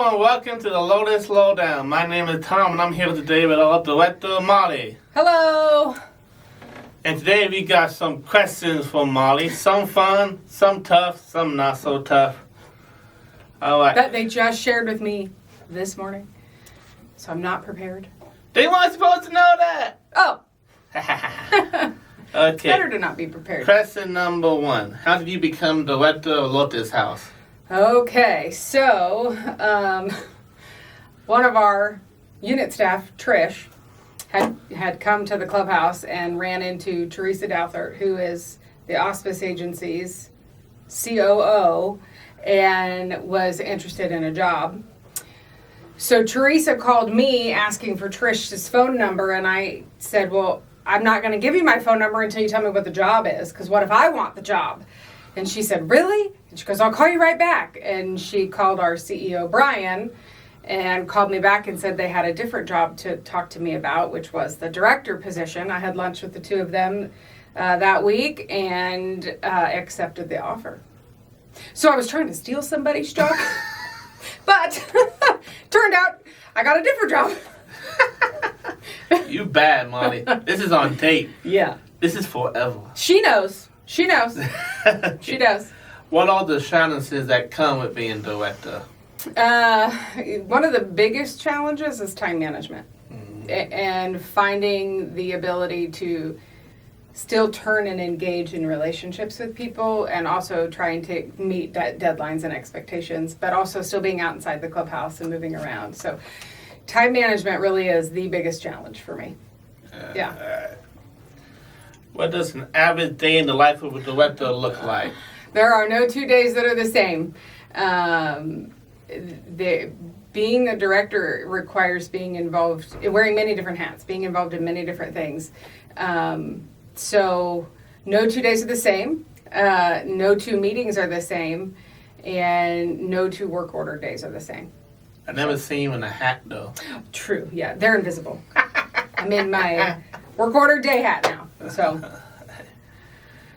Welcome to the Lotus Lowdown. My name is Tom, and I'm here today with our director, Molly. Hello. And today we got some questions for Molly. Some fun, some tough, some not so tough. All right. That they just shared with me this morning, so I'm not prepared. They weren't supposed to know that. Oh. Okay. Better to not be prepared. Question number 1. How did you become director of Lotus House? Okay, so one of our unit staff, Trish, had come to the clubhouse and ran into Teresa Douthert, who is the Auspice Agency's COO, and was interested in a job. So Teresa called me asking for Trish's phone number, and I said, well, I'm not going to give you my phone number until you tell me what the job is, because what if I want the job? And she said, really? And she goes, I'll call you right back. And she called our CEO, Brian, and called me back and said they had a different job to talk to me about, which was the director position. I had lunch with the two of them that week and accepted the offer. So I was trying to steal somebody's job, but turned out I got a different job. You bad, Molly. This is on tape. Yeah. This is forever. She knows. She knows. She does. What are the challenges that come with being director? One of the biggest challenges is time management. And finding the ability to still turn and engage in relationships with people, and also trying to meet deadlines and expectations, but also still being out inside the clubhouse and moving around. So time management really is the biggest challenge for me. Yeah. What does an average day in the life of a director look like? There are no 2 days that are the same. Being a director requires being involved, wearing many different hats, being involved in many different things. So no 2 days are the same. No 2 meetings are the same. And no 2 work order days are the same. I never seen you in a hat, though. True, yeah. They're invisible. I'm in my work order day hat now. So,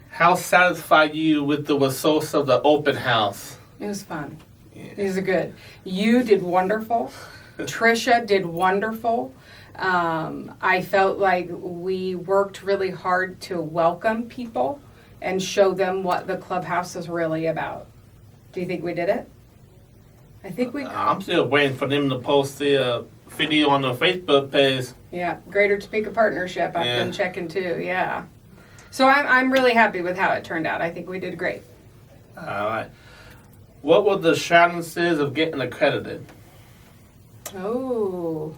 how satisfied you with the results of the open house? It was fun. Yeah. These are good. You did wonderful. Trisha did wonderful. I felt like we worked really hard to welcome people and show them what the clubhouse is really about. Do you think we did it? I think we. I'm still waiting for them to post the video on the Facebook page. Yeah, Greater Topeka Partnership. I've been checking too. Yeah. So I'm really happy with how it turned out. I think we did great. All right. What were the challenges of getting accredited? Oh.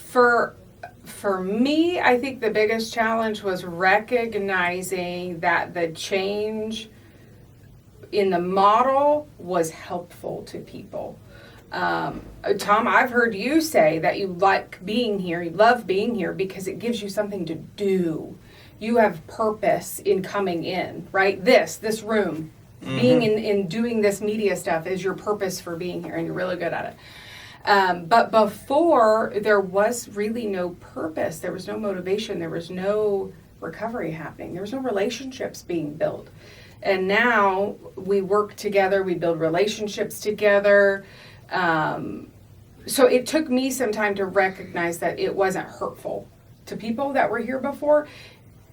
For me, I think the biggest challenge was recognizing that the change in the model was helpful to people. Tom, I've heard you say that you like being here, you love being here because it gives you something to do. You have purpose in coming in, right? This room, being in doing this media stuff is your purpose for being here, and you're really good at it. But before, there was really no purpose. There was no motivation. There was no recovery happening. There was no relationships being built. And now we work together, we build relationships together. So it took me some time to recognize that it wasn't hurtful to people that were here before.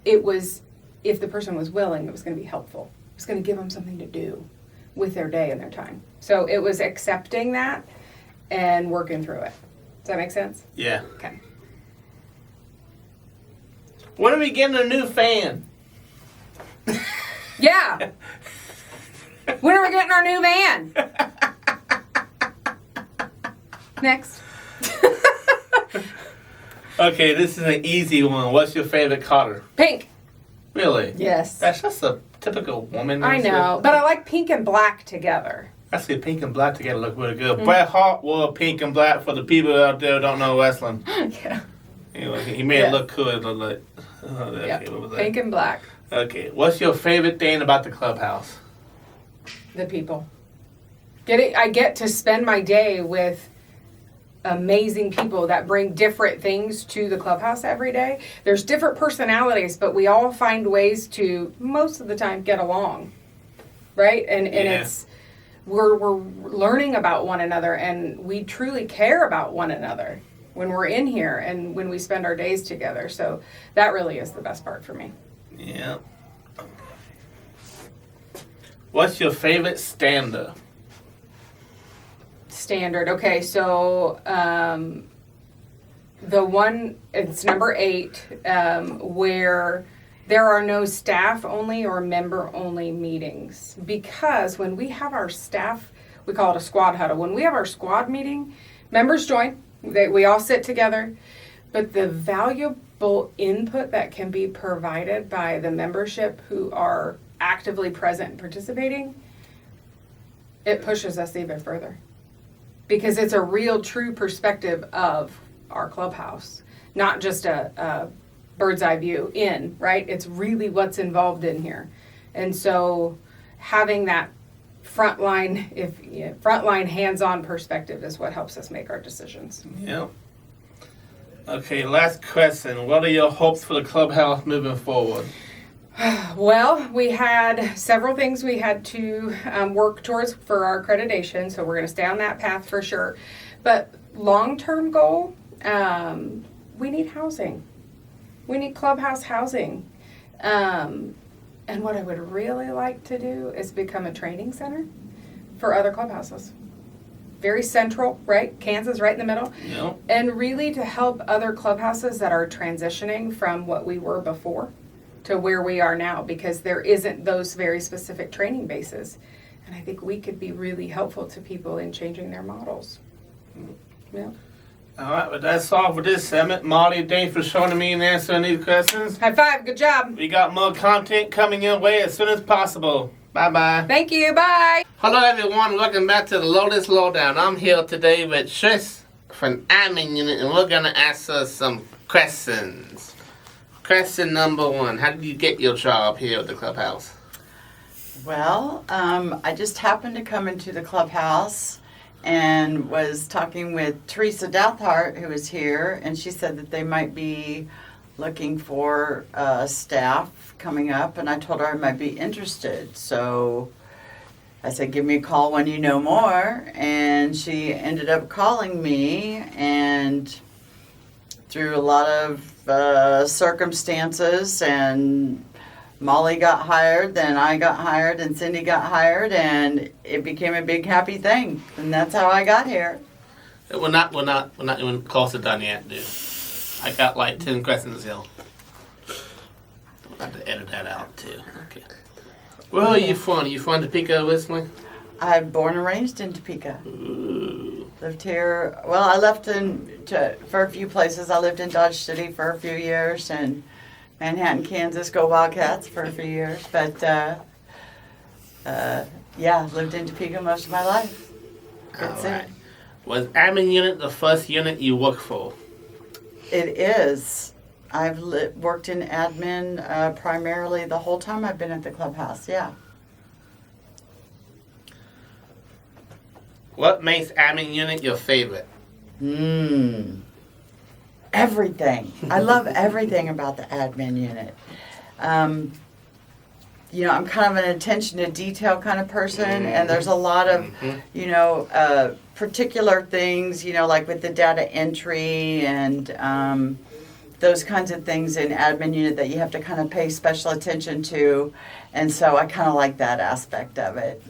It was, if the person was willing, it was going to be helpful. It was going to give them something to do with their day and their time. So it was accepting that and working through it. Does that make sense? Yeah. Okay. When are we getting a new fan? Yeah. When are we getting our new van? Next. Okay, this is an easy one. What's your favorite color? Pink. Really? Yes. That's just a typical woman. I know, but I like pink and black together. I see pink and black together look really good. Bret Hart wore pink and black for the people out there who don't know wrestling. Yeah. Anyway, he made it look cool. It looked like, Yep. what was that? Pink and black. Okay, what's your favorite thing about the clubhouse? The people. I get to spend my day with amazing people that bring different things to the clubhouse every day. There's different personalities, but we all find ways to, most of the time, get along. right? And Yeah. it's we're learning about one another, and we truly care about one another when we're in here and when we spend our days together. So that really is the best part for me. Yeah. What's your favorite standard? Standard. Okay, so the one, it's number 8, where there are no staff only or member only meetings. Because when we have our staff, we call it a squad huddle. When we have our squad meeting, members join, we all sit together, but the valuable input that can be provided by the membership who are actively present and participating, it pushes us even further. Because it's a real, true perspective of our clubhouse, not just a bird's eye view in, right? It's really what's involved in here. And so having that frontline hands-on perspective is what helps us make our decisions. Yeah. Okay, last question. What are your hopes for the clubhouse moving forward? Well, we had several things we had to work towards for our accreditation, so we're going to stay on that path for sure. But long-term goal, we need housing. We need clubhouse housing. And what I would really like to do is become a training center for other clubhouses. Very central, right? Kansas right in the middle. Yeah. And really to help other clubhouses that are transitioning from what we were before to where we are now, because there isn't those very specific training bases. And I think we could be really helpful to people in changing their models. Yeah. All right, but that's all for this segment. Molly, thanks for joining me and answering these questions. High five, good job. We got more content coming your way as soon as possible. Bye-bye. Thank you, bye. Hello, everyone. Welcome back to the Lotus Lowdown. I'm here today with Trish from admin unit, and we're going to answer some questions. Question number 1. How did you get your job here at the clubhouse? Well, I just happened to come into the clubhouse and was talking with Teresa Douthart, who is here, and she said that they might be looking for staff coming up, and I told her I might be interested. So I said, give me a call when you know more, and she ended up calling me, and through a lot of circumstances, and Molly got hired, then I got hired, and Cindy got hired, and it became a big happy thing, and that's how I got here. We're not even close to done yet, dude. I got like 10 questions here. I'll have to edit that out too. Okay. Where are you from? You from Topeka originally? I'm born and raised in Topeka. Ooh. Lived here. Well, I left for a few places. I lived in Dodge City for a few years, and Manhattan, Kansas, go Wildcats for a few years. But yeah, lived in Topeka most of my life. Good city. Alright. Was admin unit the first unit you worked for? It is. I've worked in admin primarily the whole time I've been at the clubhouse. Yeah. What makes admin unit your favorite? Everything. I love everything about the admin unit. You know, I'm kind of an attention to detail kind of person, and there's a lot of, you know, particular things, you know, like with the data entry and those kinds of things in admin unit that you have to kind of pay special attention to, and so I kind of like that aspect of it.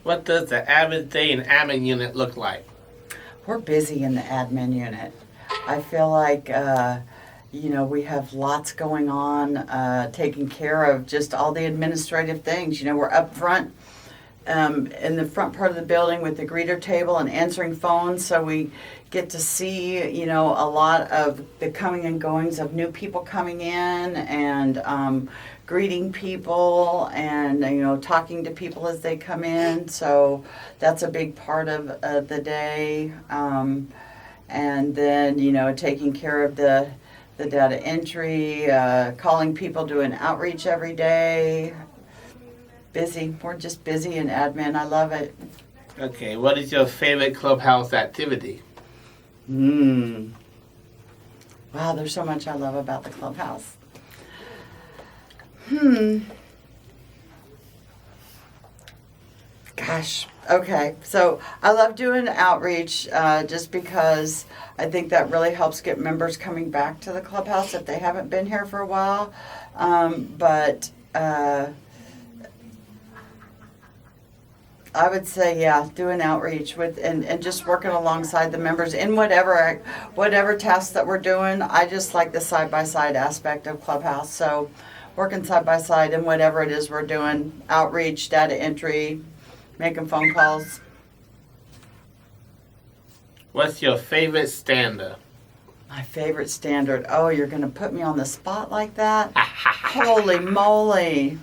What does the average day in admin unit look like? We're busy in the admin unit. I feel like, you know, we have lots going on, taking care of just all the administrative things. You know, we're up front in the front part of the building with the greeter table and answering phones, so we get to see, you know, a lot of the coming and goings of new people coming in, and greeting people, and, you know, talking to people as they come in. So that's a big part of the day. And then, you know, taking care of the data entry, calling people, doing outreach every day. Busy. We're just busy in admin. I love it. Okay, what is your favorite clubhouse activity? Wow, there's so much I love about the clubhouse. Gosh, okay. So I love doing outreach just because I think that really helps get members coming back to the clubhouse if they haven't been here for a while. But I would say, yeah, doing outreach with and just working alongside the members in whatever tasks that we're doing. I just like the side-by-side aspect of Clubhouse. So working side-by-side in whatever it is we're doing, outreach, data entry, making phone calls. What's your favorite standard? My favorite standard. Oh, you're going to put me on the spot like that? Holy moly.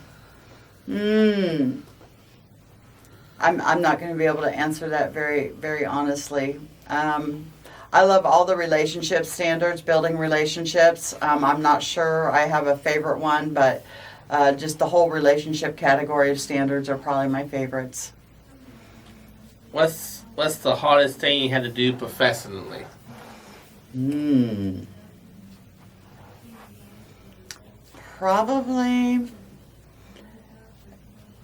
I'm not going to be able to answer that very, very honestly. I love all the relationship standards, building relationships. I'm not sure I have a favorite one, but just the whole relationship category of standards are probably my favorites. What's the hardest thing you had to do professionally? Probably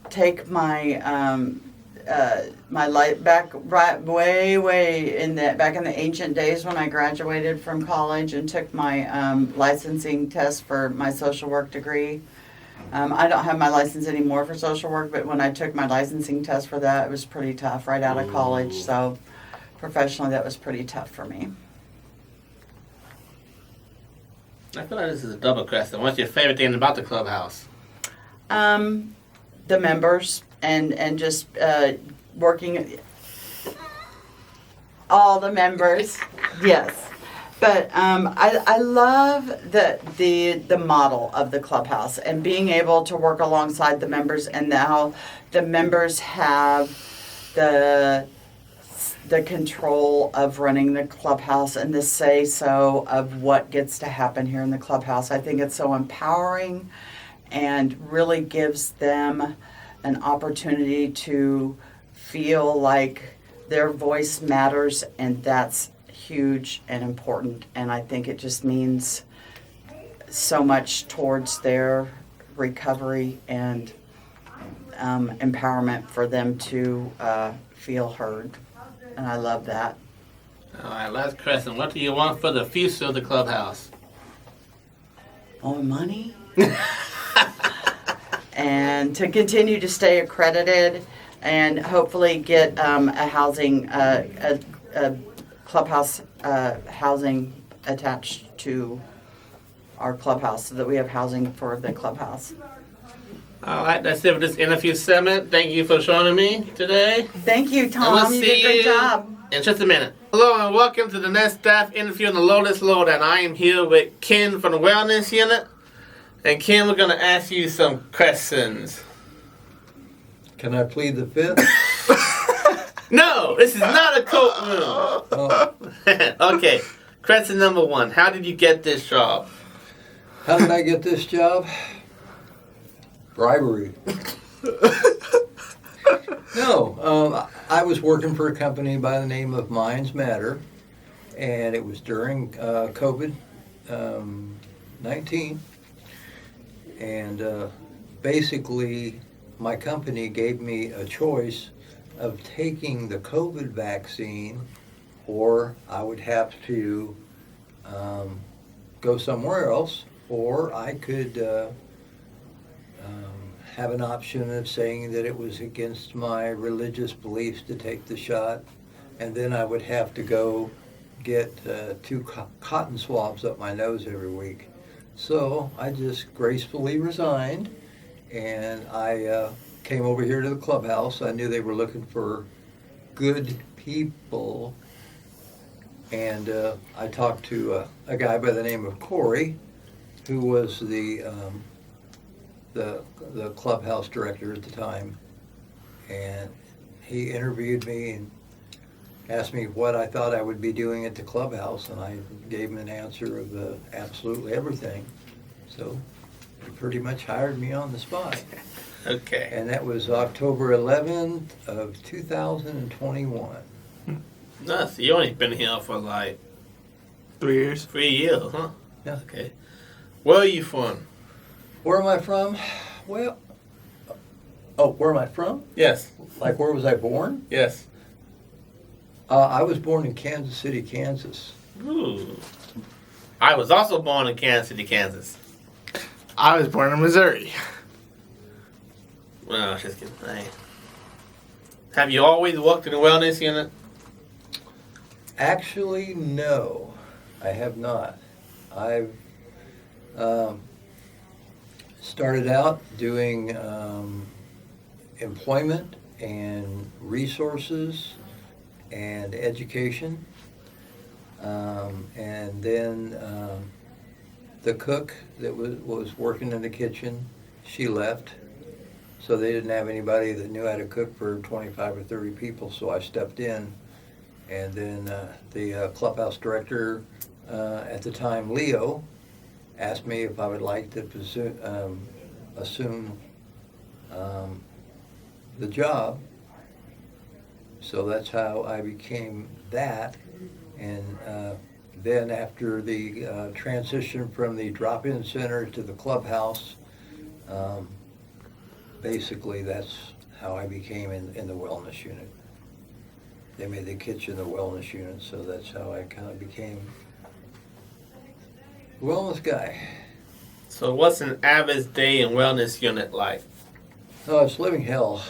take my my light back way in the ancient days when I graduated from college and took my licensing test for my social work degree. I don't have my license anymore for social work, but when I took my licensing test for that, it was pretty tough right out of college. So professionally, that was pretty tough for me. I feel like this is a double question. What's your favorite thing about the clubhouse? The members and just working all the members, yes. But I love the model of the clubhouse and being able to work alongside the members and how the members have the control of running the clubhouse and the say-so of what gets to happen here in the clubhouse. I think it's so empowering and really gives them an opportunity to feel like their voice matters, and that's huge and important. And I think it just means so much towards their recovery and empowerment for them to feel heard. And I love that. All right, last question. What do you want for the future of the clubhouse? More money. And to continue to stay accredited and hopefully get a housing, a clubhouse housing attached to our clubhouse so that we have housing for the clubhouse. All right, that's it for this interview segment. Thank you for joining me today. Thank you, Tom. You did a great job. In just a minute. Hello and welcome to the next staff interview on the Lotus Lowdown. I am here with Ken from the Wellness Unit. And Ken, we're going to ask you some questions. Can I plead the fifth? No, this is not a courtroom. Oh, Okay, question number one. How did you get this job? how did I get this job? Bribery. No, I was working for a company by the name of Minds Matter, and it was during COVID-19. And basically, my company gave me a choice of taking the COVID vaccine, or I would have to go somewhere else, or I could have an option of saying that it was against my religious beliefs to take the shot, and then I would have to go get 2 cotton swabs up my nose every week. So I just gracefully resigned, and I came over here to the clubhouse. I knew they were looking for good people, and I talked to a guy by the name of Corey, who was the clubhouse director at the time, and he interviewed me and asked me what I thought I would be doing at the clubhouse, and I gave him an answer of absolutely everything. So he pretty much hired me on the spot. Okay. And that was October 11th of 2021. Nice. You only been here for like 3 years. 3 years, huh? Yeah. Okay. Where are you from? Where am I from? Well, Oh, where am I from? Yes. Like, where was I born? Yes. I was born in Kansas City, Kansas. Ooh. I was also born in Kansas City, Kansas. I was born in Missouri. Well, just kidding. Hey. Have you always worked in the wellness unit? Actually, no, I have not. I've started out doing employment and resources and education. And then the cook that was working in the kitchen, she left. So they didn't have anybody that knew how to cook for 25 or 30 people, so I stepped in. And then the clubhouse director at the time, Leo, asked me if I would like to assume the job. So that's how I became that. And then after the transition from the drop-in center to the clubhouse, basically that's how I became in the wellness unit. They made the kitchen the wellness unit, so that's how I kind of became the wellness guy. So what's an average day in wellness unit like? Oh, it's living hell.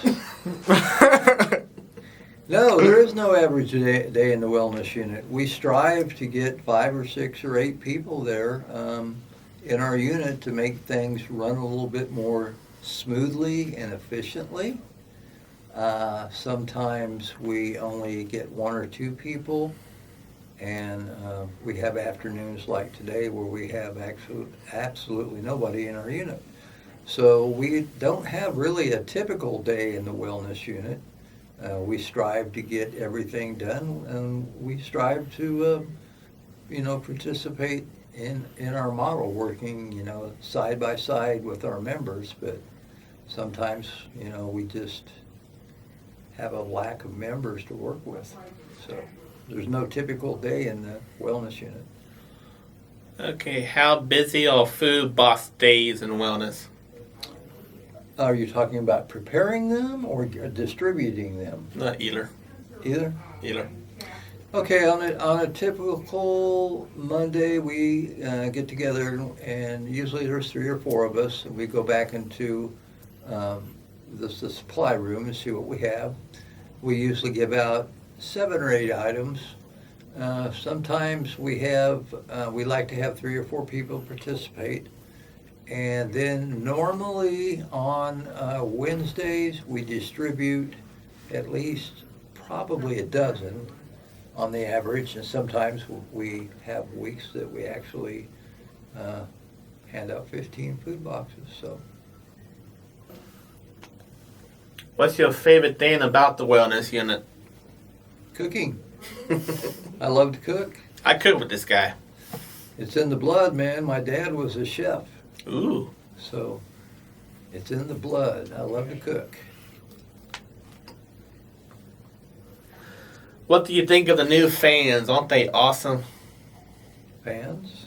No, there is no average day in the wellness unit. We strive to get 5 or 6 or 8 people there in our unit to make things run a little bit more smoothly and efficiently. Sometimes we only get 1 or 2 people, and we have afternoons like today where we have absolutely nobody in our unit. So we don't have really a typical day in the wellness unit. We strive to get everything done, and we strive to, participate in our model, working, side by side with our members. But sometimes, we just have a lack of members to work with. So there's no typical day in the wellness unit. Okay, how busy are food box days in wellness? Are you talking about preparing them or distributing them? Not either. Either? Either. Okay, on a typical Monday, we get together, and usually there's 3 or 4 of us, and we go back into the supply room and see what we have. We usually give out 7 or 8 items. Sometimes we like to have 3 or 4 people participate. And then normally on Wednesdays, we distribute at least probably a dozen on the average. And sometimes we have weeks that we actually hand out 15 food boxes. So, What's your favorite thing about the wellness unit? cooking. I love to cook. I cook with this guy. It's in the blood, man. My dad was a chef. Ooh. So it's in the blood. I love to cook. What do you think of the new fans? Aren't they awesome? Fans?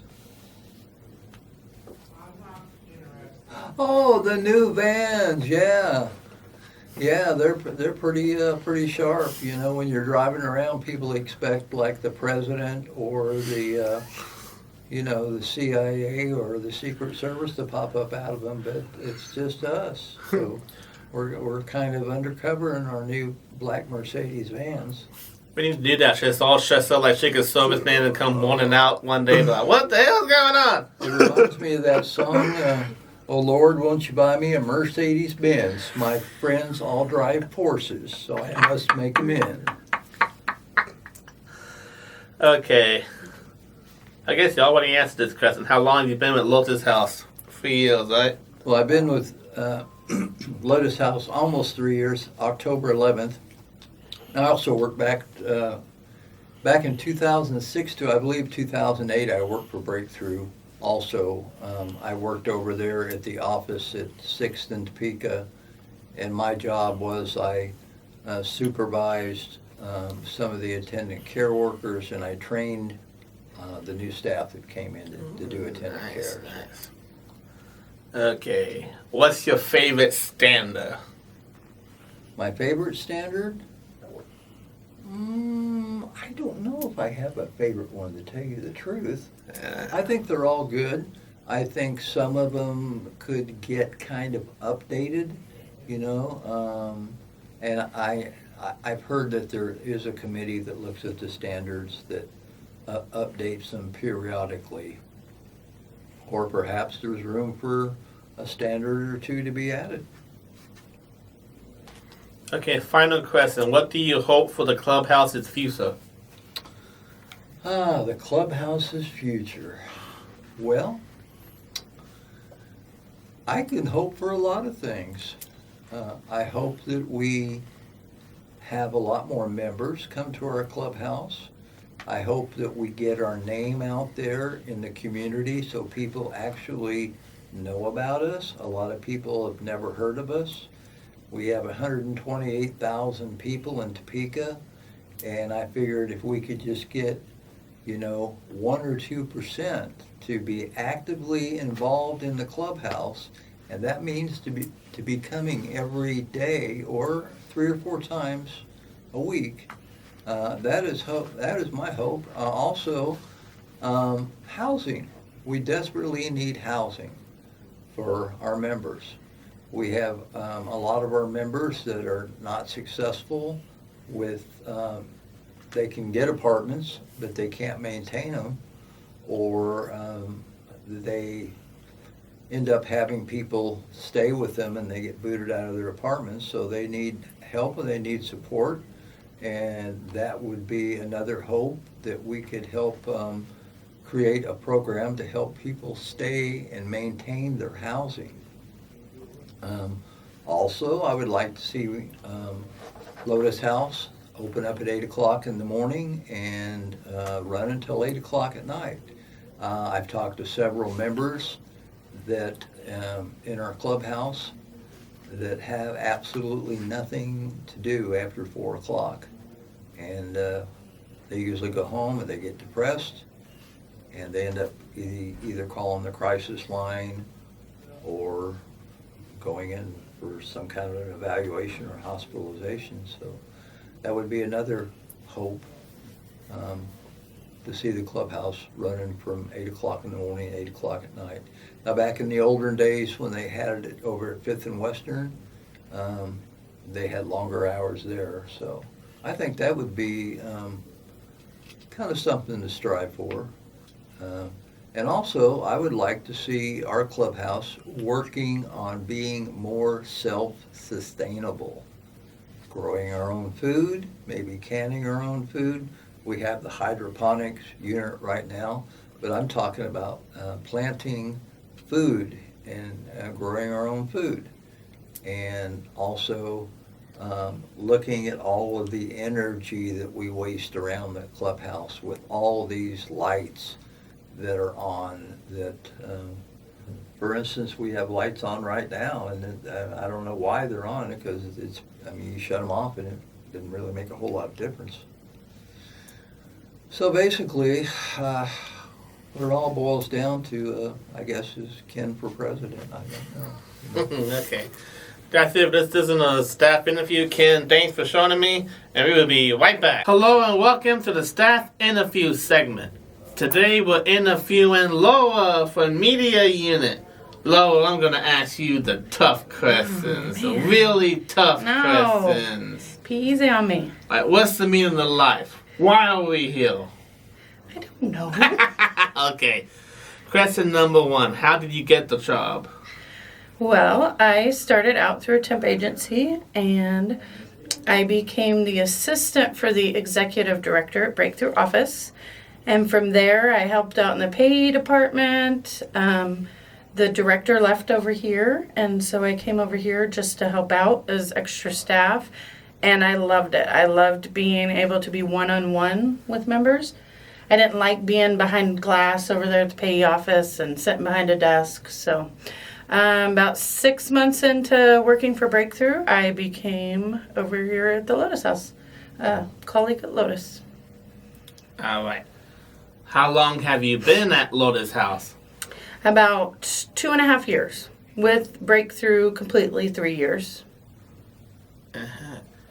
Oh, the new vans, yeah. Yeah, they're pretty sharp. When you're driving around, people expect like the president or the the CIA or the Secret Service to pop up out of them, but it's just us. So we're kind of undercover in our new black Mercedes vans. We need to do that. Just all dressed up like Secret Service man and come running out one day and be like, what the hell's going on? It reminds me of that song, Oh Lord, won't you buy me a Mercedes Benz? My friends all drive Porsches, so I must make them in. Okay. I guess you already answered this question. How long have you been with Lotus House? 3 years, right? Well, I've been with Lotus House almost 3 years, October 11th. I also worked back in 2006 to, I believe, 2008, I worked for Breakthrough also. I worked over there at the office at 6th and Topeka, and my job was I supervised some of the attendant care workers, and I trained the new staff that came in to do attendant care. Nice. Okay. What's your favorite stand-up? My favorite standard? I don't know if I have a favorite one, to tell you the truth. I think they're all good. I think some of them could get kind of updated, and I've heard that there is a committee that looks at the standards that updates them periodically. Or perhaps there's room for a standard or two to be added. Okay, final question. What do you hope for the clubhouse's future? The clubhouse's future. Well, I can hope for a lot of things. I hope that we have a lot more members come to our clubhouse. I hope that we get our name out there in the community so people actually know about us. A lot of people have never heard of us. We have 128,000 people in Topeka, and I figured if we could just get 1 or 2% to be actively involved in the clubhouse, and that means to be coming every day or 3 or 4 times a week. That is hope. That is my hope. Also, housing. We desperately need housing for our members. We have a lot of our members that are not successful with. They can get apartments, but they can't maintain them, or they end up having people stay with them and they get booted out of their apartments. So they need help and they need support, and that would be another hope that we could help create a program to help people stay and maintain their housing. Also, I would like to see Lotus House open up at 8 o'clock in the morning and run until 8 o'clock at night. I've talked to several members that in our clubhouse that have absolutely nothing to do after 4 o'clock. And they usually go home and they get depressed, and they end up either calling the crisis line or going in for some kind of an evaluation or hospitalization. So that would be another hope, to see the clubhouse running from 8 o'clock in the morning and 8 o'clock at night. Now, back in the olden days when they had it over at 5th and Western, they had longer hours there. So I think that would be kind of something to strive for. And also, I would like to see our clubhouse working on being more self-sustainable. Growing our own food, maybe canning our own food. We have the hydroponics unit right now, but I'm talking about planting food and growing our own food. And also looking at all of the energy that we waste around the clubhouse with all these lights that are on that, for instance, we have lights on right now, and I don't know why they're on, because you shut them off and it didn't really make a whole lot of difference. So basically, what it all boils down to, I guess, is Ken for president. I don't know. Okay. That's it. This isn't a staff interview. Ken, thanks for joining me, and we will be right back. Hello and welcome to the staff interview segment. Today we're interviewing Lola for media unit. Lola, I'm going to ask you the tough questions, the really tough questions. Be easy on me. Like, what's the meaning of life? Why are we here? I don't know. Okay. Question number 1. How did you get the job? Well, I started out through a temp agency, and I became the assistant for the executive director at Breakthrough Office. And from there, I helped out in the pay department. The director left over here, and so I came over here just to help out as extra staff. And I loved it. I loved being able to be one-on-one with members. I didn't like being behind glass over there at the pay office and sitting behind a desk. So about 6 months into working for Breakthrough, I became over here at the Lotus House, colleague at Lotus. All right. How long have you been at Lotus House? About 2.5 years. With Breakthrough, completely 3 years.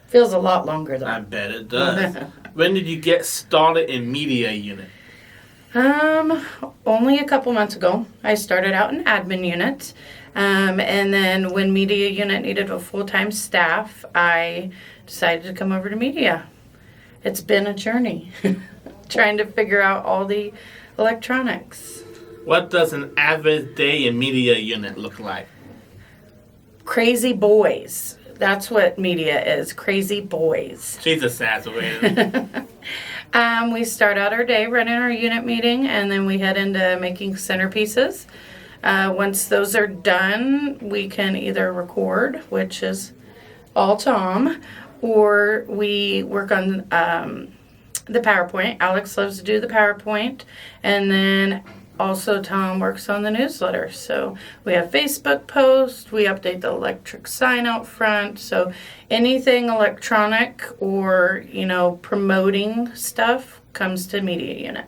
Feels a lot longer though. I bet it does. When did you get started in media unit? Only a couple months ago. I started out in admin unit. And then when media unit needed a full-time staff, I decided to come over to media. It's been a journey trying to figure out all the electronics. What does an average day in media unit look like? Crazy boys. That's what media is, crazy boys. She's exaggerating. We start out our day running our unit meeting, and then we head into making centerpieces. Once those are done, we can either record, which is all Tom, or we work on the PowerPoint. Alex loves to do the PowerPoint, and then also Tom works on the newsletter. So we have Facebook posts, we update the electric sign out front. So anything electronic or, promoting stuff comes to media unit.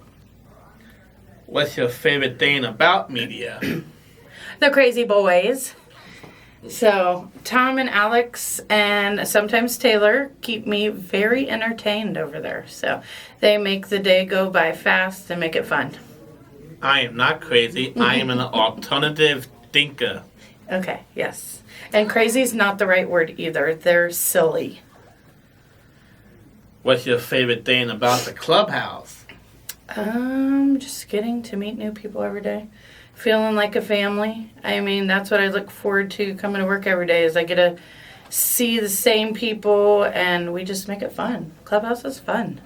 What's your favorite thing about media? The crazy boys. So Tom and Alex and sometimes Taylor keep me very entertained over there. So they make the day go by fast and make it fun. I am not crazy. I am an alternative thinker. Okay, yes. And crazy is not the right word either. They're silly. What's your favorite thing about the clubhouse? Just getting to meet new people every day. Feeling like a family. I mean, that's what I look forward to coming to work every day is I get to see the same people and we just make it fun. Clubhouse is fun.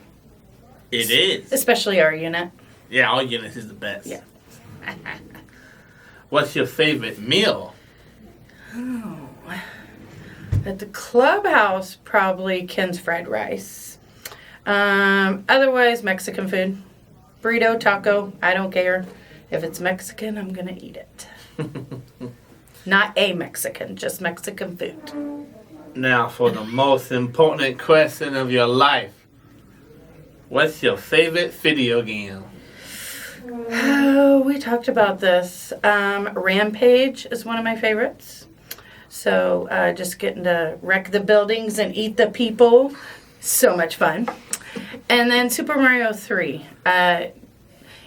It is. Especially our unit. Yeah, our unit is the best. Yeah. What's your favorite meal? At the clubhouse, probably Ken's fried rice. Otherwise, Mexican food. Burrito, taco, I don't care. If it's Mexican, I'm going to eat it. Not a Mexican, just Mexican food. Now, for the most important question of your life. What's your favorite video game? Oh, we talked about this. Rampage is one of my favorites. So just getting to wreck the buildings and eat the people. So much fun. And then Super Mario 3.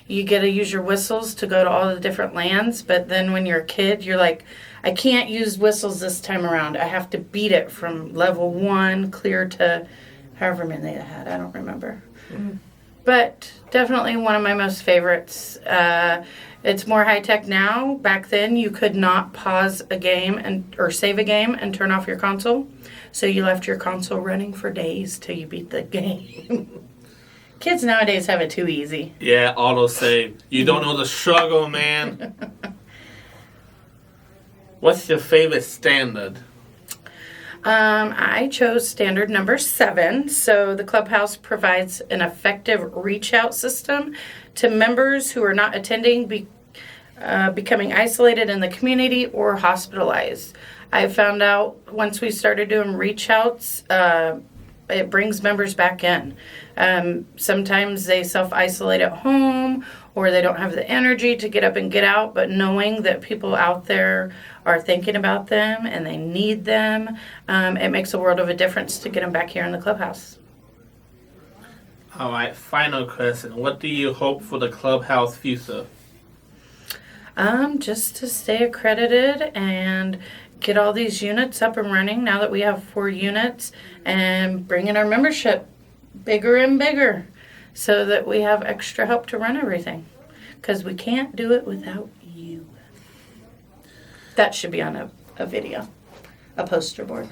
You get to use your whistles to go to all the different lands. But then when you're a kid, you're like, I can't use whistles this time around. I have to beat it from level 1 clear to however many they had. I don't remember. Mm. But definitely one of my most favorites. It's more high-tech now. Back then, you could not pause a game or save a game and turn off your console. So you left your console running for days till you beat the game. Kids nowadays have it too easy. Yeah, autosave. You don't know the struggle, man. What's your favorite standard? I chose standard number 7. So the clubhouse provides an effective reach out system to members who are not attending, becoming isolated in the community or hospitalized. I found out once we started doing reach outs, it brings members back in. Sometimes they self-isolate at home or they don't have the energy to get up and get out, but knowing that people out there are thinking about them and they need them, it makes a world of a difference to get them back here in the clubhouse. All right, final question. What do you hope for the clubhouse future? Just to stay accredited and get all these units up and running now that we have 4 units and bringing our membership bigger and bigger so that we have extra help to run everything because we can't do it without you. That should be on a video, a poster board.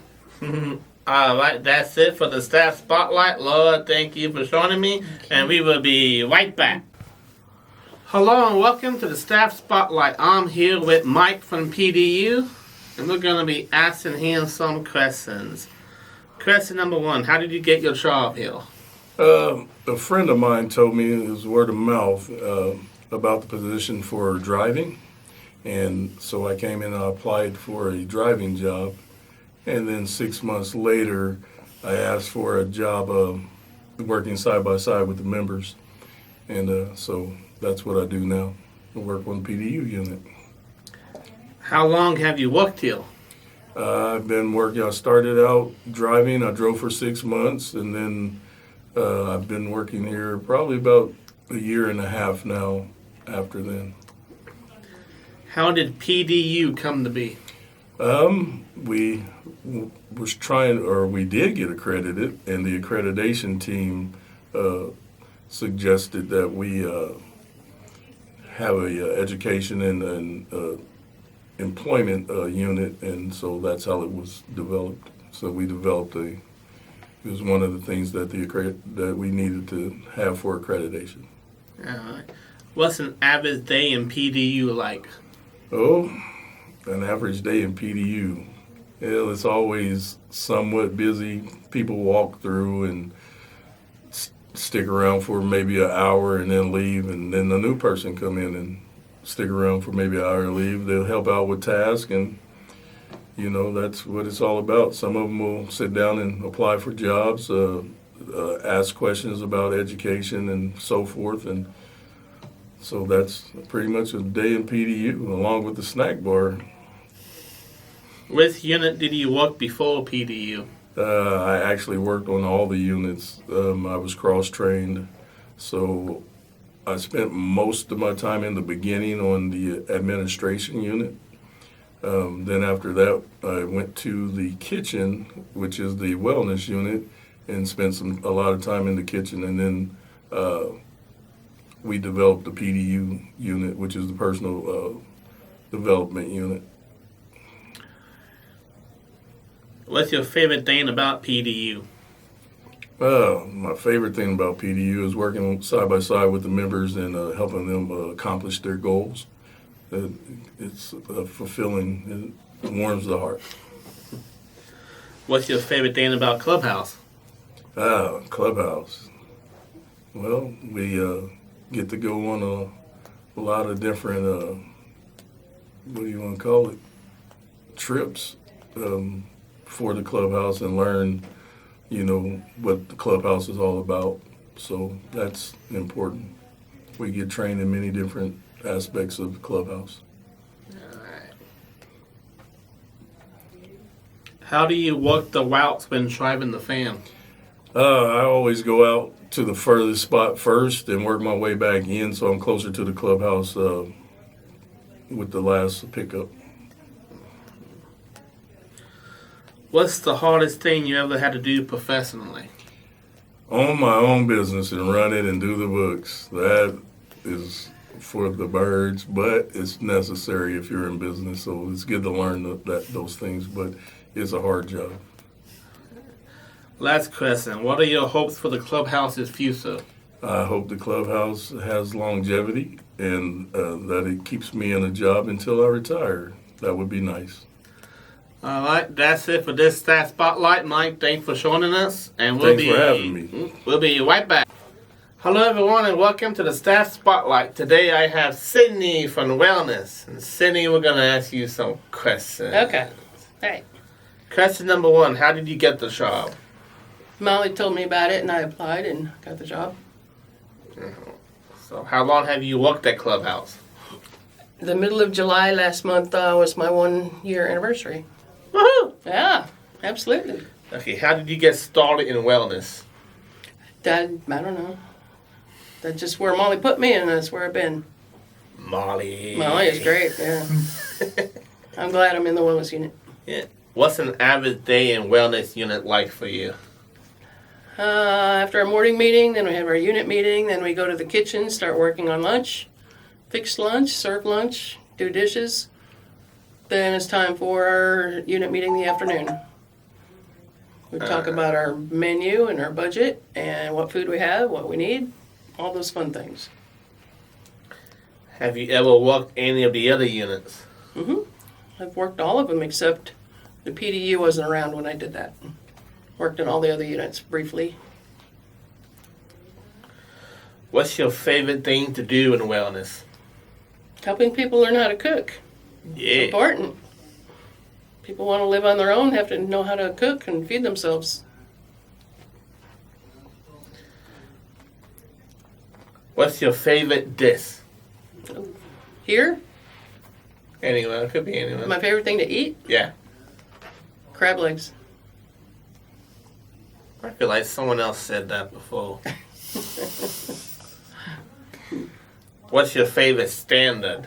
All right, that's it for the staff spotlight. Laura, thank you for joining me, and we will be right back. Hello and welcome to the staff spotlight. I'm here with Mike from PDU, and we're going to be asking him some questions. Question number 1, how did you get your job here? A friend of mine told me, it was word of mouth, about the position for driving. And so I came in and I applied for a driving job. And then 6 months later, I asked for a job working side by side with the members. And so that's what I do now. I work on the PDU unit. How long have you worked here? I've been working. I started out driving. I drove for 6 months, and then I've been working here probably about a year and a half now after then. How did PDU come to be? We was trying, or we did get accredited, and the accreditation team suggested that we have a education and employment unit, and so that's how it was developed. So we developed it was one of the things that that we needed to have for accreditation. What's an average day in PDU like? Oh, an average day in PDU. Well, it's always somewhat busy. People walk through and stick around for maybe an hour and then leave, and then a new person come in and stick around for maybe an hour and leave. They'll help out with tasks, and that's what it's all about. Some of them will sit down and apply for jobs, ask questions about education and so forth, and so that's pretty much a day in PDU, along with the snack bar. Which unit did you work before PDU? I actually worked on all the units. I was cross-trained, so I spent most of my time in the beginning on the administration unit. Then after that, I went to the kitchen, which is the wellness unit, and spent a lot of time in the kitchen. And then we developed the PDU unit, which is the personal development unit. What's your favorite thing about PDU? My favorite thing about PDU is working side by side with the members and helping them accomplish their goals. It's fulfilling. It warms the heart. What's your favorite thing about Clubhouse? Clubhouse. Well, we get to go on a lot of different, what do you want to call it, trips for the Clubhouse and learn, what the Clubhouse is all about. So that's important. We get trained in many different aspects of the Clubhouse. How do you work the routes when driving the fan? I always go out to the furthest spot first and work my way back in, so I'm closer to the Clubhouse with the last pickup. What's the hardest thing you ever had to do professionally? Own my own business and run it and do the books. That is for the birds, but it's necessary if you're in business. So it's good to learn those things, but it's a hard job. Last question. What are your hopes for the Clubhouse's future? I hope the Clubhouse has longevity and that it keeps me in a job until I retire. That would be nice. All right, that's it for this Staff Spotlight. Mike, thanks for joining us, and Thanks for having me. We'll be right back. Hello, everyone, and welcome to the Staff Spotlight. Today, I have Sydney from Wellness, and Sydney, we're going to ask you some questions. Okay. All right. Question number 1: how did you get the job? Molly told me about it, and I applied and got the job. So, how long have you worked at Clubhouse? The middle of July last month was my 1-year anniversary. Woohoo! Yeah, absolutely. Okay, how did you get started in wellness? Dad, I don't know. That's just where Molly put me, and that's where I've been. Molly. Molly is great, yeah. I'm glad I'm in the wellness unit. Yeah. What's an average day in wellness unit like for you? After our morning meeting, then we have our unit meeting, then we go to the kitchen, start working on lunch, fix lunch, serve lunch, do dishes. Then it's time for our unit meeting in the afternoon. We talk about our menu and our budget and what food we have, what we need, all those fun things. Have you ever worked any of the other units? I've worked all of them except the PDU wasn't around when I did that. Worked in all the other units briefly. What's your favorite thing to do in wellness? Helping people learn how to cook. Yeah. Important. People want to live on their own, have to know how to cook and feed themselves. What's your favorite dish? Here, Anyone. It could be anyone. my favorite thing to eat, Yeah. crab legs. I feel like someone else said that before. What's your favorite standard?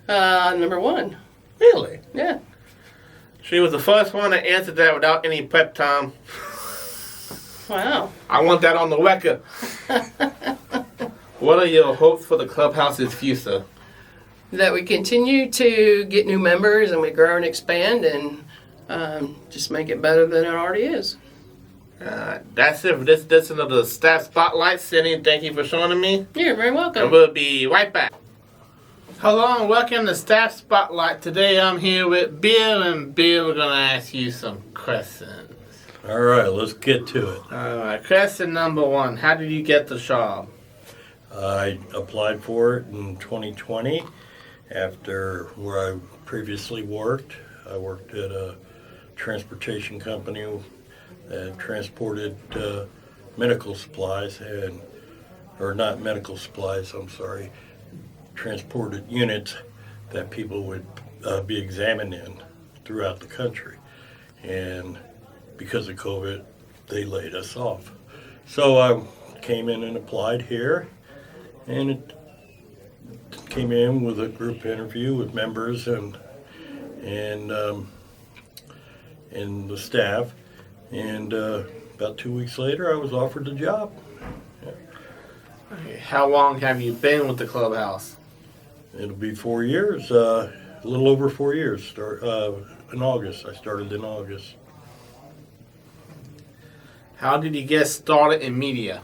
Number 1. Really? Yeah. She was the first one that answered that without any prep time. Wow. I want that on the record. What are your hopes for the clubhouse's future? That we continue to get new members and we grow and expand and just make it better than it already is. That's it for this edition of the Staff Spotlight. Cindy, thank you for joining me. You're very And welcome. we'll be right back. Hello and welcome to Staff Spotlight. Today I'm here with Bill, and Bill, we're going to ask you some questions. All right, let's get to it. Alright, question number 1. How did you get the job? I applied for it in 2020 after where I previously worked. I worked at a transportation company that transported medical supplies or not medical supplies, I'm sorry, transported units that people would be examined in throughout the country. And because of COVID, they laid us off. So I came in and applied here, and it came in with a group interview with members and the staff, and about 2 weeks later, I was offered the job. How long have you been with the clubhouse? It'll be 4 years, a little over 4 years. In August, I started in August. How did you get started in media?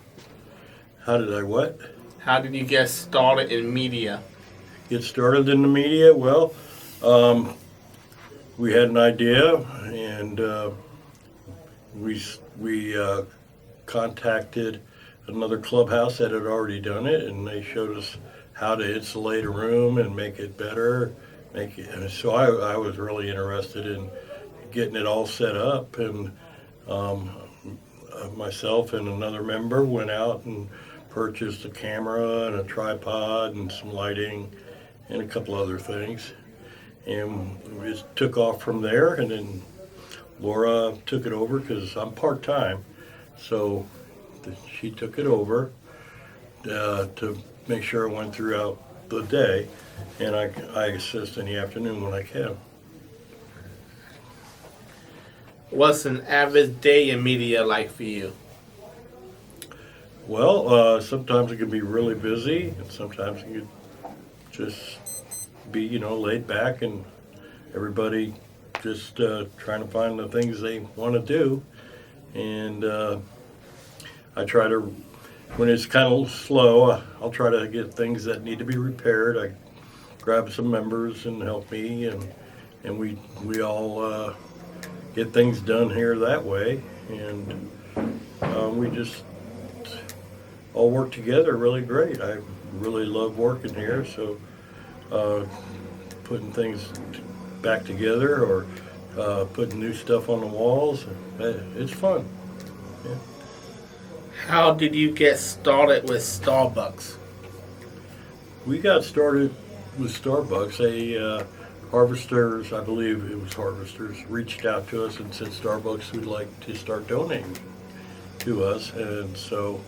How did I what? How did you get started in media? Get started in the media? Well, we had an idea, and we contacted another clubhouse that had already done it, and they showed us how to insulate a room and make it better. And so I was really interested in getting it all set up, and myself and another member went out and purchased a camera and a tripod and some lighting and a couple other things, and we just took off from there. And then Laura took it over because I'm part-time, so she took it over to make sure it went throughout the day, and I assist in the afternoon when I can. What's an average day in media like for you? Well, sometimes it can be really busy, and sometimes it can just be, laid back, and everybody just trying to find the things they want to do. And I try to, when it's kind of slow, I'll try to get things that need to be repaired. I grab some members and help me, and we all get things done here that way, and we just all work together really great. I really love working here, so putting things back together or putting new stuff on the walls, it's fun. Yeah. How did you get started with Starbucks? We got started with Starbucks. Harvesters, I believe it was Harvesters, reached out to us and said Starbucks would like to start donating to us, and so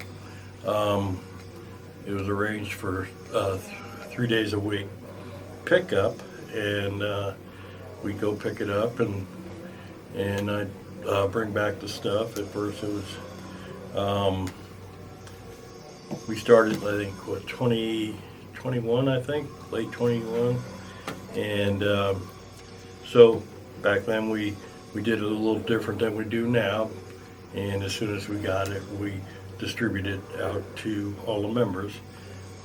it was arranged for 3 days a week pickup, and we go pick it up, and I bring back the stuff. At first it was we started, I think, 2021, I think, late 21. And so back then we did it a little different than we do now. And as soon as we got it, we distributed it out to all the members.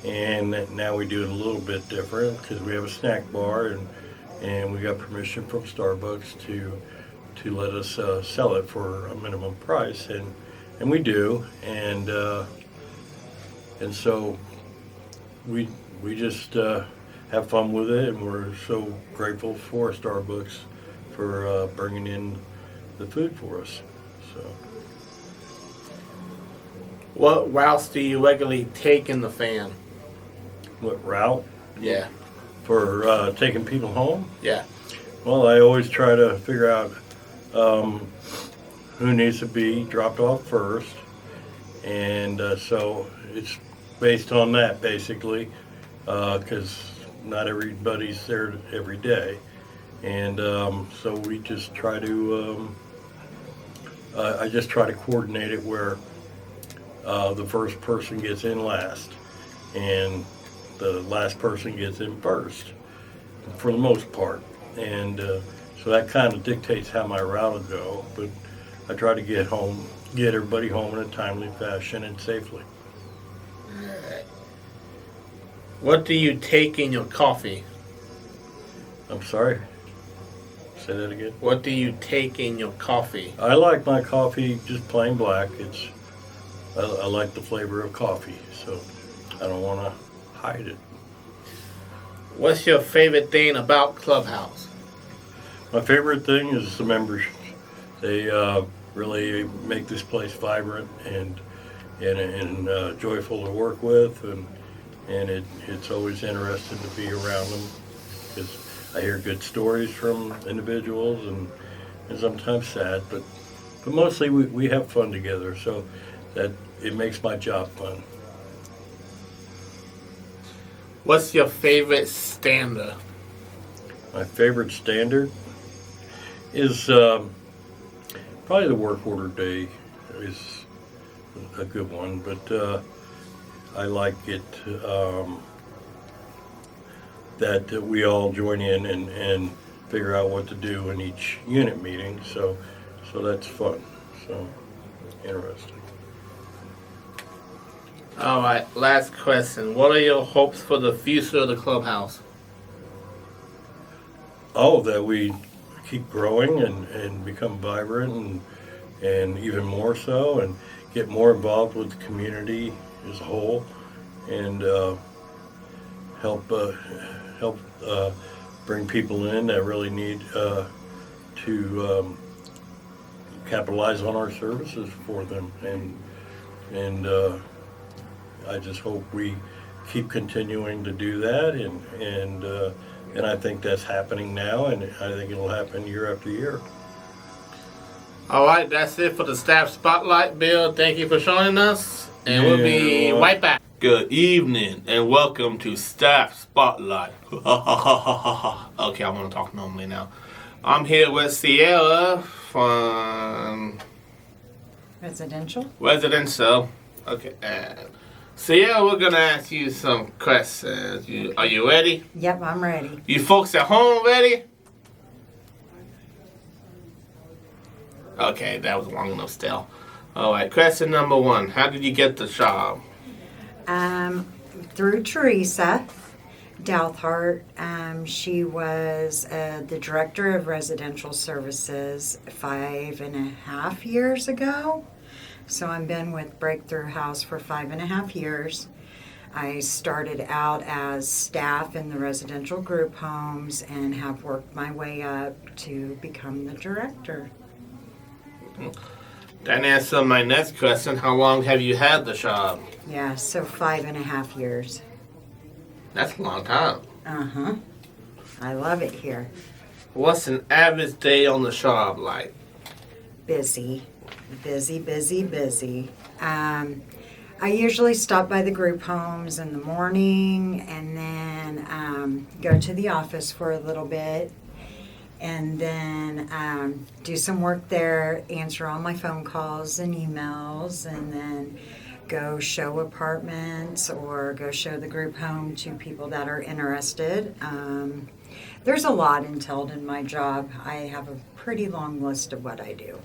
And now we do it a little bit different because we have a snack bar, and we got permission from Starbucks to let us sell it for a minimum price, and we do. And so we just have fun with it, and we're so grateful for Starbucks for bringing in the food for us. So, What routes do you regularly take in the fan? what route Yeah, for taking people home? yeah. Well, I always try to figure out who needs to be dropped off first. And so it's based on that, basically, because not everybody's there every day. And so we just try to, I just try to coordinate it where the first person gets in last and the last person gets in first, for the most part. And so that kind of dictates how my route will go. But I try to get everybody home in a timely fashion and safely. What do you take in your coffee? I'm sorry. Say that again. What do you take in your coffee? I like my coffee just plain black. I like the flavor of coffee, so I don't want to hide it. What's your favorite thing about Clubhouse? My favorite thing is the members. They really make this place vibrant and joyful to work with, and it's always interesting to be around them because I hear good stories from individuals and sometimes sad, but mostly we have fun together, so that it makes my job fun. What's your favorite standard? My favorite standard is probably the work order day is a good one, but I like it that we all join in and figure out what to do in each unit meeting, so that's fun, so interesting. All right, last question. What are your hopes for the future of the Clubhouse? Oh, that we keep growing and become vibrant and even more so, and get more involved with the community as a whole, and help bring people in that really need to capitalize on our services for them, and I just hope we keep continuing to do that, and I think that's happening now, and I think it'll happen year after year. All right, that's it for the Staff Spotlight. Bill, thank you for joining us, and we'll be right back. Good evening, and welcome to Staff Spotlight. Okay, I want to talk normally now. I'm here with Sierra from Residential? Residential. Okay, Sierra, we're going to ask you some questions. Are you ready? Yep, I'm ready. You folks at home ready? Okay, that was long enough still. All right, question number 1. How did you get the job? Through Teresa Douthart. She was the director of residential services 5.5 years ago. So I've been with Breakthrough House for 5.5 years. I started out as staff in the residential group homes and have worked my way up to become the director. That answers my next question. How long have you had the job? Yeah, so 5.5 years. That's a long time. Uh-huh. I love it here. What's an average day on the job like? Busy. I usually stop by the group homes in the morning and then go to the office for a little bit and then do some work there, answer all my phone calls and emails, and then go show apartments or go show the group home to people that are interested. There's a lot entailed in my job. I have a pretty long list of what I do.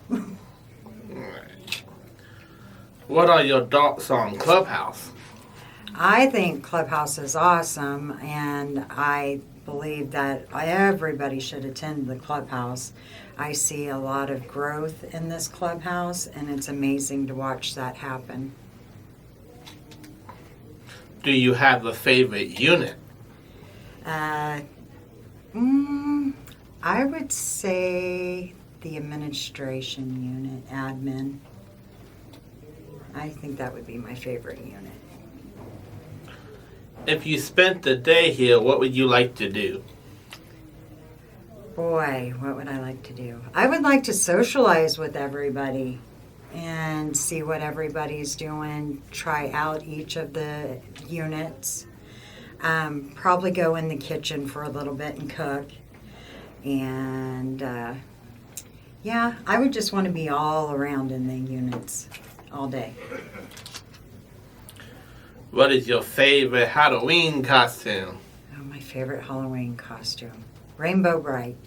What are your thoughts on Clubhouse? I think Clubhouse is awesome, and I believe that everybody should attend the Clubhouse. I see a lot of growth in this Clubhouse, and it's amazing to watch that happen. Do you have a favorite unit? I would say the administration unit, admin. I think that would be my favorite unit. If you spent the day here, what would you like to do? Boy, what would I like to do? I would like to socialize with everybody and see what everybody's doing, try out each of the units. Probably go in the kitchen for a little bit and cook. And yeah, I would just want to be all around in the units all day. What is your favorite Halloween costume? Oh, my favorite Halloween costume. Rainbow Bright.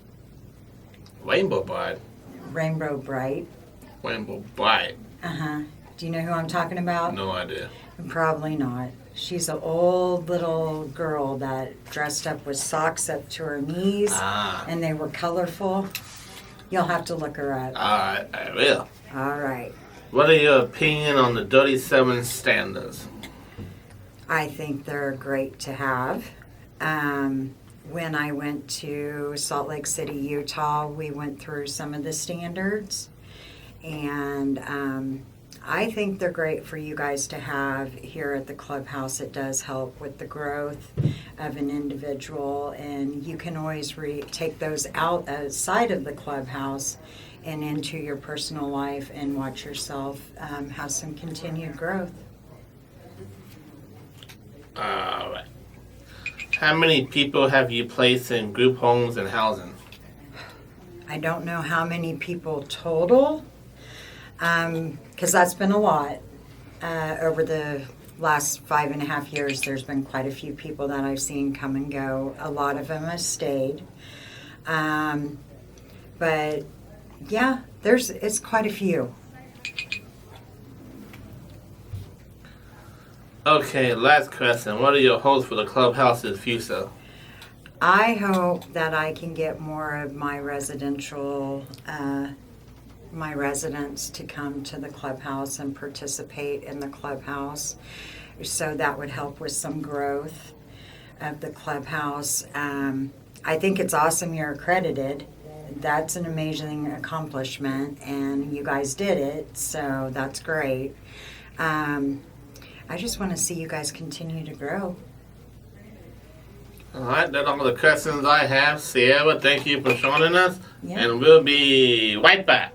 Rainbow Bright. Rainbow Bright. Rainbow Bright. Uh-huh. Do you know who I'm talking about? No idea. Probably not. She's an old little girl that dressed up with socks up to her knees, and they were colorful. You'll have to look her up. Alright, I will. All right. What are your opinion on the 37 standards? I think they're great to have. When I went to Salt Lake City, Utah, we went through some of the standards. And I think they're great for you guys to have here at the clubhouse. It does help with the growth of an individual. And you can always take those outside of the clubhouse and into your personal life and watch yourself have some continued growth. Alright. How many people have you placed in group homes and housing? I don't know how many people total, because that's been a lot. Over the last 5.5 years, there's been quite a few people that I've seen come and go. A lot of them have stayed. But yeah, it's quite a few. Okay, last question. What are your hopes for the clubhouse's future? I hope that I can get more of my residents to come to the clubhouse and participate in the clubhouse. So that would help with some growth of the clubhouse. I think it's awesome you're accredited. That's an amazing accomplishment, and you guys did it, so that's great. I just want to see you guys continue to grow. Alright, that's all the questions I have. Sierra, thank you for joining us, Yeah. and we'll be right back.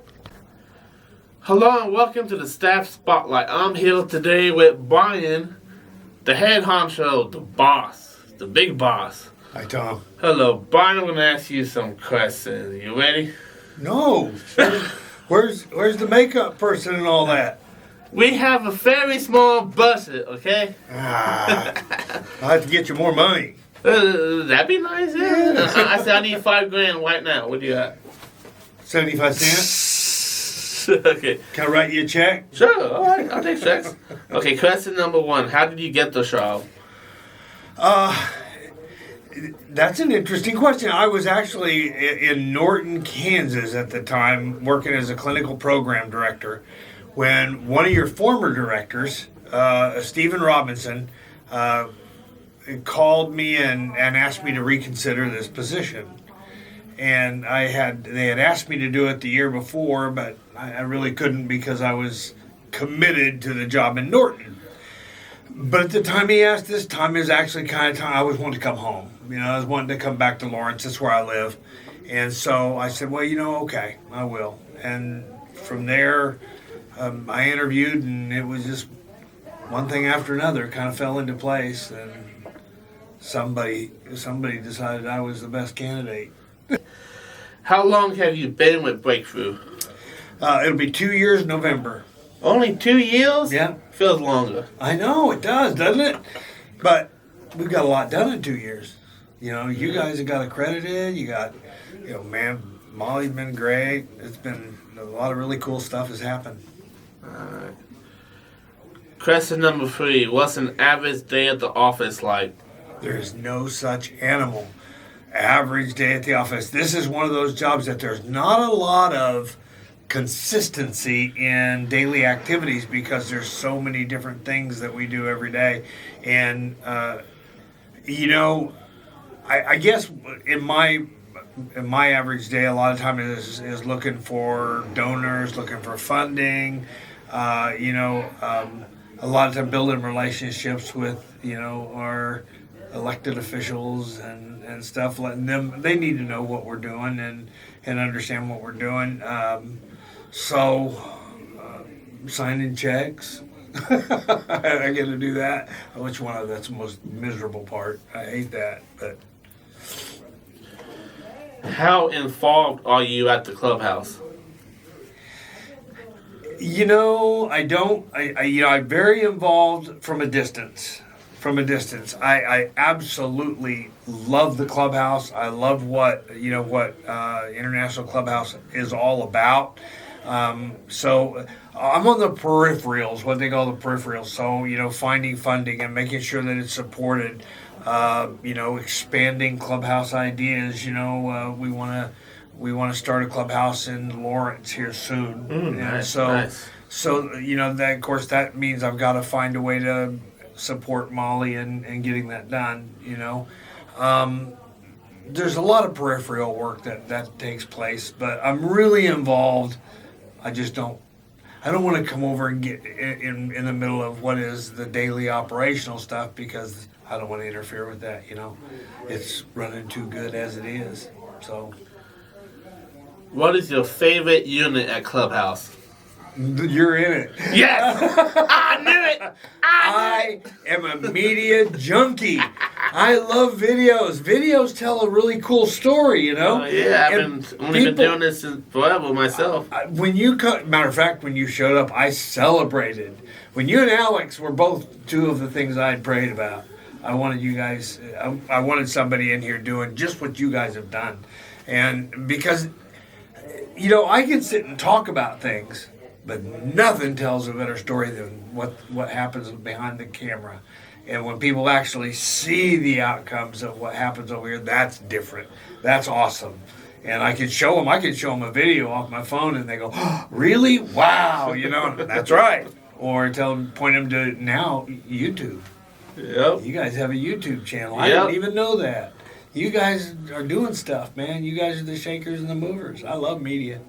Hello and welcome to the Staff Spotlight. I'm here today with Brian, the head honcho, the boss, the big boss. Hi, Tom. Hello, Brian, I'm going to ask you some questions. You ready? No. Where's the makeup person and all that? We have a very small budget, okay? I'll have to get you more money. That'd be nice, yeah. I said I need $5,000 right now. What do you got? 75 cents. Okay. Can I write you a check? Sure, all right, I'll take checks. Okay, question number 1. How did you get the job? That's an interesting question. I was actually in Norton, Kansas at the time, working as a clinical program director, when one of your former directors, Stephen Robinson, called me and asked me to reconsider this position. And they had asked me to do it the year before, but I really couldn't because I was committed to the job in Norton. But at the time he asked, this time is actually kind of time I was wanting to come home. I was wanting to come back to Lawrence. That's where I live. And so I said, well, okay, I will. And from there, I interviewed, and it was just one thing after another kind of fell into place. And somebody decided I was the best candidate. How long have you been with Breakthrough? It'll be 2 years November. Only 2 years? Yeah. Feels longer. I know, it does, doesn't it? But we've got a lot done in 2 years. You guys have got accredited. You got, man, Molly's been great. It's been a lot of really cool stuff has happened. Alright. Question number 3. What's an average day at the office like? There's no such animal. Average day at the office. This is one of those jobs that there's not a lot of consistency in daily activities because there's so many different things that we do every day. And, I guess in my average day, a lot of time is looking for donors, looking for funding, a lot of time building relationships with, our elected officials and stuff, letting them, they need to know what we're doing and understand what we're doing. Signing checks. I get to do that. Which one of that's the most miserable part. I hate that. But How involved are you at the clubhouse? you know, I don't. I'm very involved from a distance. I absolutely love the clubhouse. I love what International Clubhouse is all about. So I'm on the peripherals, what they call the peripherals. So, finding funding and making sure that it's supported. Expanding clubhouse ideas. We want to start a clubhouse in Lawrence here soon. Nice. So that of course that means I've got to find a way to support Molly and getting that done. There's a lot of peripheral work that takes place, but I'm really involved. I don't want to come over and get in the middle of what is the daily operational stuff because I don't want to interfere with that. It's running too good as it is. So, What is your favorite unit at Clubhouse? you're in it. Yes! I knew it! I am a media junkie. I love videos. Videos tell a really cool story, Yeah, I've And only been people- doing this since forever myself. Matter of fact, when you showed up, I celebrated. When you and Alex were both two of the things I had prayed about, I wanted you guys, I wanted somebody in here doing just what you guys have done. And because, I can sit and talk about things, but nothing tells a better story than what happens behind the camera. And when people actually see the outcomes of what happens over here, that's different. That's awesome. And I can show them a video off my phone and they go, oh, really? Wow. That's right. Or point them to now YouTube. Yep. You guys have a YouTube channel. I Yep. didn't even know that. You guys are doing stuff, man. You guys are the shakers and the movers. I love media.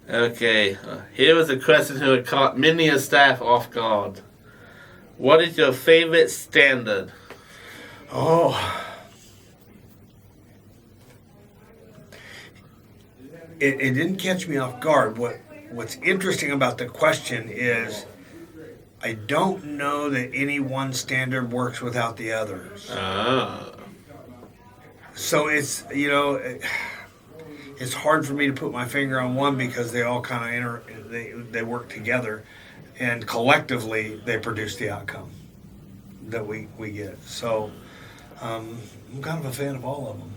Okay, here was a question who had caught many a staff off guard. What is your favorite standard? Oh. It didn't catch me off guard. What's interesting about the question is I don't know that any one standard works without the others. Ah. So it's hard for me to put my finger on one because they all kind of they work together, and collectively they produce the outcome that we get. So I'm kind of a fan of all of them.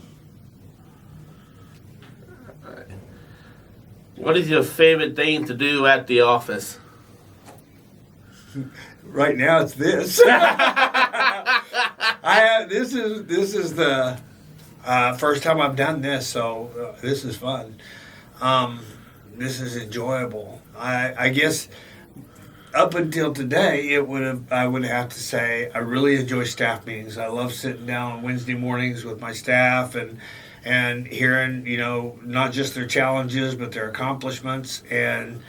What is your favorite thing to do at the office? Right now it's this. This is the first time I've done this, so this is fun. This is enjoyable. I guess up until today, I would have to say I really enjoy staff meetings. I love sitting down on Wednesday mornings with my staff and hearing, not just their challenges, but their accomplishments, and,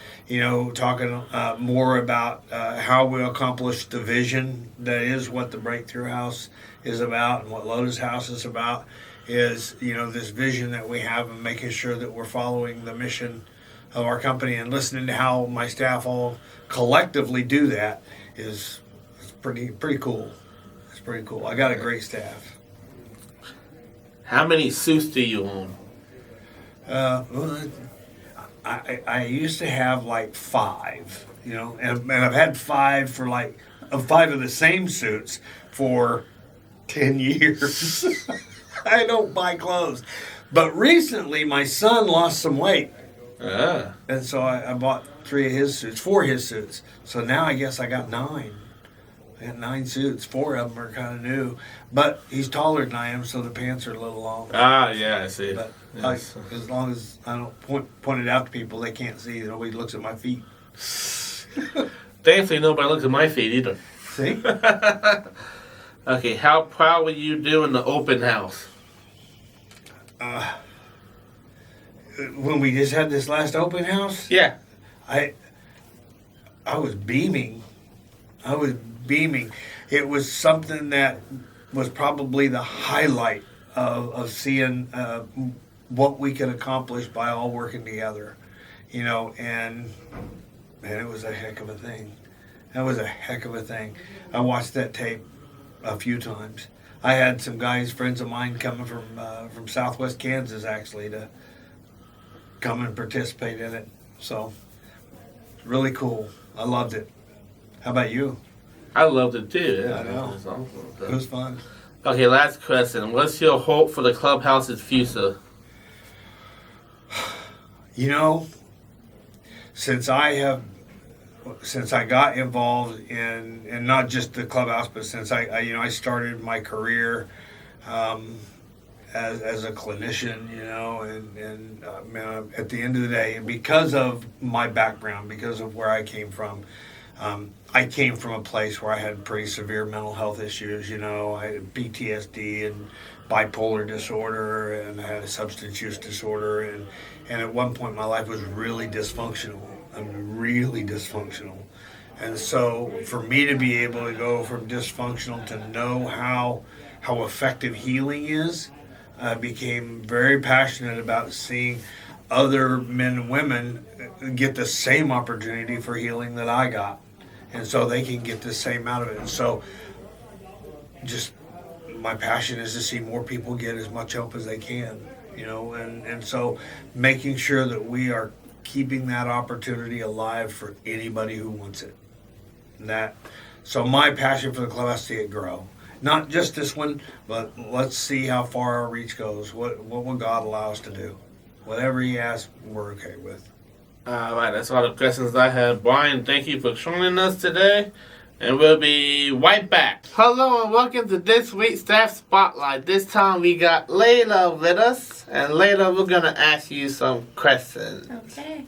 talking more about how we accomplish the vision that is what the Breakthrough House is about and what Lotus House is about, is, this vision that we have and making sure that we're following the mission of our company, and listening to how my staff all collectively do that is pretty cool. It's pretty cool. I got a great staff. How many suits do you own? I used to have like 5, and I've had 5 for 5 of the same suits for 10 years. I don't buy clothes. But recently my son lost some weight. Ah. And so I bought 4 of his suits. So now I guess I got 9. I got 9 suits. 4 of them are kind of new. But he's taller than I am, so the pants are a little long. Ah, yeah, I see. But Yes. as long as I don't point it out to people, they can't see. Nobody looks at my feet. Thankfully, nobody looks at my feet either. See? Okay, how proud were you doing the open house? When we just had this last open house, Yeah. I was beaming. It was something that was probably the highlight of seeing what we could accomplish by all working together, you know, and man, it was a heck of a thing. That was a heck of a thing. I watched that tape a few times. I had some guys, friends of mine, coming from Southwest Kansas actually to come and participate in it. So really cool. I loved it. How about you? I loved it too. I know. It was awesome. It was fun. Okay, last question. What's your hope for the clubhouse's future? You know, since I got involved in not just the clubhouse, but since I started my career as a clinician, you know, and man, at the end of the day, and because of my background, because of where I came from, I came from a place where I had pretty severe mental health issues. You know, I had PTSD and bipolar disorder, and I had a substance use disorder, and at one point my life was really dysfunctional. Really dysfunctional. And so for me to be able to go from dysfunctional to know how effective healing is, I became very passionate about seeing other men and women get the same opportunity for healing that I got. And so they can get the same out of it. And so just my passion is to see more people get as much help as they can, you know, and so making sure that we are keeping that opportunity alive for anybody who wants it. So my passion for the clubhouse, see it grow. Not just this one, but let's see how far our reach goes. What will God allow us to do? Whatever He asks, we're okay with. All right, that's all the questions I have. Brian, thank you for joining us today, and we'll be right back. Hello and welcome to this week's Staff Spotlight. This time we got Layla with us, and Layla, we're going to ask you some questions. Okay.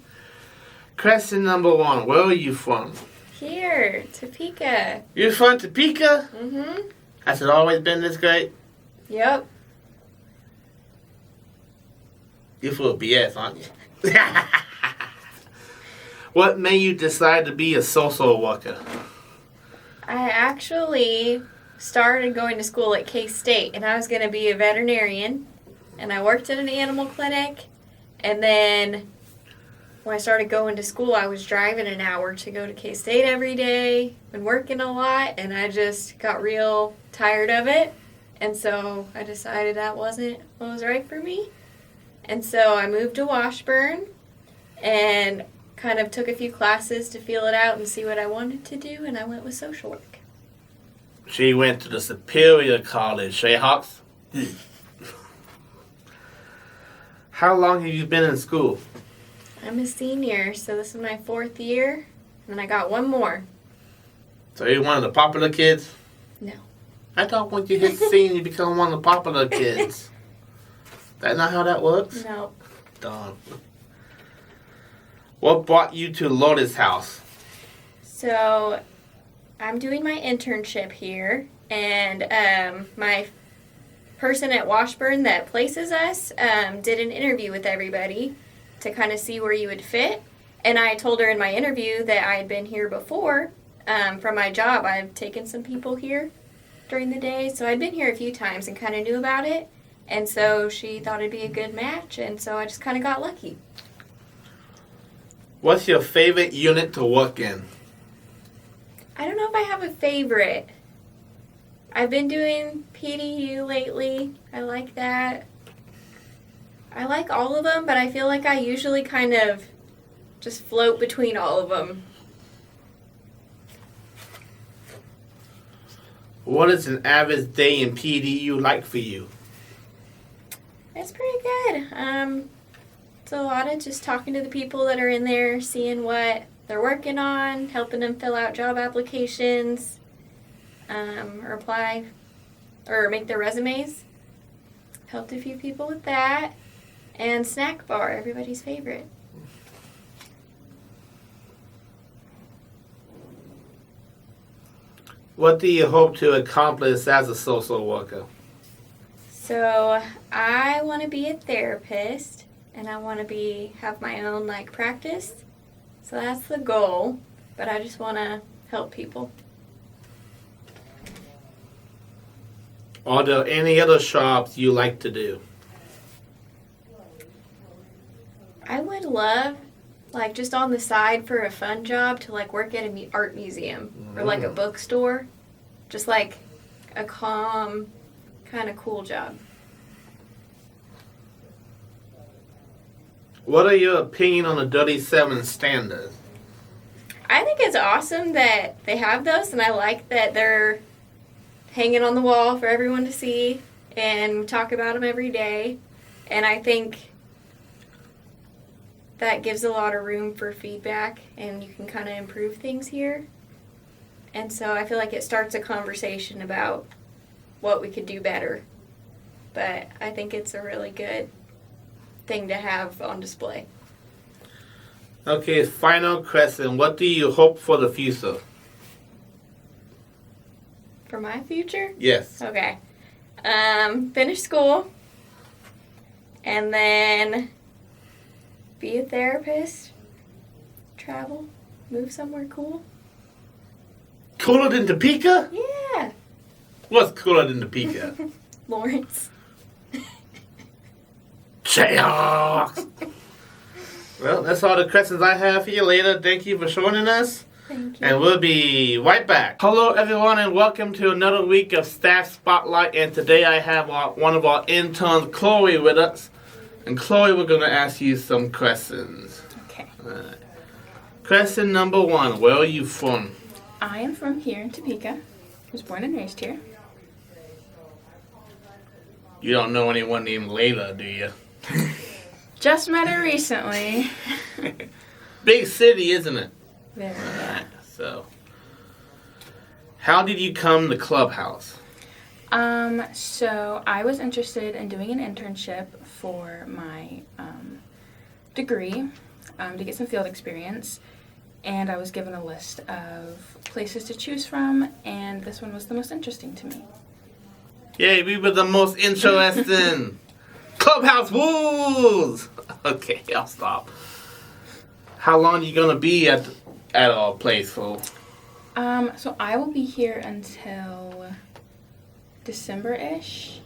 Question number 1, where are you from? Here, Topeka. You're from Topeka? Mm-hmm. Has it always been this great? Yep. You're full of BS, aren't you? What made you decide to be a social worker? I actually started going to school at K-State, and I was going to be a veterinarian, and I worked at an animal clinic, and then when I started going to school, I was driving an hour to go to K-State every day, been working a lot, and I just got real tired of it, and so I decided that wasn't what was right for me, and so I moved to Washburn, and kind of took a few classes to feel it out and see what I wanted to do, and I went with social work. She went to the Superior College, Jayhawks. How long have you been in school? I'm a senior, so this is my 4th year, and I got one more. So you're one of the popular kids? No. I thought once you hit senior, you become one of the popular kids. That's not how that works? No. Darn. What brought you to Lotus House? So I'm doing my internship here, and my person at Washburn that places us did an interview with everybody to kind of see where you would fit. And I told her in my interview that I had been here before from my job. I've taken some people here during the day, so I'd been here a few times and kind of knew about it. And so she thought it'd be a good match, and so I just kind of got lucky. What's your favorite unit to work in? I don't know if I have a favorite. I've been doing PDU lately. I like that. I like all of them, but I feel like I usually kind of just float between all of them. What is an average day in PDU like for you? It's pretty good. It's a lot of just talking to the people that are in there, seeing what they're working on, helping them fill out job applications, or apply, or make their resumes. Helped a few people with that. And snack bar, everybody's favorite. What do you hope to accomplish as a social worker? So I want to be a therapist, and I want to have my own practice. So that's the goal, but I just want to help people. Are there any other jobs you like to do? I would love, like, just on the side for a fun job to, like, work at an art museum or, like, a bookstore. Just, like, a calm, kind of cool job. What are your opinion on the 37 standards? I think it's awesome that they have those, and I like that they're hanging on the wall for everyone to see and talk about them every day. And I think that gives a lot of room for feedback, and you can kind of improve things here. And so I feel like it starts a conversation about what we could do better. But I think it's a really good thing to have on display. Okay, final question. What do you hope for the future? For my future? Yes. Okay. Finish school. And then be a therapist. Travel. Move somewhere cool. Cooler than Topeka? Yeah. What's cooler than Topeka? Lawrence. Jayhawks! Well, that's all the questions I have for you later. Thank you for joining us. Thank you. And we'll be right back. Hello, everyone, and welcome to another week of Staff Spotlight. And today I have one of our interns, Chloe, with us. And Chloe, we're going to ask you some questions. Okay. All right. Question number 1. Where are you from? I am from here in Topeka. I was born and raised here. You don't know anyone named Layla, do you? Just met her recently. Big city, isn't it? Very Alright, so. How did you come to Clubhouse? So I was interested in doing an internship for my degree to get some field experience, and I was given a list of places to choose from, and this one was the most interesting to me. Yay, we were the most interesting. Clubhouse rules! Okay, I'll stop. How long are you going to be at our place for? So I will be here until December-ish,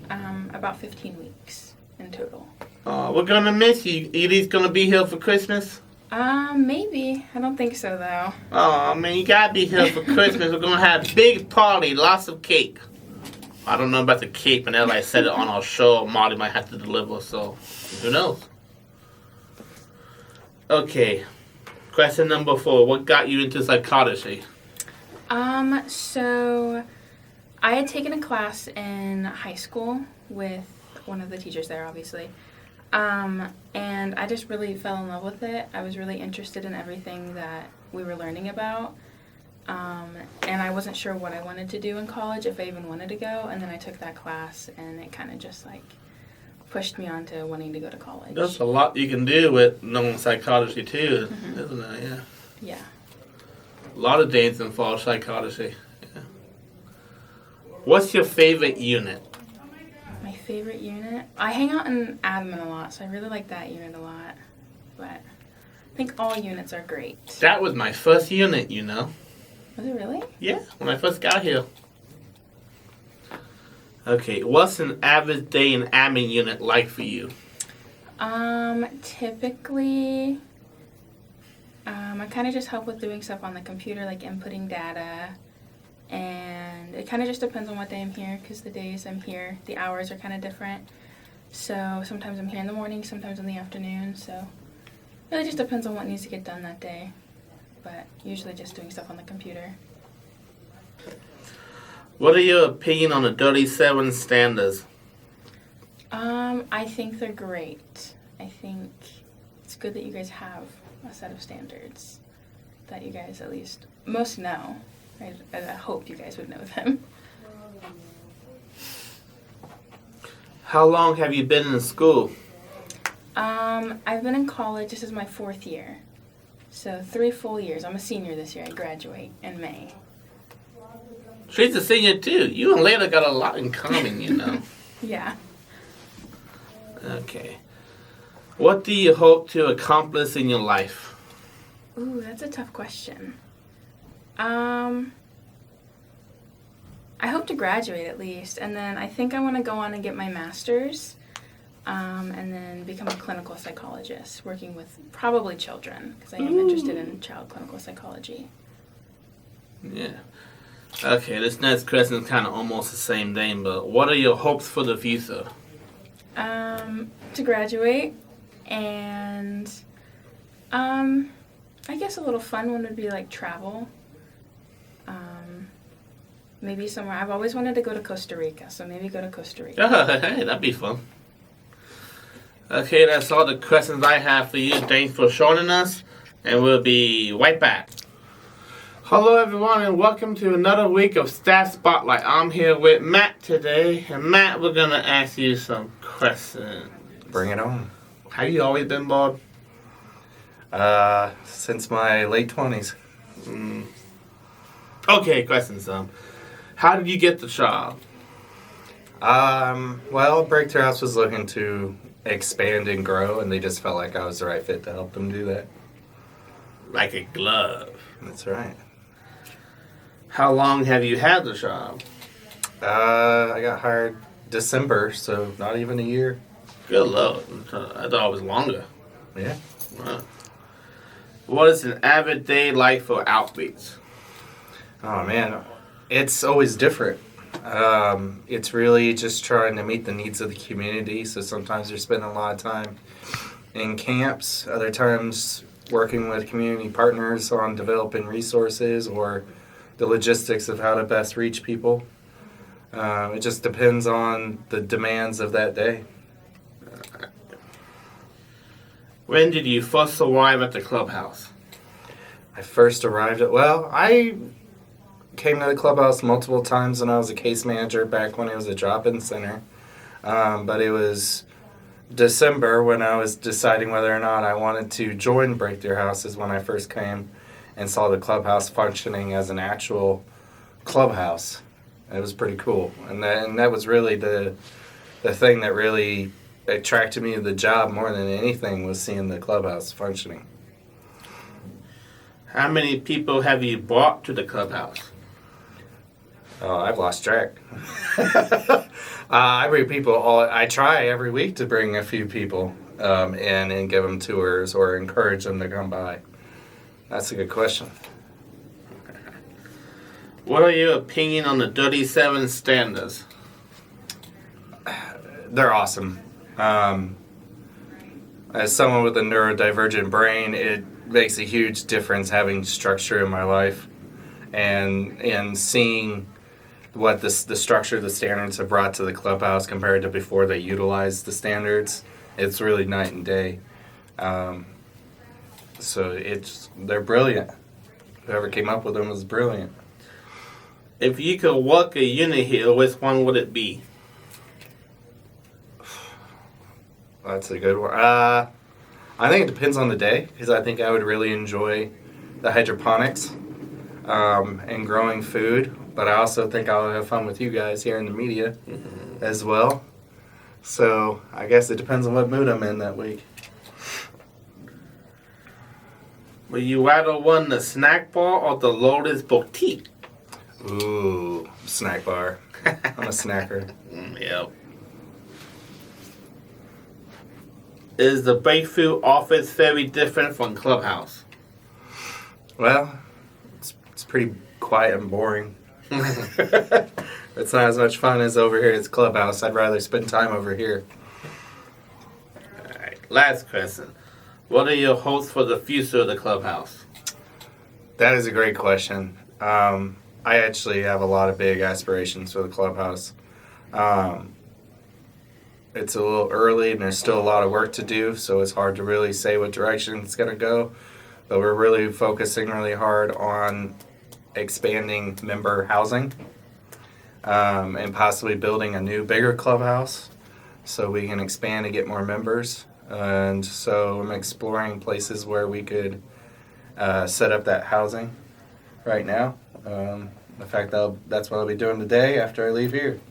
about 15 weeks in total. We're going to miss you. Edie's going to be here for Christmas? Maybe. I don't think so, though. Oh, man, you got to be here for Christmas. We're going to have a big party, lots of cake. I don't know about the cake, but now that I said it on our show, Marty might have to deliver, so who knows? Okay, question number 4. What got you into psychology? So I had taken a class in high school with one of the teachers there, obviously. And I just really fell in love with it. I was really interested in everything that we were learning about. And I wasn't sure what I wanted to do in college, if I even wanted to go. And then I took that class, and it kind of just, like, pushed me on to wanting to go to college. There's a lot you can do with knowing psychology, too, isn't there? Yeah. Yeah. A lot of things involve psychology. Yeah. What's your favorite unit? My favorite unit? I hang out in admin a lot, so I really like that unit a lot. But I think all units are great. That was my first unit, you know. Was it really? Yeah, when I first got here. Okay, what's an average day in admin unit like for you? Typically, I kind of just help with doing stuff on the computer, like inputting data. And it kind of just depends on what day I'm here, because the days I'm here, the hours are kind of different. So sometimes I'm here in the morning, sometimes in the afternoon. So it really just depends on what needs to get done that day. But usually just doing stuff on the computer. What are your opinion on the 37 standards? I think they're great. I think it's good that you guys have a set of standards that you guys at least most know. I hope you guys would know them. How long have you been in school? I've been in college. This is my 4th year. So 3 full years. I'm a senior this year. I graduate in May. She's a senior too. You and Layla got a lot in common, you know. Yeah. Okay. What do you hope to accomplish in your life? Ooh, that's a tough question. I hope to graduate at least, and then I think I want to go on and get my master's, and then become a clinical psychologist, working with probably children, because I am interested in child clinical psychology. Yeah. Okay, this next question is kind of almost the same thing, but what are your hopes for the future? To graduate, and I guess a little fun one would be like travel. Maybe somewhere. I've always wanted to go to Costa Rica, so maybe go to Costa Rica. Oh, hey, that'd be fun. Okay, that's all the questions I have for you. Thanks for joining us, and we'll be right back. Hello, everyone, and welcome to another week of Staff Spotlight. I'm here with Matt today, and Matt, we're gonna ask you some questions. Bring it on. Have you always been bald? Since my late 20s. Okay, questions. How did you get the job? Well, Breakthrough House was looking to expand and grow, and they just felt like I was the right fit to help them do that. Like a glove. That's right. How long have you had the job? I got hired December, so not even a year. Good Lord. I thought it was longer. Yeah. Wow. What is an average day like for outreach? Oh, man. It's always different. It's really just trying to meet the needs of the community. So sometimes you're spending a lot of time in camps. Other times working with community partners on developing resources or the logistics of how to best reach people. It just depends on the demands of that day. When did you first arrive at the clubhouse? I first arrived I came to the clubhouse multiple times when I was a case manager back when it was a drop-in center. But it was December when I was deciding whether or not I wanted to join Breakthrough House is when I first came and saw the clubhouse functioning as an actual clubhouse. It was pretty cool. And that was really the thing that really attracted me to the job more than anything was seeing the clubhouse functioning. How many people have you brought to the clubhouse? Oh, I've lost track. I bring people I try every week to bring a few people in and give them tours or encourage them to come by. That's a good question. What are your opinion on the 37 standards? They're awesome. As someone with a neurodivergent brain, it makes a huge difference having structure in my life and seeing what the structure of the standards have brought to the clubhouse compared to before they utilized the standards. It's really night and day. So they're brilliant. Whoever came up with them was brilliant. If you could walk a unit here, which one would it be? That's a good one. I think it depends on the day, because I think I would really enjoy the hydroponics and growing food. But I also think I'll have fun with you guys here in the media as well. So I guess it depends on what mood I'm in that week. Will you rather run the snack bar or the Lotus Boutique? Ooh, snack bar. I'm a snacker. Yep. Is the Breakthrough office very different from Clubhouse? Well, it's pretty quiet and boring. It's not as much fun as over here at Clubhouse. I'd rather spend time over here. Alright, last question. What are your hopes for the future of the Clubhouse? That is a great question. I actually have a lot of big aspirations for the Clubhouse. It's a little early and there's still a lot of work to do, so it's hard to really say what direction it's going to go. But we're really focusing really hard on expanding member housing and possibly building a new, bigger clubhouse so we can expand and get more members. And so I'm exploring places where we could set up that housing right now. In fact, that's what I'll be doing today after I leave here.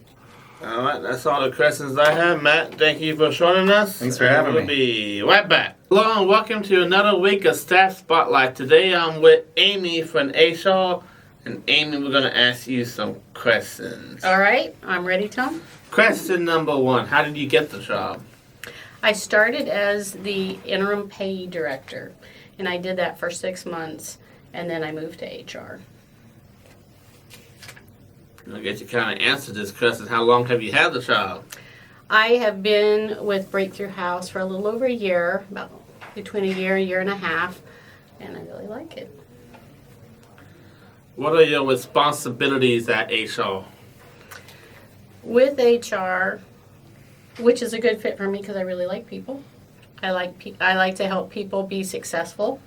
All right, that's all the questions I have. Matt, thank you for joining us. Thanks for having We'll be right back. Hello and welcome to another week of Staff Spotlight. Today I'm with Amy from HR. And Amy, we're going to ask you some questions. All right, I'm ready, Tom. Question number 1, how did you get the job? I started as the interim pay director, and I did that for 6 months, and then I moved to HR. I guess you kind of answered this question. How long have you had the job? I have been with Breakthrough House for a little over a year, about between a year and a half, and I really like it. What are your responsibilities at HR? With HR, which is a good fit for me because I really like people. I like to help people be successful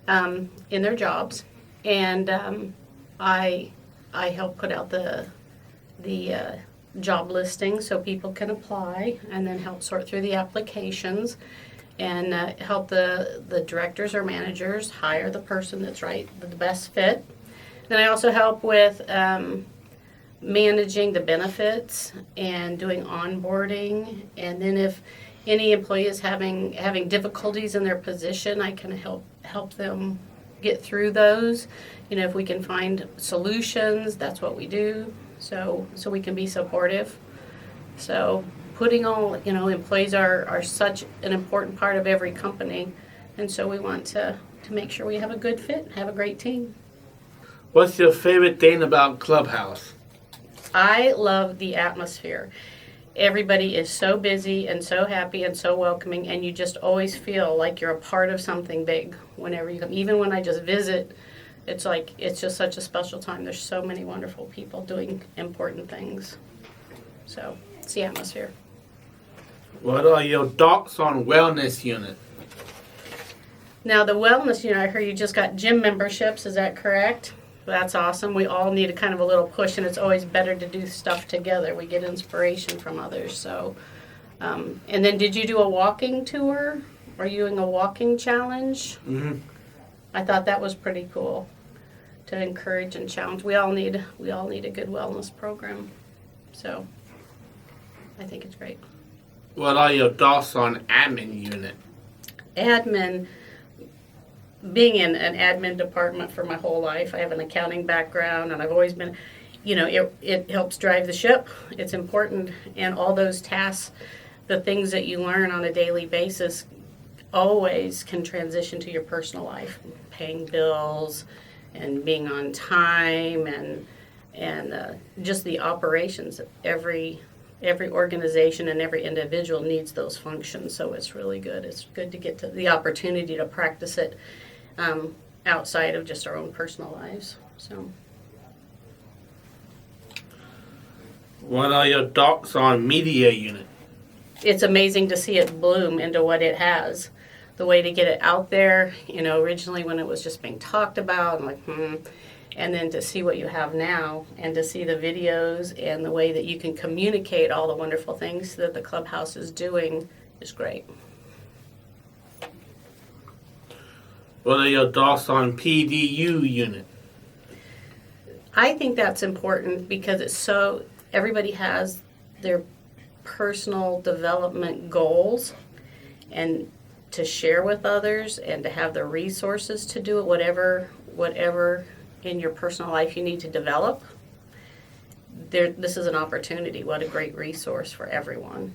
in their jobs, and I help put out the job listing so people can apply, and then help sort through the applications, and help the directors or managers hire the person that's right, the best fit. Then I also help with managing the benefits and doing onboarding, and then if any employee is having difficulties in their position, I can help them get through those. You know, if we can find solutions, that's what we do. So we can be supportive. So putting all, employees are such an important part of every company, and so we want to make sure we have a good fit, have a great team. What's your favorite thing about Clubhouse? I love the atmosphere. Everybody is so busy and so happy and so welcoming, and you just always feel like you're a part of something big whenever you come. Even when I just visit, it's just such a special time. There's so many wonderful people doing important things. So it's the atmosphere. What are your thoughts on wellness unit? Now the wellness unit, I heard you just got gym memberships, is that correct? That's awesome. We all need a kind of a little push, and it's always better to do stuff together. We get inspiration from others. So, and then did you do a walking tour? Are you doing a walking challenge? Mm-hmm. I thought that was pretty cool to encourage and challenge. We all need a good wellness program. So, I think it's great. What are your thoughts on admin unit? Admin. Being in an admin department for my whole life, I have an accounting background, and I've always been, it helps drive the ship. It's important, and all those tasks, the things that you learn on a daily basis, always can transition to your personal life. Paying bills, and being on time, and just the operations. Every organization and every individual needs those functions, so it's really good. It's good to get to the opportunity to practice it outside of just our own personal lives. So, what are your thoughts on media unit? it's amazing to see it bloom into what it has. The way to get it out there, originally when it was just being talked about, I'm like, and then to see what you have now, and to see the videos and the way that you can communicate all the wonderful things that the clubhouse is doing is great. What are your thoughts on PDU unit? I think that's important because everybody has their personal development goals, and to share with others and to have the resources to do it, whatever in your personal life you need to develop. This is an opportunity. What a great resource for everyone.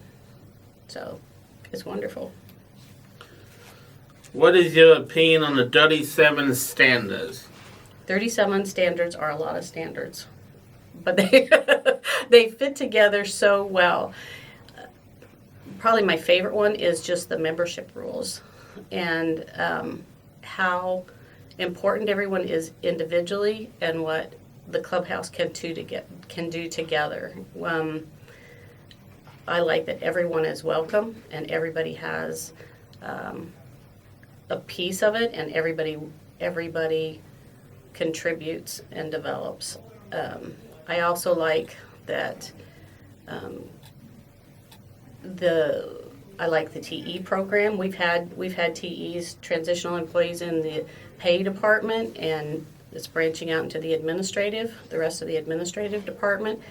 So it's wonderful. What is your opinion on the 37 standards? 37 standards are a lot of standards, but they fit together so well. Probably my favorite one is just the membership rules, and how important everyone is individually and what the clubhouse can do together. I like that everyone is welcome and everybody has a piece of it, and everybody contributes and develops. I also like that I like the TE program. We've had TEs, transitional employees, in the pay department, and it's branching out into the rest of the administrative department.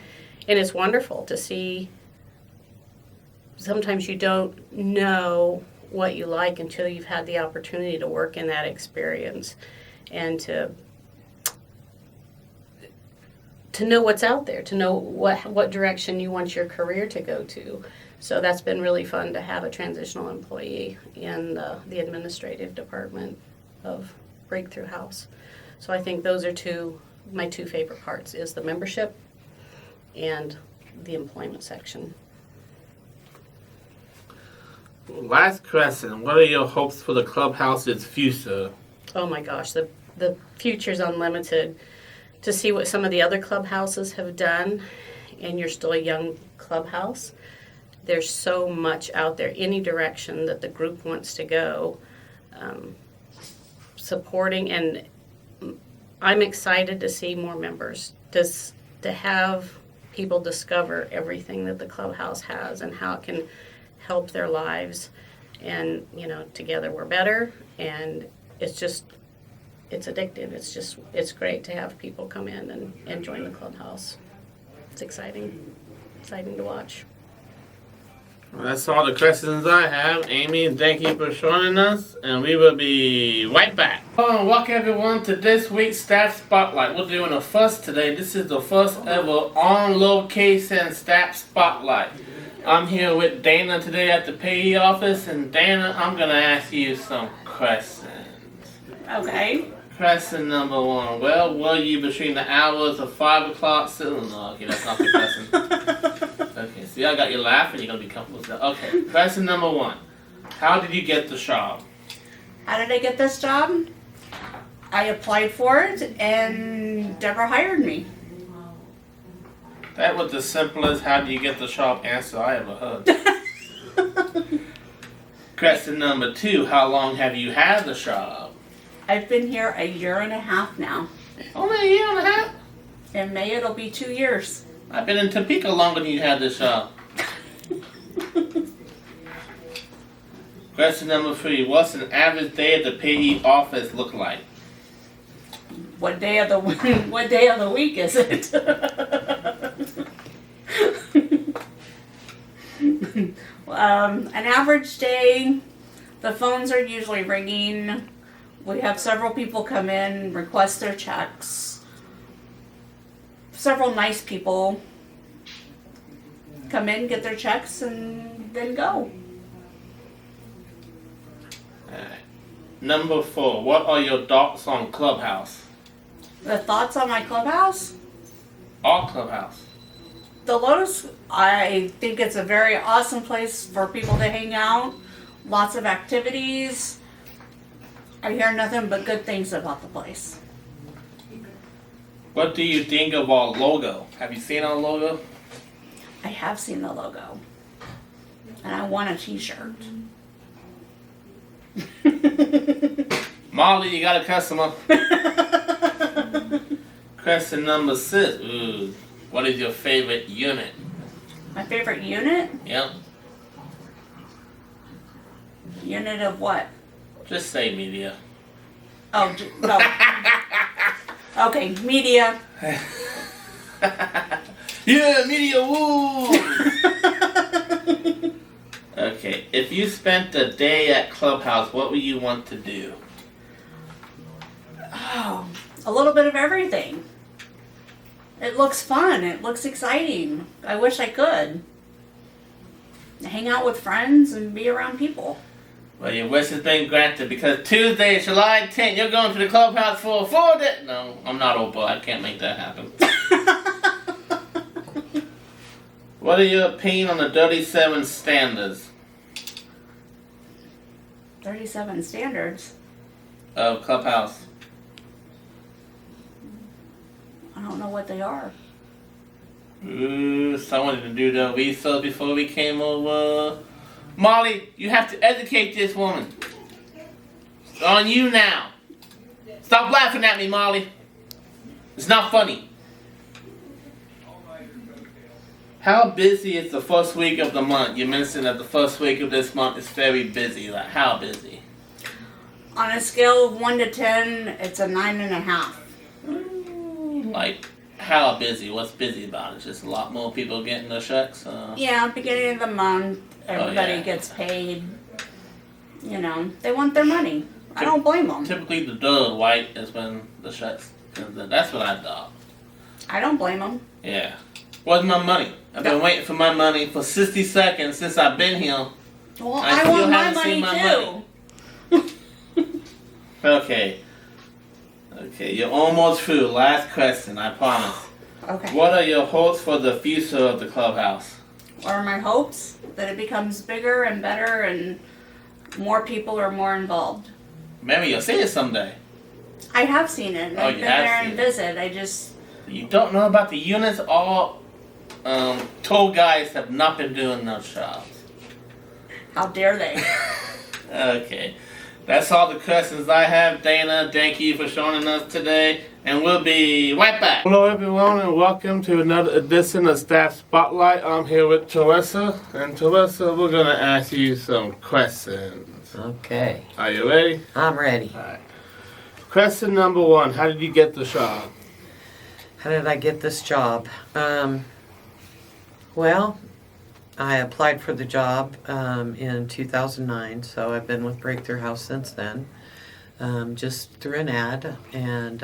And it's wonderful to see. Sometimes you don't know what you like until you've had the opportunity to work in that experience, and to to know what's out there, to know what direction you want your career to go to. So that's been really fun to have a transitional employee in the administrative department of Breakthrough House. So I think those are my two favorite parts, is the membership and the employment section. Last question. What are your hopes for the clubhouse's future? Oh my gosh, the future's unlimited. To see what some of the other clubhouses have done, and you're still a young clubhouse, there's so much out there, any direction that the group wants to go, supporting, and I'm excited to see more members, to have people discover everything that the clubhouse has and how it can help their lives. And, together we're better, and it's addictive. It's great to have people come in and join the clubhouse. It's exciting to watch. Well, that's all the questions I have. Amy, thank you for joining us, and we will be right back. Welcome everyone to this week's Staff Spotlight. We're doing a first today. This is the first ever on-location Staff Spotlight. I'm here with Dana today at the payee office, and Dana, I'm going to ask you some questions. Okay. Question number 1. Well, were you between the hours of 5 o'clock? No, okay, that's not the question. Okay, see, I got you laughing. You're going to be comfortable with that. Okay, question number 1. How did you get the job? How did I get this job? I applied for it, and Deborah hired me. That was the simplest how do you get the job answer I ever heard. Question number 2. How long have you had the job? I've been here a year and a half now. Only a year and a half? In May it'll be 2 years. I've been in Topeka longer than you had this job. Question number 3. What's an average day at the payee office look like? What day of the week is it? An average day, the phones are usually ringing. We have several people come in, request their checks. Several nice people come in, get their checks, and then go. Alright. Number 4. What are your thoughts on Clubhouse? The thoughts on my clubhouse? All Clubhouse. The Lotus, I think it's a very awesome place for people to hang out. Lots of activities. I hear nothing but good things about the place. What do you think of our logo? Have you seen our logo? I have seen the logo. And I want a t-shirt. Molly, you got a customer. Question number 6. Ooh, what is your favorite unit? My favorite unit? Yep. Unit of what? Just say media. Oh, no. Okay, media. Yeah, media, woo! Okay, if you spent a day at Clubhouse, what would you want to do? Oh, a little bit of everything. It looks fun. It looks exciting. I wish I could. Hang out with friends and be around people. Well, your wish has been granted because Tuesday, July 10th, you're going to the Clubhouse for a 4 day. No, I'm not Oprah. I can't make that happen. What are your opinion on the 37 standards 37 standards? of Clubhouse? I don't know what they are. Ooh, someone didn't do the research before we came over. Molly, you have to educate this woman. It's on you now. Stop laughing at me, Molly. It's not funny. How busy is the first week of the month? You mentioned that the first week of this month is very busy. Like, how busy? On a scale of 1 to 10, it's a 9.5. Like, how busy? What's busy about it? Just a lot more people getting their checks? Yeah, beginning of the month, everybody gets paid. You know, they want their money. I don't blame them. Typically the third white is when the checks, that's what I thought. I don't blame them. Yeah. Where's my money? I've been waiting for my money for 60 seconds since I've been here. Well, I I still want my haven't seen money my too. Okay. Okay, you're almost through. Last question, I promise. Okay. What are your hopes for the future of the clubhouse? What are my hopes? That it becomes bigger and better and more people are more involved. Maybe you'll see it someday. I have seen it. Oh, I've you been have there seen and it. visit. I just You don't know about the units? All toll guys have not been doing those jobs. how dare they? Okay. That's all the questions I have. Dana, thank you for joining us today, and we'll be right back. Hello, everyone, and welcome to another edition of Staff Spotlight. I'm here with Teresa, and Teresa, we're going to ask you some questions. Okay. Are you ready? I'm ready. All right. Question number 1, how did you get the job? How did I get this job? Well, I applied for the job in 2009, so I've been with Breakthrough House since then, just through an ad, and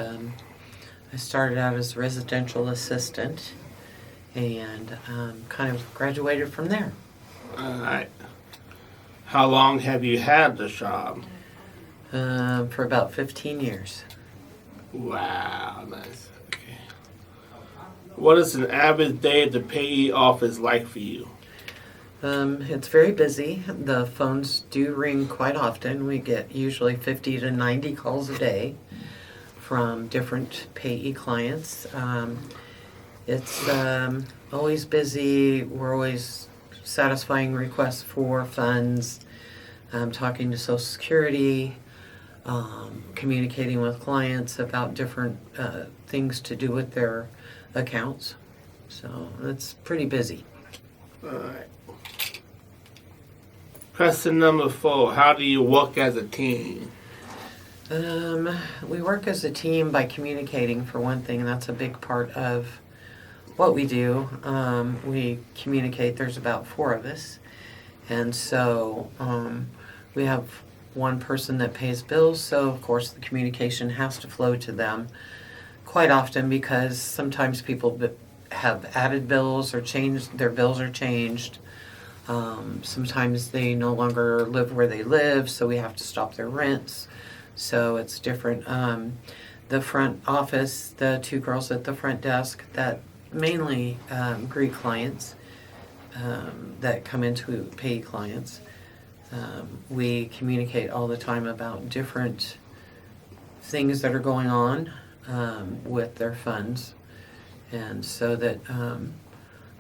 I started out as a residential assistant and kind of graduated from there. All right. How long have you had the job? For about 15 years. Wow, nice. Okay. What is an average day at the payee office like for you? It's very busy. The phones do ring quite often. We get usually 50 to 90 calls a day from different payee clients. It's always busy. We're always satisfying requests for funds, talking to Social Security, communicating with clients about different things to do with their accounts. So it's pretty busy. All right. Question number 4, how do you work as a team? We work as a team by communicating, for one thing, and that's a big part of what we do. We communicate, there's about 4 of us, and so we have one person that pays bills, so of course the communication has to flow to them quite often because sometimes people have added bills or changed, their bills are changed. Sometimes they no longer live where they live, so we have to stop their rents. So it's different. The front office, the 2 girls at the front desk that mainly greet clients that come into pay clients. We communicate all the time about different things that are going on with their funds, and so that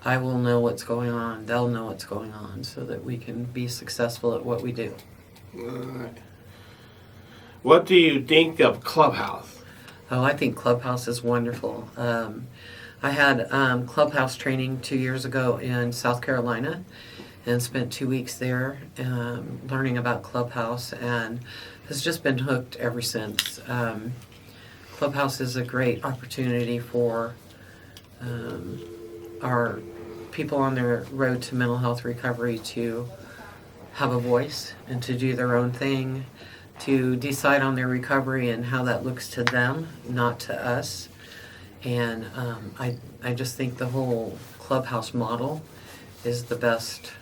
I will know what's going on, they'll know what's going on, so that we can be successful at what we do. All right. What do you think of Clubhouse? Oh, I think Clubhouse is wonderful. I had Clubhouse training 2 years ago in South Carolina and spent 2 weeks there learning about Clubhouse and has just been hooked ever since. Clubhouse is a great opportunity for our people on their road to mental health recovery to have a voice and to do their own thing, to decide on their recovery and how that looks to them, not to us. And I just think the whole Clubhouse model is the best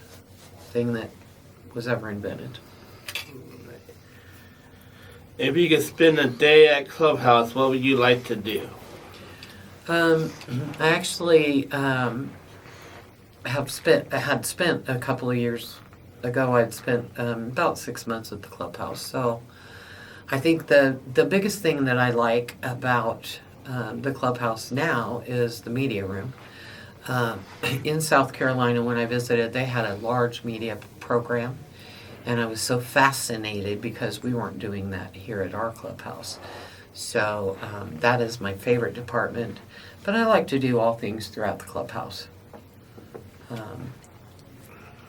thing that was ever invented. If you could spend a day at Clubhouse, what would you like to do? I actually had spent a couple of years ago, I'd spent about 6 months at the Clubhouse. So I think the biggest thing that I like about the Clubhouse now is the media room. In South Carolina, when I visited, they had a large media program, and I was so fascinated because we weren't doing that here at our Clubhouse. So that is my favorite department, but I like to do all things throughout the Clubhouse,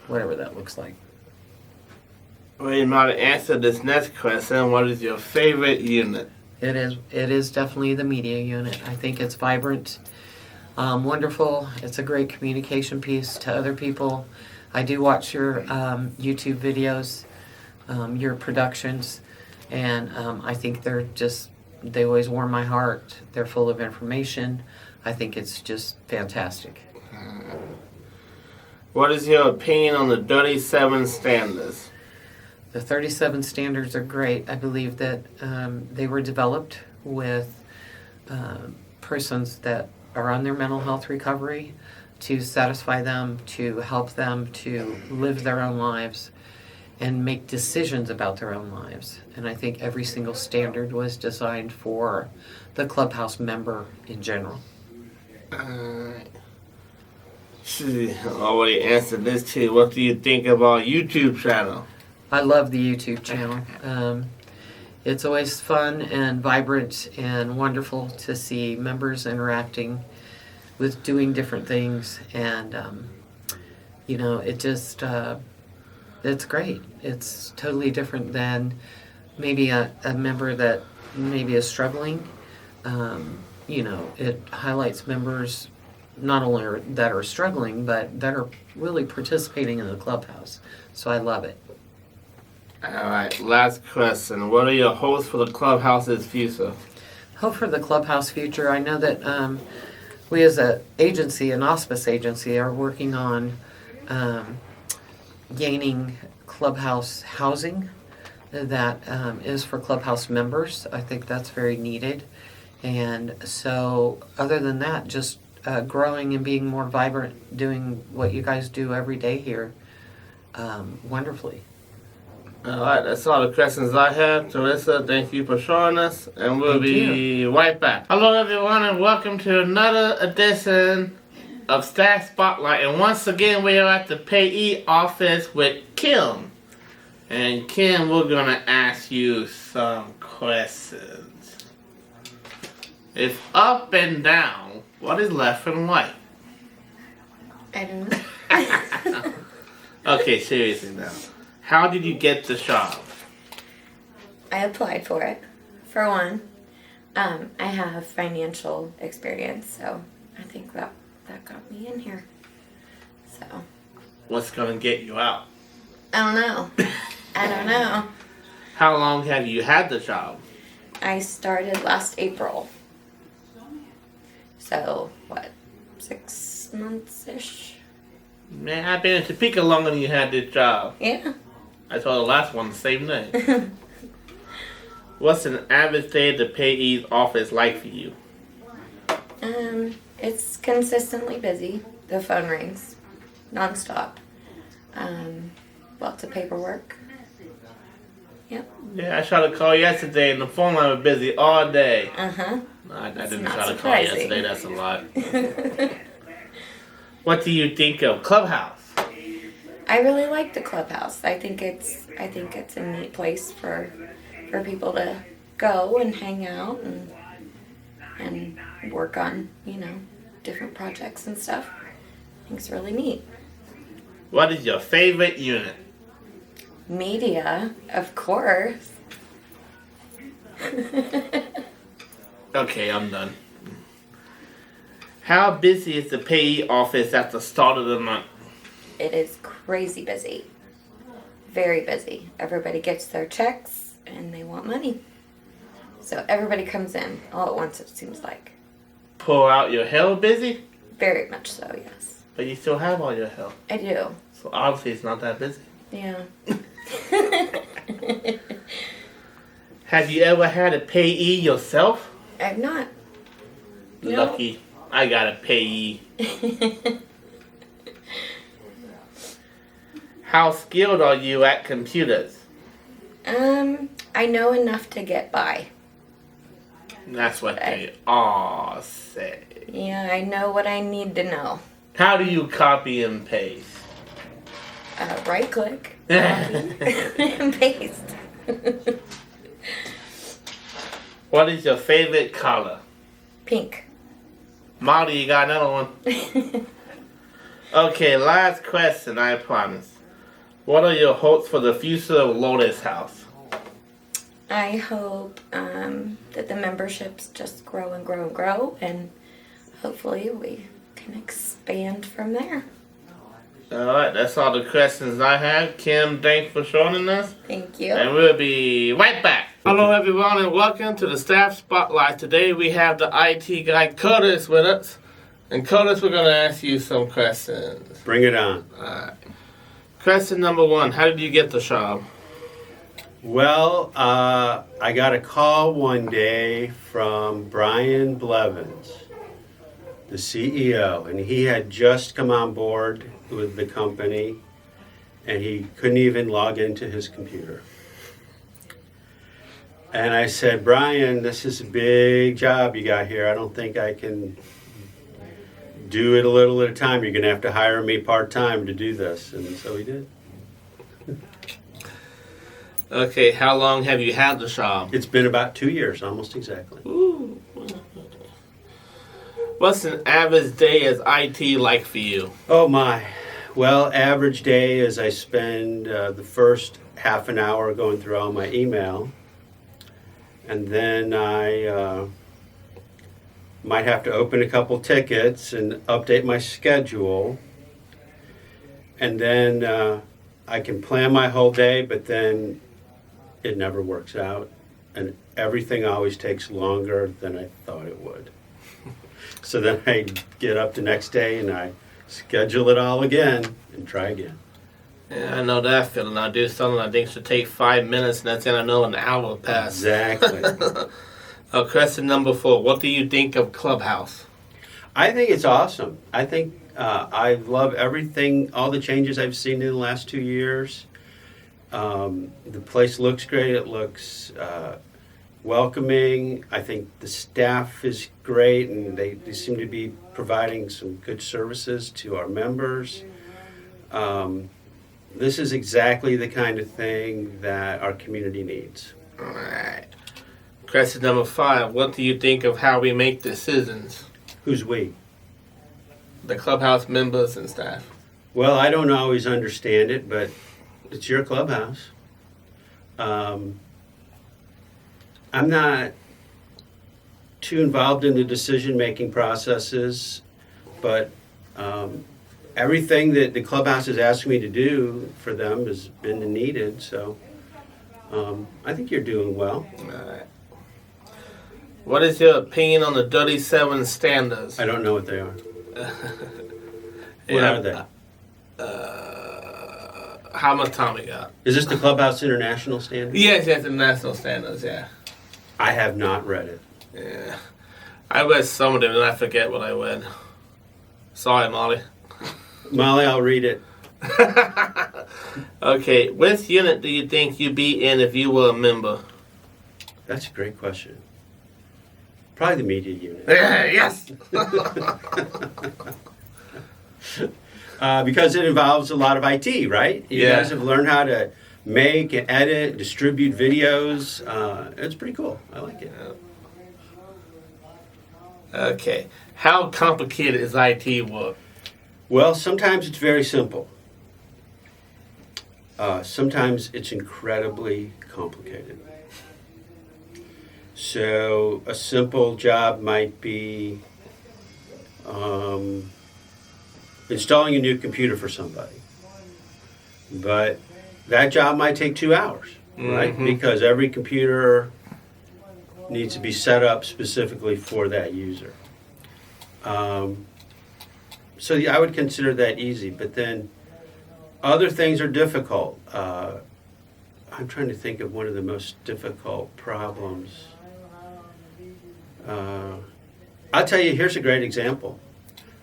whatever that looks like. Well, you might answer this next question. What is your favorite unit? It is definitely the media unit. I think it's vibrant, wonderful. It's a great communication piece to other people. I do watch your YouTube videos, your productions, and I think they're just they always warm my heart. They're full of information. I think it's just fantastic. What is your opinion on the 37 standards? The 37 standards are great. I believe that they were developed with persons that are on their mental health recovery to satisfy them, to help them to live their own lives and make decisions about their own lives. And I think every single standard was designed for the clubhouse member in general. She already answered this too. What do you think about YouTube channel? I love the YouTube channel. It's always fun and vibrant and wonderful to see members interacting with doing different things. And, you know, it just, it's great. It's totally different than maybe a member that maybe is struggling. You know, it highlights members not only that are struggling, but that are really participating in the clubhouse. So I love it. All right, last question. What are your hopes for the clubhouse's future? Hope for the clubhouse future. I know that we as an agency, an hospice agency, are working on gaining clubhouse housing that is for clubhouse members. I think that's very needed. And so other than that, just growing and being more vibrant, doing what you guys do every day here wonderfully. All right, that's all the questions I have. Teresa, thank you for showing us, and we'll be right back. Hello, everyone, and welcome to another edition of Staff Spotlight. And once again, we are at the payee office with Kim. And Kim, we're going to ask you some questions. If up and down, what is left and right? I don't know. Okay, seriously now. How did you get the job? I applied for it, for one. I have financial experience, so I think that got me in here. So. What's going to get you out? I don't know. I don't know. How long have you had the job? I started last April. So, what, 6 months-ish? Man, I've been in Topeka longer than you had this job. Yeah. I told the last one the same thing. What's an average day at the payee's office like for you? It's consistently busy. The phone rings nonstop. Lots of paperwork. Yep. Yeah, I tried to call yesterday and the phone line was busy all day. Uh-huh. I didn't not try to call surprising. yesterday, that's a lot. What do you think of Clubhouse? I really like the clubhouse. I think it's a neat place for people to go and hang out and work on, you know, different projects and stuff. I think it's really neat. What is your favorite unit? Media, of course. Okay, I'm done. How busy is the payee office at the start of the month? It is crazy busy. Very busy. Everybody gets their checks and they want money. So everybody comes in all at once, it seems like. Pull out your hell busy? Very much so, yes. But you still have all your hell. I do. So obviously it's not that busy. Yeah. Have you ever had a payee yourself? I've not. No. Lucky. I got a payee. How skilled are you at computers? I know enough to get by. That's what they all say. Yeah, I know what I need to know. How do you copy and paste? Right click. And paste. What is your favorite color? Pink. Molly, you got another one? Okay, last question, I promise. What are your hopes for the future of Lotus House? I hope that the memberships just grow and grow and grow, and hopefully we can expand from there. Alright, that's all the questions I have. Kim, thanks for joining us. Thank you. And we'll be right back. Hello, everyone, and welcome to the Staff Spotlight. Today we have the IT guy Curtis with us. And Curtis, we're going to ask you some questions. Bring it on. All right. Question number 1, how did you get the job? Well, I got a call one day from Brian Blevins, the CEO, and he had just come on board with the company, and he couldn't even log into his computer. And I said, Brian, this is a big job you got here. I don't think I can do it a little at a time. You're going to have to hire me part-time to do this. And so he did. Okay, how long have you had the job? It's been about 2 years, almost exactly. Ooh. What's an average day as IT like for you? Oh my. Well, average day is I spend the first half an hour going through all my email. And then I might have to open a couple tickets and update my schedule. And then I can plan my whole day, but then it never works out. And everything always takes longer than I thought it would. So then I get up the next day and I schedule it all again and try again. Yeah, I know that feeling. I do something I think should take 5 minutes, and that's when I know an hour passed. Exactly. Question number 4. What do you think of Clubhouse? I think it's awesome. I think I love everything, all the changes I've seen in the last 2 years. The place looks great. It looks welcoming. I think the staff is great, and they seem to be providing some good services to our members. This is exactly the kind of thing that our community needs. All right. Question number 5. What do you think of how we make decisions? Who's we? The clubhouse members and staff. Well, I don't always understand it, but it's your clubhouse. I'm not too involved in the decision-making processes, but everything that the clubhouse has asked me to do for them has been needed, so I think you're doing well. All right. What is your opinion on the 37 standards? I don't know what they are. What are they? How much time we got? Is this the Clubhouse International Standard? Yes, international standards, yeah. I have not read it. Yeah. I read some of them and I forget what I read. Sorry, Molly. Molly, I'll read it. Okay, which unit do you think you'd be in if you were a member? That's a great question. Probably the media unit. Yes! Because it involves a lot of IT, right? You guys have learned how to make and edit, distribute videos. It's pretty cool. I like it. Okay. How complicated is IT work? Well, sometimes it's very simple. Sometimes it's incredibly complicated. So a simple job might be installing a new computer for somebody. But that job might take 2 hours, right? Because every computer needs to be set up specifically for that user. So yeah, I would consider that easy, but then other things are difficult. I'm trying to think of one of the most difficult problems. I'll tell you, here's a great example.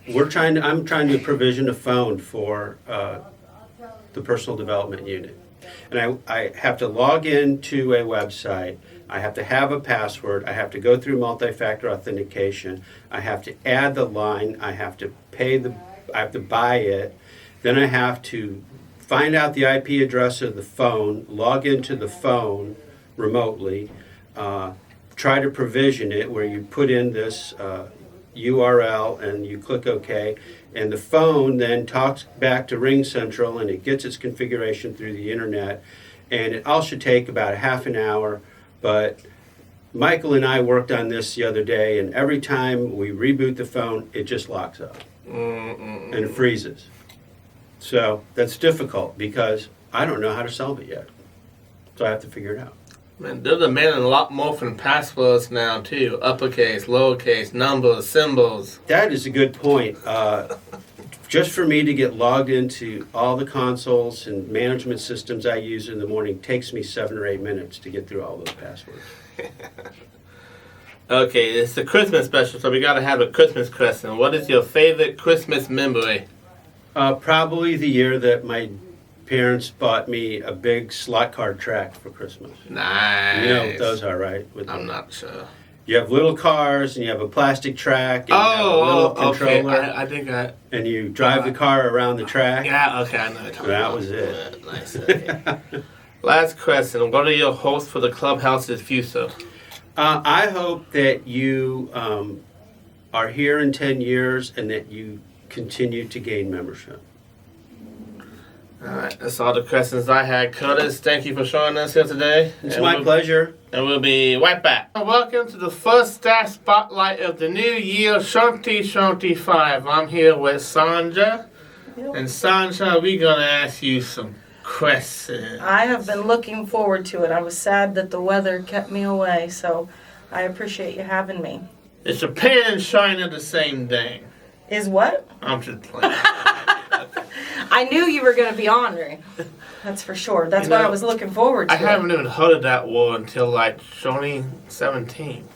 I'm trying to provision a phone for the personal development unit. And I have to log into a website. I have to have a password. I have to go through multi-factor authentication. I have to add the line. I have to I have to buy it. Then I have to find out the IP address of the phone, log into the phone remotely, try to provision it where you put in this URL and you click OK, and the phone then talks back to Ring Central and it gets its configuration through the internet, and it all should take about half an hour, but Michael and I worked on this the other day, and every time we reboot the phone, it just locks up and it freezes. So that's difficult because I don't know how to solve it yet, so I have to figure it out. Man, they're demanding a lot more from passwords now, too. Uppercase, lowercase, numbers, symbols. That is a good point. Just for me to get logged into all the consoles and management systems I use in the morning takes me 7 or 8 minutes to get through all those passwords. Okay, it's the Christmas special, so we gotta have a Christmas question. What is your favorite Christmas memory? Probably the year that my parents bought me a big slot card track for Christmas. Nice. You know what those are, right? I'm not sure. You have little cars, and you have a plastic track, and you have a little controller. Okay. I think I... And you drive the car around the track. Yeah, okay, I know what you're talking That about. was it. Nice, okay. Last question. What are your hopes for the clubhouse's future? I hope that you are here in 10 years and that you continue to gain membership. All right, that's all the questions I had. Curtis, thank you for joining us here today. It's my pleasure. And we'll be right back. Welcome to the first staff spotlight of the new year, Shanti Shanti 5. I'm here with Sandra. And Sandra, we're going to ask you some questions. I have been looking forward to it. I was sad that the weather kept me away, so I appreciate you having me. It's Japan and China the same thing. Is what? I'm just playing. I knew you were going to be honoring. That's for sure. That's what I was looking forward to. I haven't even heard of that war until like 2017.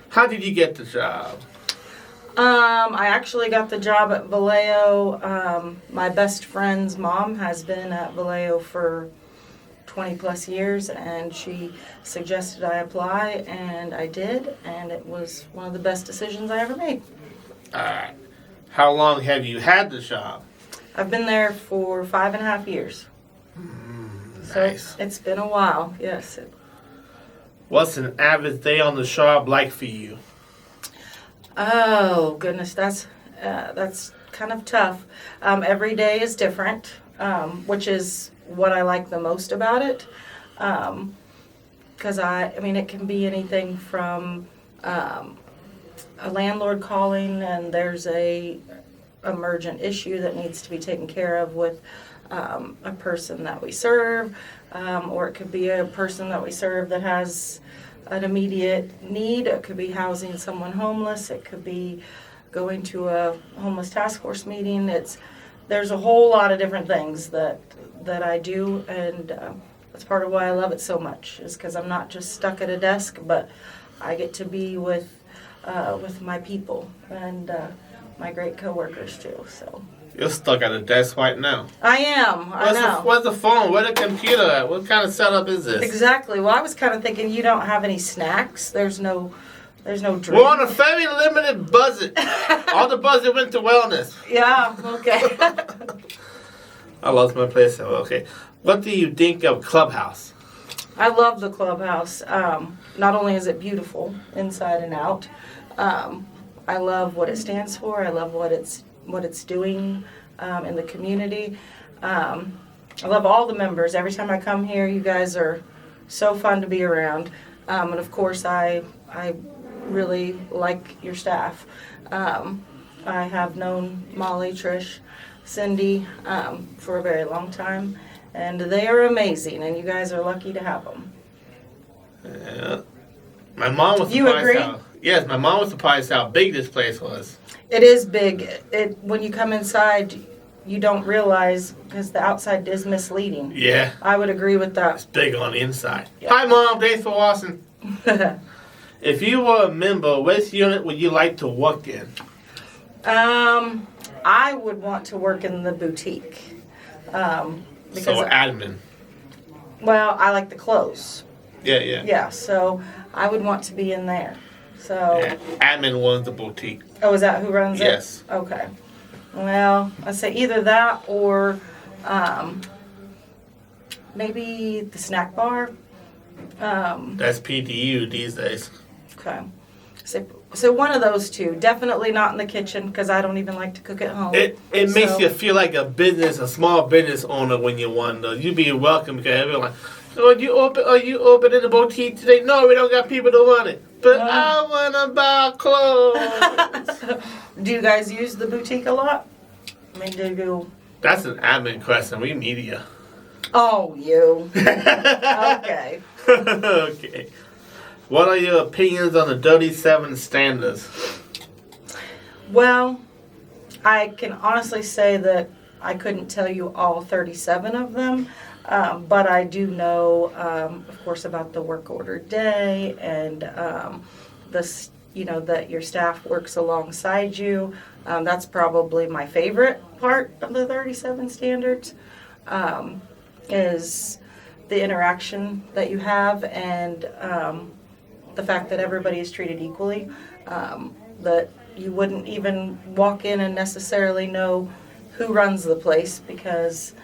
How did you get the job? I actually got the job at Vallejo. My best friend's mom has been at Vallejo for 20 plus years, and she suggested I apply, and I did, and it was one of the best decisions I ever made. Alright. How long have you had the job? I've been there for 5.5 years. So Nice. it's been a while, yes. What's an average day on the job like for you? Oh goodness, that's kind of tough. Every day is different, which is what I like the most about it. Because I mean, it can be anything from a landlord calling and there's a emergent issue that needs to be taken care of with a person that we serve, or it could be a person that we serve that has an immediate need. It could be housing someone homeless. It could be going to a homeless task force meeting. There's a whole lot of different things that I do, and that's part of why I love it so much, is because I'm not just stuck at a desk, but I get to be with my people and my great coworkers too. So You're stuck at a desk right now. I am. I know. Where's the phone? Where's the computer at? What kind of setup is this? Exactly. Well, I was kind of thinking you don't have any snacks. There's no drink. We're on a very limited budget. All the budget went to wellness. Yeah. Okay. I lost my place. Okay. What do you think of Clubhouse? I love the clubhouse. Not only is it beautiful inside and out, I love what it stands for. I love what it's doing in the community. I love all the members. Every time I come here, you guys are so fun to be around. And of course, I really like your staff. I have known Molly, Trish, Cindy for a very long time, and they are amazing, and you guys are lucky to have them. Yeah. My mom was You surprised agree? Yes, my mom was surprised how big this place was. It is big. When you come inside, you don't realize, because the outside is misleading. Yeah. I would agree with that. It's big on the inside. Hi, Mom. Thanks for watching. If you were a member, which unit would you like to work in? I would want to work in the boutique. Because So admin. well, I like the clothes. Yeah, yeah. Yeah, so I would want to be in there. So Yeah. Admin runs the boutique. Oh, is that who runs it? Yes. Okay. Well, I'd say either that or maybe the snack bar. That's PTU these days. Okay. So one of those two. Definitely not in the kitchen because I don't even like to cook at home. It makes So- you feel like a small business owner when you wonder. You be welcome because everyone, oh, are you open in the boutique today? No, we don't got people to run it. But I wanna buy clothes. Do you guys use the boutique a lot? I mean, do you? That's an admin question. We media. Oh, you. Okay. Okay. What are your opinions on the 37 standards? Well, I can honestly say that I couldn't tell you all 37 of them, but I do know, of course, about the work order day and that your staff works alongside you. That's probably my favorite part of the 37 standards, is the interaction that you have and the fact that everybody is treated equally, that you wouldn't even walk in and necessarily know who runs the place because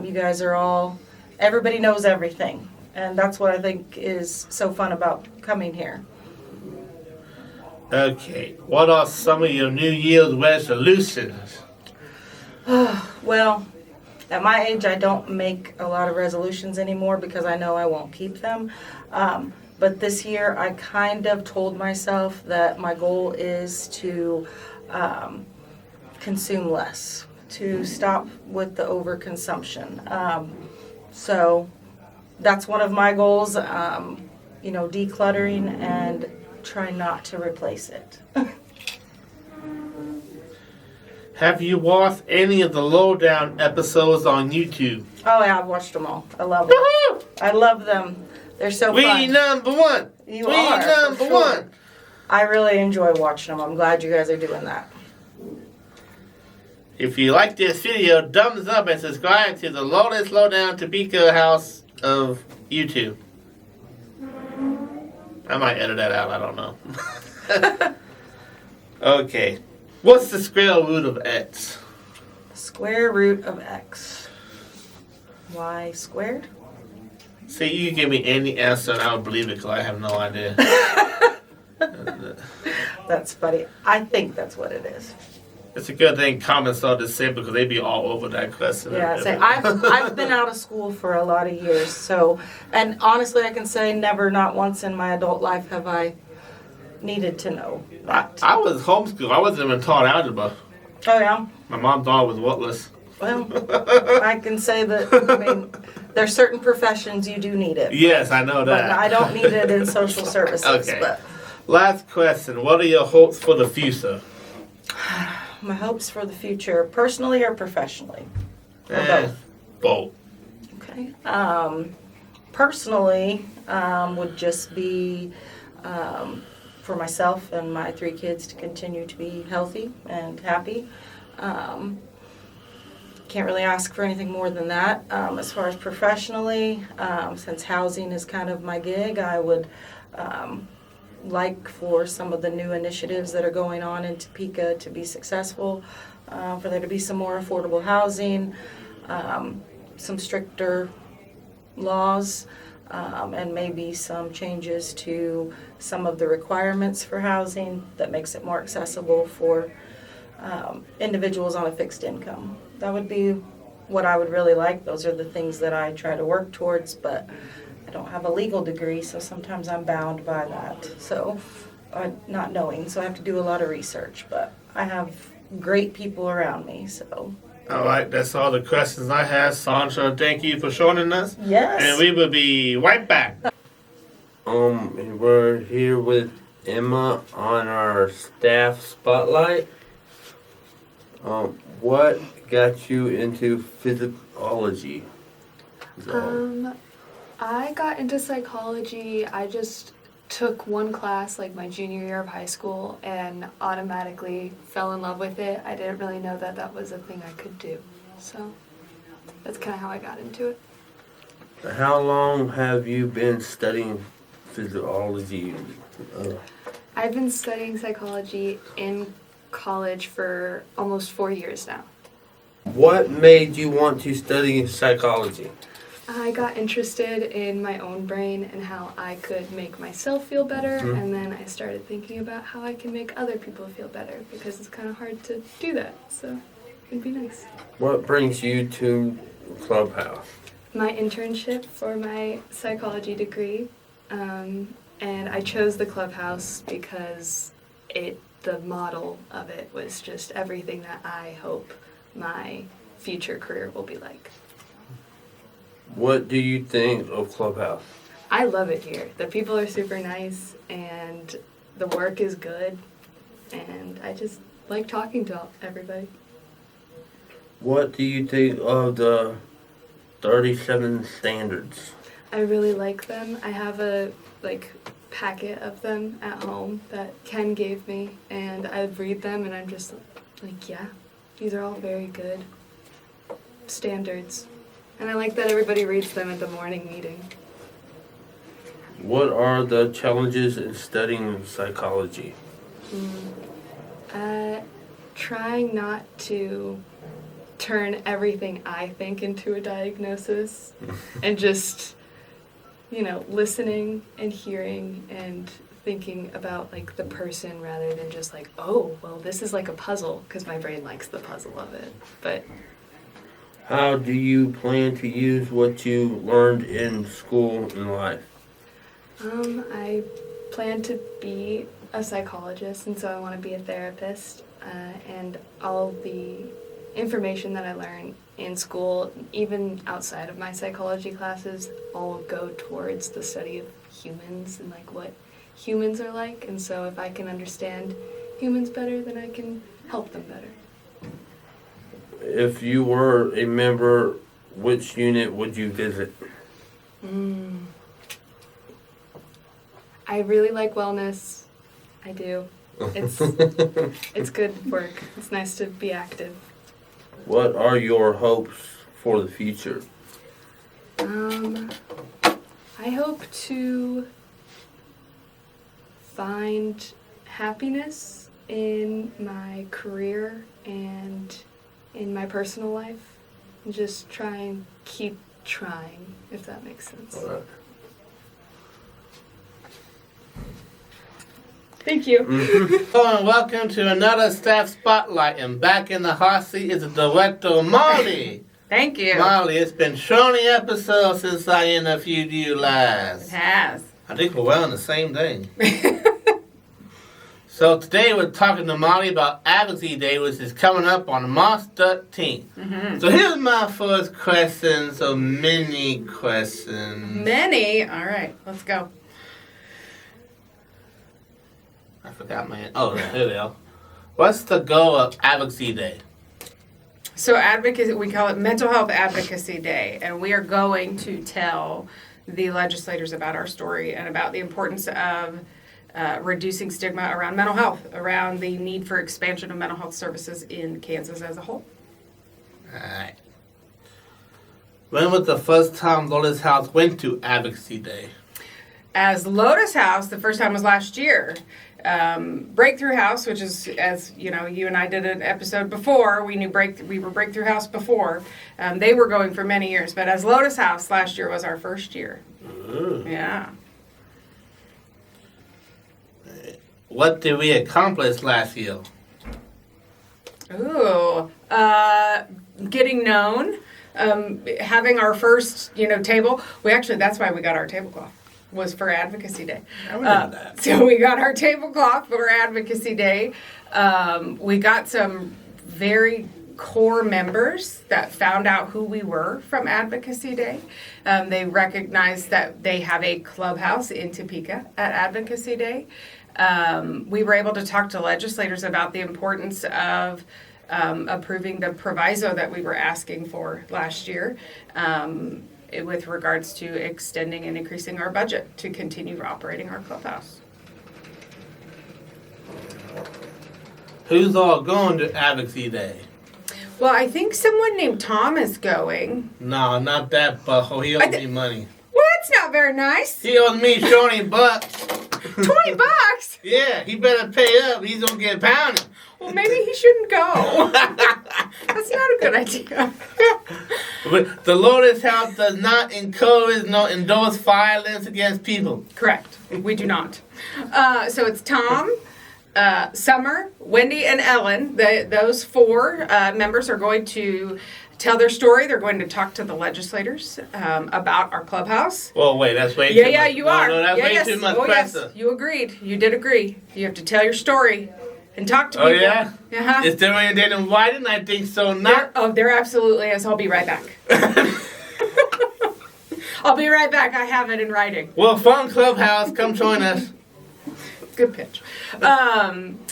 you guys are all, everybody knows everything. And that's what I think is so fun about coming here. Okay. What are some of your New Year's resolutions? Well, at my age, I don't make a lot of resolutions anymore because I know I won't keep them. But this year, I kind of told myself that my goal is to consume less, to stop with the overconsumption. So that's one of my goals, decluttering and try not to replace it. Have you watched any of the Lowdown episodes on YouTube? Oh yeah, I've watched them all. I love them. I love them. They're so We fun. number one. You we are, number for sure. one. I really enjoy watching them. I'm glad you guys are doing that. If you like this video, thumbs up and subscribe to the Lotus Lowdown Topeka House of YouTube. I might edit that out, I don't know. Okay. What's the square root of x? Square root of x. Y squared? See, you can give me any answer and I would believe it because I have no idea. That's funny. I think that's what it is. It's a good thing comments are the same because they be all over that question. Yeah, say I've been out of school for a lot of years, so, and honestly I can say never, not once in my adult life have I needed to know that. I was homeschooled. I wasn't even taught algebra. Oh yeah? My mom thought it was worthless. Well, I can say that, I mean, there's certain professions you do need it. Yes, I know that. But I don't need it in social services. Okay. But Last question. What are your hopes for the future? my hopes for the future, personally or professionally? Or both? Both. Okay. Personally, would just be for myself and my 3 kids to continue to be healthy and happy. Can't really ask for anything more than that. As far as professionally, since housing is kind of my gig, I would like for some of the new initiatives that are going on in Topeka to be successful, for there to be some more affordable housing, some stricter laws, and maybe some changes to some of the requirements for housing that makes it more accessible for individuals on a fixed income. That would be what I would really like. Those are the things that I try to work towards, but I don't have a legal degree, so sometimes I'm bound by that. So, not knowing, so I have to do a lot of research, but I have great people around me, so. All right, that's all the questions I have. Sandra, thank you for joining us. Yes. And we will be right back. We're here with Emma on our staff spotlight. What got you into physiology? I got into psychology. I just took one class like my junior year of high school and automatically fell in love with it. I didn't really know that that was a thing I could do. So that's kind of how I got into it. How long have you been studying physiology? I've been studying psychology in college for almost 4 years now. What made you want to study psychology? I got interested in my own brain and how I could make myself feel better, and then I started thinking about how I can make other people feel better because it's kind of hard to do that, so it'd be nice. What brings you to Clubhouse? My internship for my psychology degree, and I chose the Clubhouse because the model of it was just everything that I hope my future career will be like. What do you think of Clubhouse? I love it here. The people are super nice, and the work is good, and I just like talking to everybody. What do you think of the 37 standards? I really like them. I have a packet of them at home that Ken gave me, and I read them, and I'm just like, yeah, these are all very good standards. And I like that everybody reads them at the morning meeting. What are the challenges in studying psychology? Trying not to turn everything I think into a diagnosis and just, listening and hearing and thinking about the person rather than just oh, well, this is like a puzzle, because my brain likes the puzzle of it. But how do you plan to use what you learned in school and life? I plan to be a psychologist, and so I want to be a therapist, and all the information that I learn in school, even outside of my psychology classes, all go towards the study of humans and what humans are like. And so if I can understand humans better, then I can help them better. If you were a member, which unit would you visit? I really like wellness. I do. It's good work. It's nice to be active. What are your hopes for the future? I hope to find happiness in my career and in my personal life, and just try and keep trying, if that makes sense. All right. Thank you. Hello and welcome to another staff spotlight. And back in the hot seat is the director, Molly. Thank you. Molly, it's been 20 episodes since I interviewed you last. It has. I think we're well on the same day. So today we're talking to Molly about Advocacy Day, which is coming up on March 13th. Mm-hmm. So here's my first question, so many questions. Many? All right, let's go. I forgot my... Oh, here we go. What's the goal of Advocacy Day? So advocacy, we call it Mental Health Advocacy Day, and we are going to tell the legislators about our story and about the importance of reducing stigma around mental health, around the need for expansion of mental health services in Kansas as a whole. All right. When was the first time Lotus House went to Advocacy Day? As Lotus House, the first time was last year. Breakthrough House, which is, as you know, you and I did an episode before. We were Breakthrough House before. They were going for many years, but as Lotus House last year was our first year. Yeah. What did we accomplish last year? Ooh, getting known, having our first, table. That's why we got our tablecloth. Was for Advocacy Day. I remember that. So we got our tablecloth for Advocacy Day. We got some very core members that found out who we were from Advocacy Day. They recognized that they have a clubhouse in Topeka at Advocacy Day. We were able to talk to legislators about the importance of approving the proviso that we were asking for last year. With regards to extending and increasing our budget to continue operating our clubhouse. Who's all going to Advocacy Day? Well, I think someone named Tom is going. No, not that butthole. He owes me money. Well, that's not very nice. He owes me 20 bucks. 20 bucks? Yeah, he better pay up. He's going to get pounded. Well, maybe he shouldn't go. That's not a good idea. But the Lotus House does not encourage nor endorse violence against people. Correct. We do not. So it's Tom, Summer, Wendy, and Ellen. Those four members are going to tell their story. They're going to talk to the legislators about our clubhouse. Well, wait, that's way too much. Yeah, you are. No, that's way too much pressure. Yes, you agreed. You did agree. You have to tell your story and talk to Oh, people. yeah? Uh-huh. Is there any date in Wyden? I think so. Not. There absolutely is. I'll be right back. I'll be right back. I have it in writing. Well, fun clubhouse. Come join us. Good pitch.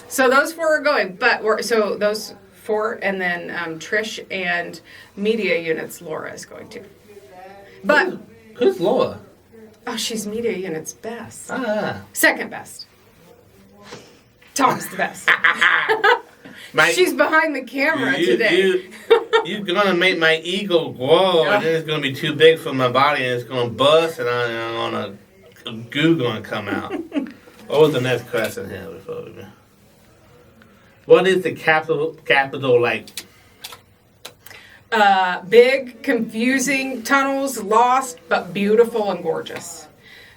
So those 4 are going, but so those 4, and then Trish and media units. Laura is going to. But who's Laura? Oh, she's media unit's best. Ah. Second best. Tom's the best. She's behind the camera today. You're gonna make my ego grow, and then it's gonna be too big for my body, and it's gonna bust, and I'm gonna goo gonna come out. What was the next question here before we go? What is the capital like? Big, confusing tunnels, lost, but beautiful and gorgeous.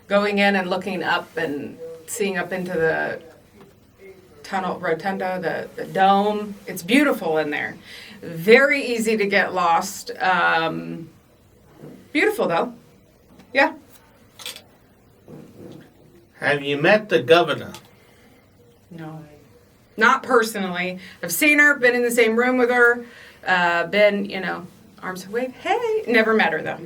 Going in and looking up and seeing up into the tunnel, rotunda, the dome. It's beautiful in there. Very easy to get lost. Beautiful though. Yeah. Have you met the governor? No. Not personally. I've seen her, been in the same room with her, been, arms away. Hey, never met her though.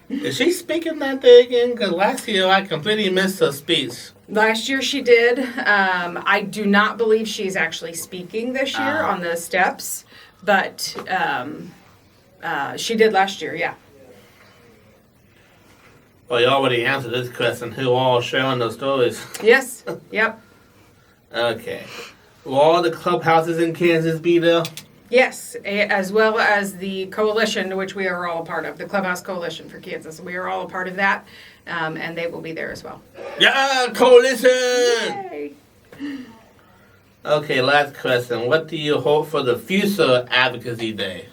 Is she speaking that day again? Because last year I completely missed her speech. Last year she did. I do not believe she's actually speaking this year on the steps, but she did last year, yeah. Well, you already answered this question. Who all sharing those stories? Yes. Yep. Okay. Will all the clubhouses in Kansas be there? Yes, as well as the coalition, which we are all a part of, the Clubhouse Coalition for Kansas. We are all a part of that, and they will be there as well. Yeah, coalition! Yay. Okay, last question. What do you hope for the future Advocacy Day?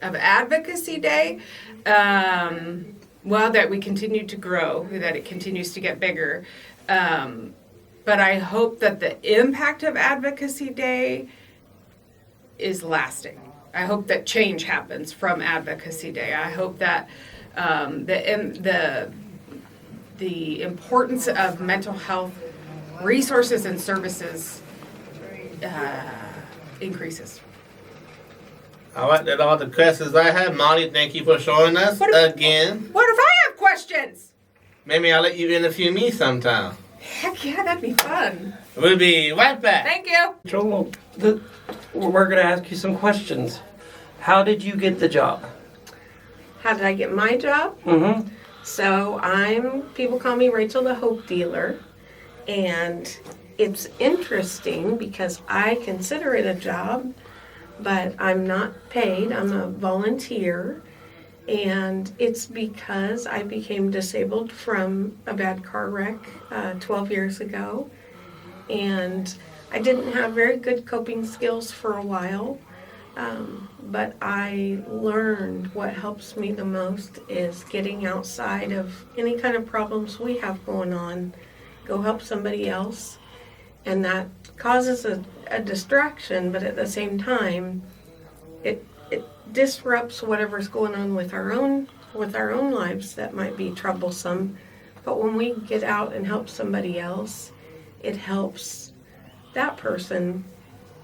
Of Advocacy Day? Well, that we continue to grow, that it continues to get bigger. But I hope that the impact of Advocacy Day is lasting. I hope that change happens from Advocacy Day. I hope that the importance of mental health resources and services increases. All right, that's all the questions I have. Molly, thank you for showing us again. What if I have questions? Maybe I'll let you interview me sometime. Heck yeah, that'd be fun. We'll be right back. Thank you. Joel, we're going to ask you some questions. How did you get the job? How did I get my job? Mm-hmm. So people call me Rachel the Hope Dealer. And it's interesting because I consider it a job, but I'm not paid. I'm a volunteer. And it's because I became disabled from a bad car wreck 12 years ago. And I didn't have very good coping skills for a while. But I learned what helps me the most is getting outside of any kind of problems we have going on. Go help somebody else. And that causes a distraction, but at the same time, it disrupts whatever's going on with our own lives that might be troublesome. But when we get out and help somebody else, it helps that person,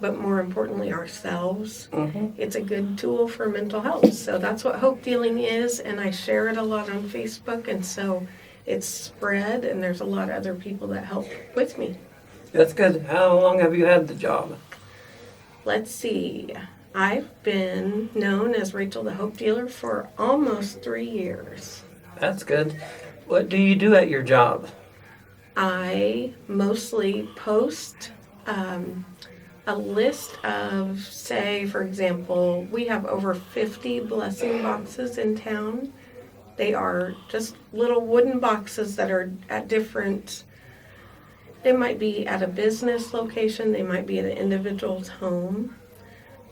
but more importantly ourselves. Mm-hmm. It's a good tool for mental health. So that's what hope dealing is, and I share it a lot on Facebook, and so it's spread, and there's a lot of other people that help with me. That's good. How long have you had the job? Let's see. I've been known as Rachel the Hope Dealer for almost 3 years. That's good. What do you do at your job? I mostly post a list of, say, for example, we have over 50 blessing boxes in town. They are just little wooden boxes that are at different, they might be at a business location, they might be at an individual's home.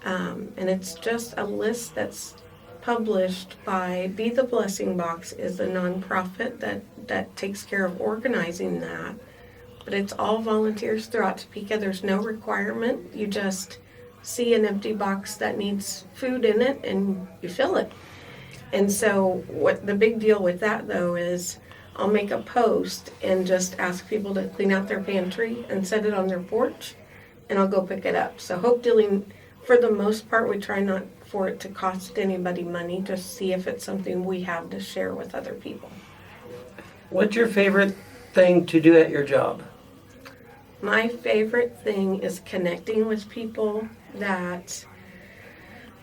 And it's just a list that's published by Be the Blessing Box is a nonprofit that takes care of organizing that. But it's all volunteers throughout Topeka. There's no requirement. You just see an empty box that needs food in it and you fill it. And so what the big deal with that though is I'll make a post and just ask people to clean out their pantry and set it on their porch, and I'll go pick it up. So hope dealing, for the most part, we try not for it to cost anybody money, to see if it's something we have to share with other people. What's your favorite thing to do at your job? My favorite thing is connecting with people. That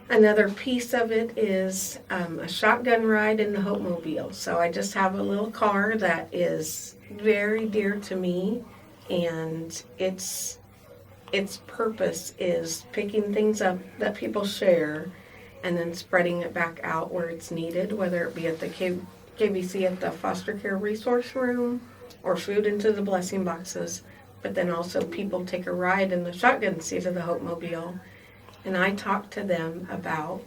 another piece of it is a shotgun ride in the Hope Mobile. So I just have a little car that is very dear to me, and its purpose is picking things up that people share and then spreading it back out where it's needed, whether it be at the KBC at the foster care resource room or food into the blessing boxes. But then also people take a ride in the shotgun seat of the Hope Mobile, and I talk to them about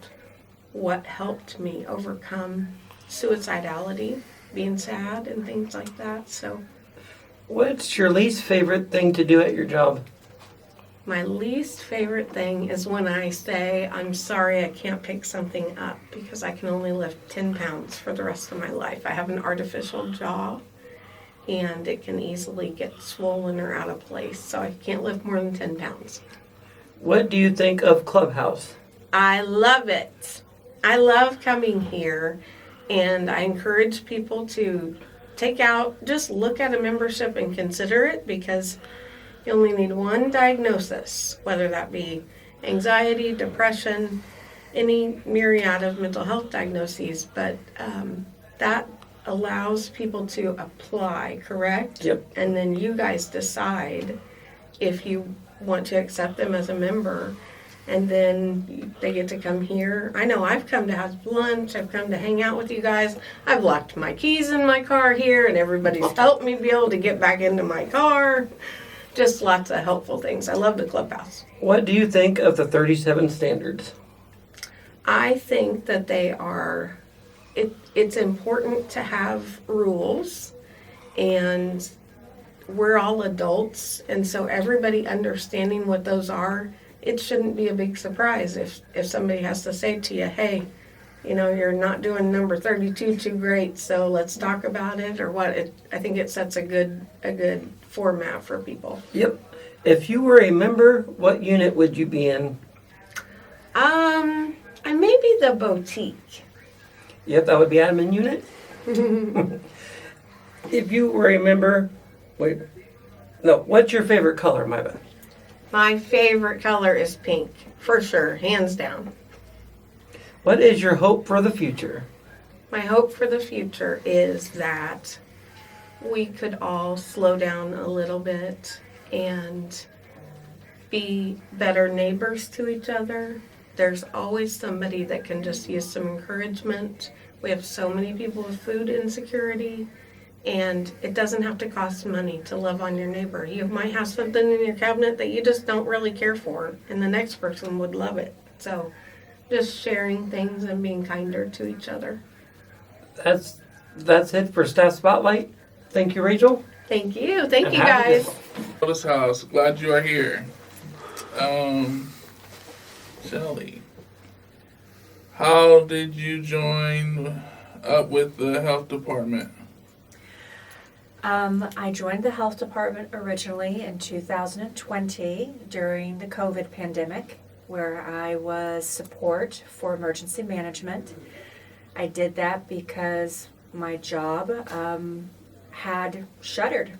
what helped me overcome suicidality, being sad and things like that. So What's your least favorite thing to do at your job? my least favorite thing is when I say, I'm sorry I can't pick something up because I can only lift 10 pounds for the rest of my life. I have an artificial jaw, and it can easily get swollen or out of place, so I can't lift more than 10 pounds. What do you think of Clubhouse? I love it. I love coming here, and I encourage people to just look at a membership and consider it, because you only need one diagnosis, whether that be anxiety, depression, any myriad of mental health diagnoses, but that allows people to apply, correct? Yep. And then you guys decide if you want to accept them as a member, and then they get to come here. I know I've come to have lunch, I've come to hang out with you guys. I've locked my keys in my car here, and everybody's helped me be able to get back into my car. Just lots of helpful things. I love the Clubhouse. What do you think of the 37 standards? I think that they are, it's important to have rules, and we're all adults, and so everybody understanding what those are, it shouldn't be a big surprise if somebody has to say to you, hey, you're not doing number 32 too great, so let's talk about it, or what. I think it sets a good format for people. Yep. If you were a member, what unit would you be in? I may be the boutique. Yep, that would be admin unit. If you were a member, what's your favorite color, my bad? My favorite color is pink, for sure, hands down. What is your hope for the future? My hope for the future is that we could all slow down a little bit and be better neighbors to each other. There's always somebody that can just use some encouragement. We have so many people with food insecurity, and it doesn't have to cost money to love on your neighbor. You might have something in your cabinet that you just don't really care for, and the next person would love it. So just sharing things and being kinder to each other. That's it for Staff Spotlight. Thank you, Rachel. Thank you. Thank you, guys. Lotus House, glad you are here. Shelly, how did you join up with the health department? I joined the health department originally in 2020 during the COVID pandemic, where I was support for emergency management. I did that because my job had shuttered,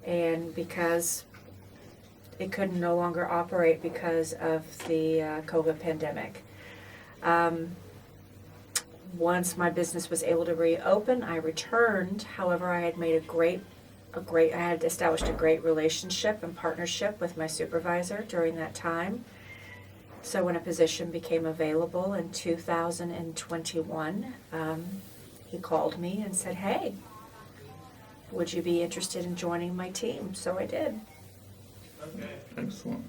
and because it could no longer operate because of the COVID pandemic. Once my business was able to reopen, I returned. However, I had made I had established a great relationship and partnership with my supervisor during that time. So when a position became available in 2021, he called me and said, hey, would you be interested in joining my team? So I did. Excellent.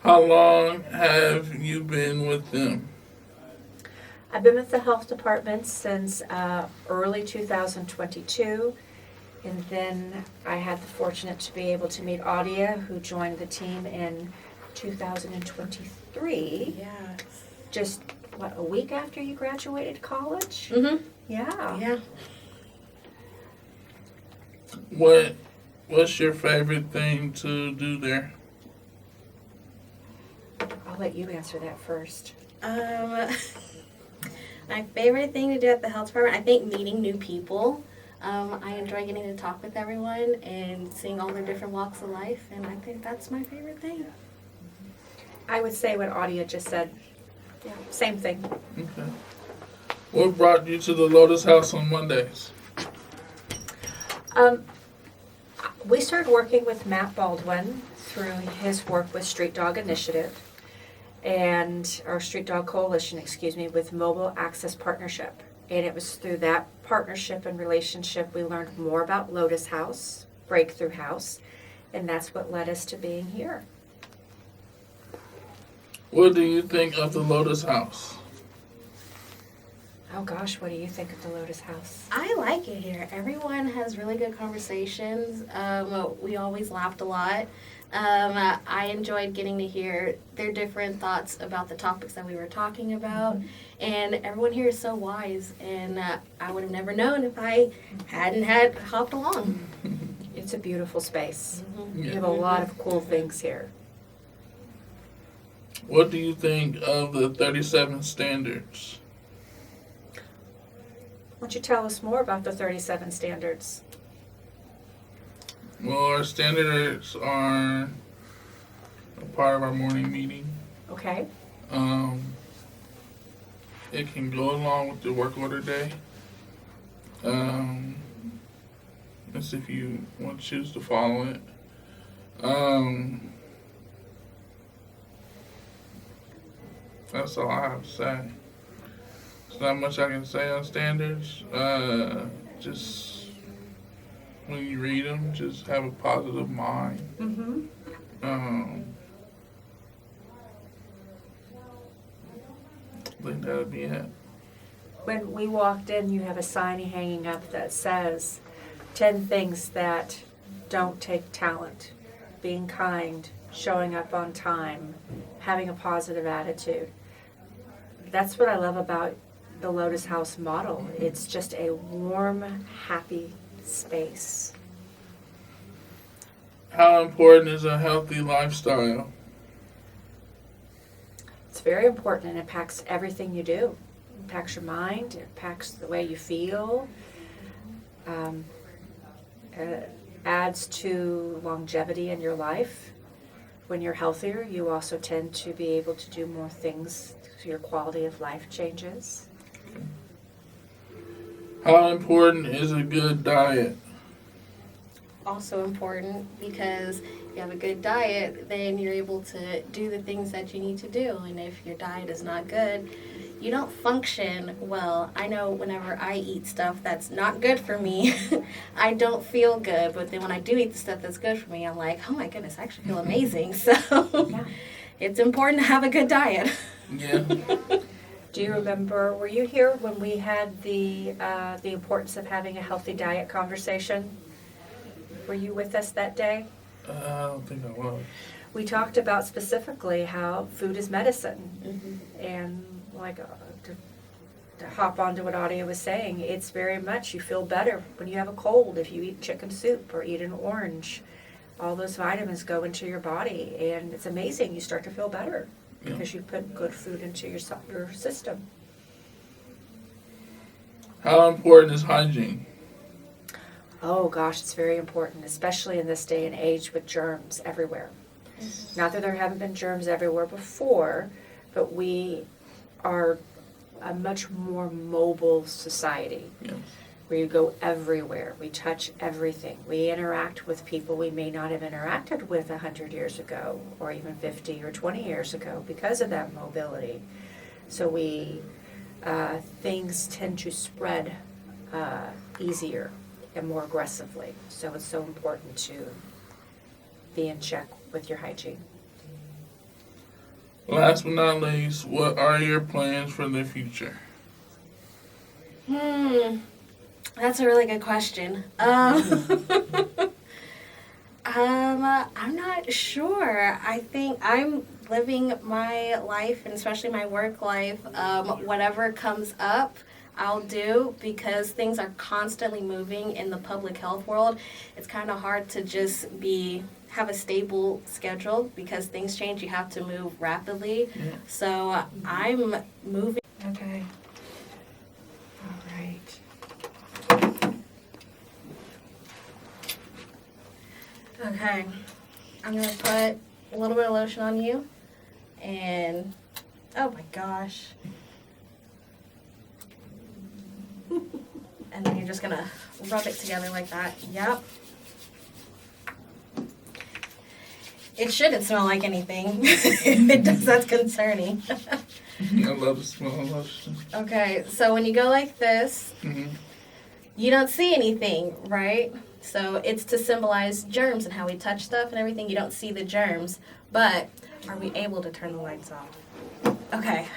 How long have you been with them? I've been with the health department since early 2022, and then I had the fortunate to be able to meet Audia, who joined the team in 2023. Yes. Just, a week after you graduated college? Mm-hmm. Yeah. Yeah. What's your favorite thing to do there? I'll let you answer that first. My favorite thing to do at the health department, I think meeting new people. I enjoy getting to talk with everyone and seeing all their different walks of life, and I think that's my favorite thing. I would say what Audia just said. Yeah, same thing. Okay. What brought you to the Lotus House on Mondays? We started working with Matt Baldwin through his work with Street Dog Initiative and our Street Dog Coalition, with Mobile Access Partnership. And it was through that partnership and relationship we learned more about Lotus House, Breakthrough House, and that's what led us to being here. What do you think of the Lotus House? Oh gosh, what do you think of the Lotus House? I like it here. Everyone has really good conversations. We always laughed a lot. I enjoyed getting to hear their different thoughts about the topics that we were talking about. And everyone here is so wise, and I would have never known if I hadn't hopped along. It's a beautiful space. Yeah. You have a lot of cool things here. What do you think of the 37 standards? Why don't you tell us more about the 37 standards? Well, our standards are a part of our morning meeting. Okay. It can go along with the work order day. That's if you want to choose to follow it. That's all I have to say. There's not much I can say on standards. Just when you read them, just have a positive mind. Mm-hmm. I think that'd be it. When we walked in, you have a sign hanging up that says 10 things that don't take talent. Being kind, showing up on time, having a positive attitude. That's what I love about the Lotus House model. It's just a warm, happy space. How important is a healthy lifestyle? It's very important and impacts everything you do. It impacts your mind, it impacts the way you feel. It adds to longevity in your life. When you're healthier, you also tend to be able to do more things, so your quality of life changes. How important is a good diet? Also important, because if you have a good diet, then you're able to do the things that you need to do. And if your diet is not good, you don't function well. I know whenever I eat stuff that's not good for me, I don't feel good. But then when I do eat the stuff that's good for me, I'm like, oh my goodness, I actually feel amazing. So it's important to have a good diet. Yeah. Do you remember, were you here when we had the importance of having a healthy diet conversation? Were you with us that day? I don't think I was. We talked about specifically how food is medicine. And like to hop onto what Audia was saying, it's very much, you feel better when you have a cold if you eat chicken soup or eat an orange. All those vitamins go into your body, and it's amazing. You start to feel better because you put good food into your system. How important is hygiene? Oh gosh, it's very important, especially in this day and age with germs everywhere. Not that there haven't been germs everywhere before, but we are a much more mobile society. Where you go everywhere, we touch everything. We interact with people we may not have interacted with 100 years ago, or even 50 or 20 years ago because of that mobility. So things tend to spread easier and more aggressively. So it's so important to be in check with your hygiene. Last but not least, what are your plans for the future? That's a really good question. I'm not sure. I think I'm living my life, and especially my work life. Whatever comes up, I'll do, because things are constantly moving in the public health world. It's kind of hard to just be have a stable schedule because things change. You have to move rapidly. So I'm moving. Okay. All right. Okay. I'm going to put a little bit of lotion on you. And, oh my gosh. And then you're just going to rub it together like that. Yep. It shouldn't smell like anything. If it does, that's concerning. I love the smell of lotion. Okay, so when you go like this, Mm-hmm. you don't see anything, right? So it's to symbolize germs and how we touch stuff and everything. You don't see the germs, but are we able to turn the lights off? Okay.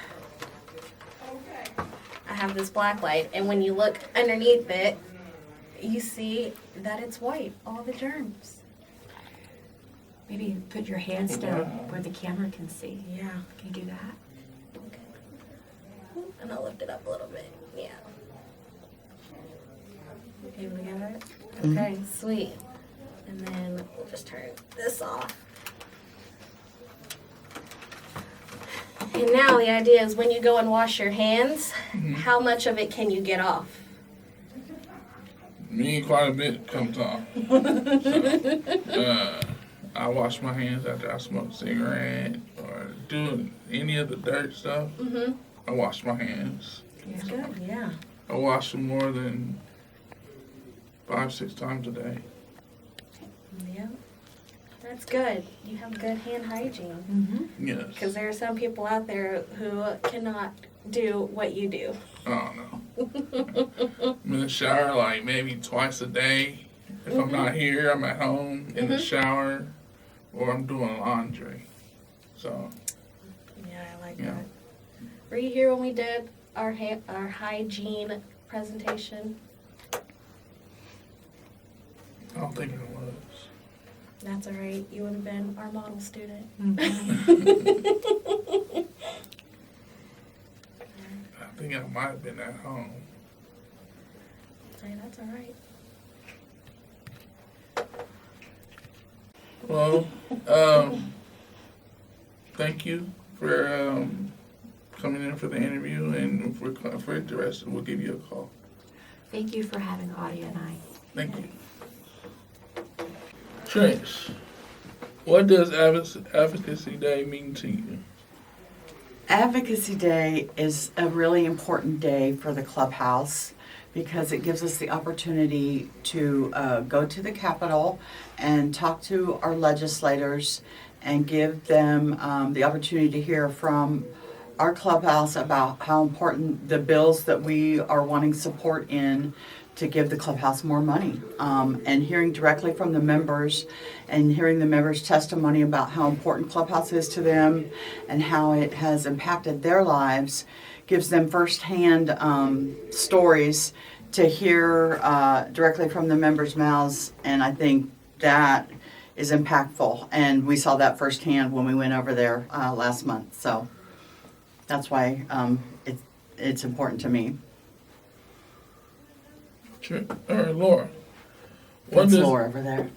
I have this black light, and when you look underneath it, you see that it's white, all the germs. Maybe put your hands down where the camera can see. Yeah. Can you do that? Okay. And I'll lift it up a little bit. Yeah. Able to get it? Okay, sweet. And then we'll just turn this off. And now the idea is when you go and wash your hands, how much of it can you get off? Me, quite a bit comes off. So, I wash my hands after I smoke a cigarette or do any of the dirt stuff. Mm-hmm. I wash my hands. That's good, yeah. I wash them more than 5-6 times a day. Yeah. That's good. You have good hand hygiene. Mm-hmm. Yes. Because there are some people out there who cannot do what you do. Oh, no. I'm in the shower like maybe twice a day. If I'm not here, I'm at home in the shower or I'm doing laundry. So, Yeah, I like yeah. that. Were you here when we did our hygiene presentation? I don't think it was. That's all right. You would have been our model student. I think I might have been at home. Hey, that's all right. Well, thank you for coming in for the interview, and if we're interested, we'll give you a call. Thank you for having Audie and I. Thank you. Trish, what does Advocacy Day mean to you? Advocacy Day is a really important day for the clubhouse because it gives us the opportunity to go to the Capitol and talk to our legislators and give them the opportunity to hear from our clubhouse about how important the bills that we are wanting support in to give the clubhouse more money. And hearing directly from the members and hearing the members' testimony about how important Clubhouse is to them and how it has impacted their lives gives them firsthand stories to hear directly from the members' mouths. And I think that is impactful. And we saw that firsthand when we went over there last month. So that's why it's important to me. Sure. All right, Laura. That's Laura over there.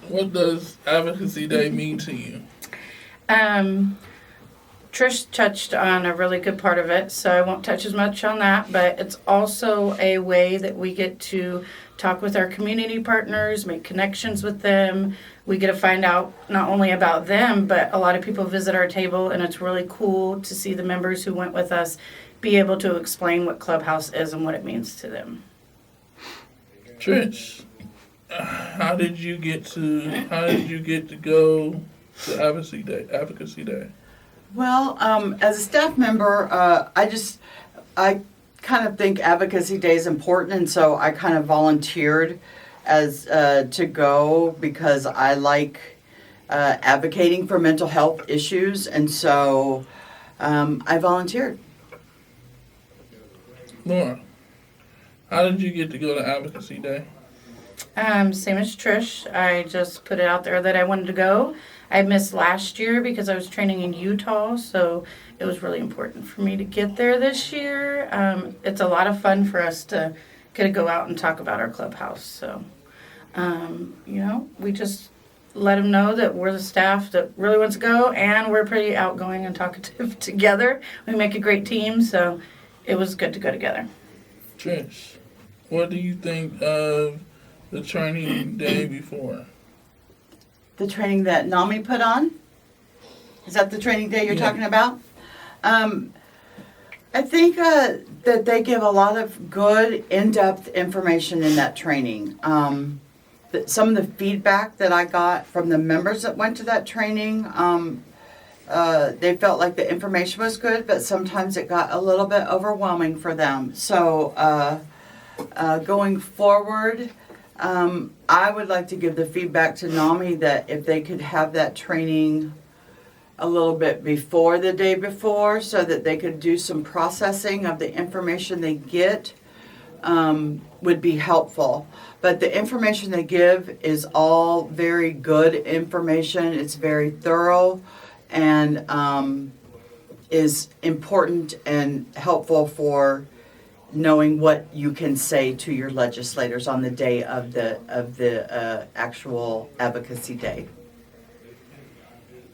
What does Advocacy Day mean to you? Trish touched on a really good part of it, so I won't touch as much on that, but it's also a way that we get to talk with our community partners, make connections with them. We get to find out not only about them, but a lot of people visit our table, and it's really cool to see the members who went with us be able to explain what Clubhouse is and what it means to them. Trish, how did you get to go to Advocacy Day? Well, as a staff member, I kind of think Advocacy Day is important, and so I kind of volunteered as to go because I like advocating for mental health issues, and so I volunteered. Laura, how did you get to go to Advocacy Day? Same as Trish. I just put it out there that I wanted to go. I missed last year because I was training in Utah, so it was really important for me to get there this year. It's a lot of fun for us to get to go out and talk about our clubhouse. So, we just let them know that we're the staff that really wants to go, and we're pretty outgoing and talkative together. We make a great team, so it was good to go together. Trish, what do you think of the training day before? The training that NAMI put on? Is that the training day you're talking about? I think that they give a lot of good, in-depth information in that training. Some of the feedback that I got from the members that went to that training, they felt like the information was good, but sometimes it got a little bit overwhelming for them. So going forward, I would like to give the feedback to NAMI that if they could have that training a little bit before the day before so that they could do some processing of the information they get would be helpful. But the information they give is all very good information. It's very thorough and is important and helpful for knowing what you can say to your legislators on the day of the actual advocacy day.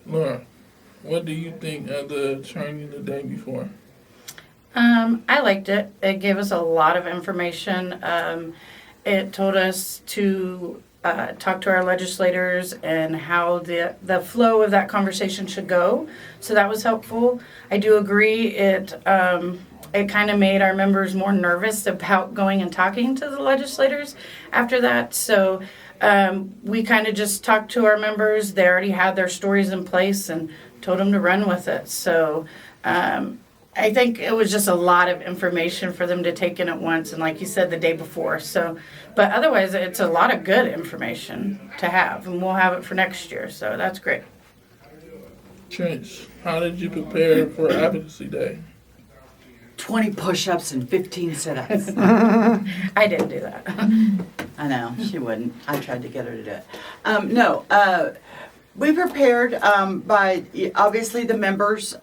Laura, what do you think of the training the day before? I liked it. It gave us a lot of information. It told us to talk to our legislators and how the flow of that conversation should go. So that was helpful. I do agree it kind of made our members more nervous about going and talking to the legislators after that. So we kind of just talked to our members. They already had their stories in place and told them to run with it. So I think it was just a lot of information for them to take in at once, and like you said, the day before. So, but otherwise, it's a lot of good information to have, and we'll have it for next year. So that's great. Trish, how did you prepare for Advocacy Day? 20 push-ups and 15 sit-ups. I didn't do that. I know, she wouldn't. I tried to get her to do it. We prepared by, obviously the members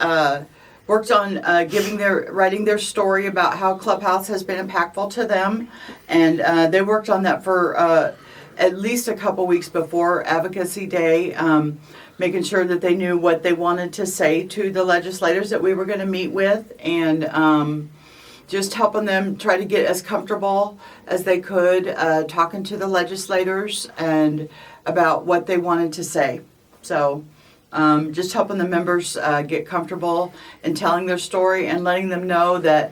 worked on writing their story about how Clubhouse has been impactful to them. And they worked on that for at least a couple weeks before Advocacy Day, making sure that they knew what they wanted to say to the legislators that we were going to meet with, and just helping them try to get as comfortable as they could talking to the legislators and about what they wanted to say. So just helping the members get comfortable and telling their story and letting them know that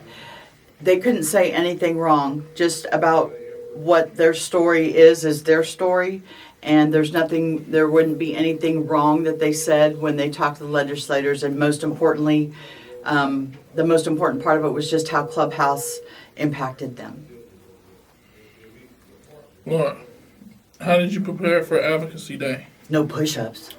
they couldn't say anything wrong, just about what their story is their story. And there wouldn't be anything wrong that they said when they talked to the legislators. And most importantly, the most important part of it was just how Clubhouse impacted them. Laura, how did you prepare for Advocacy Day? No push-ups.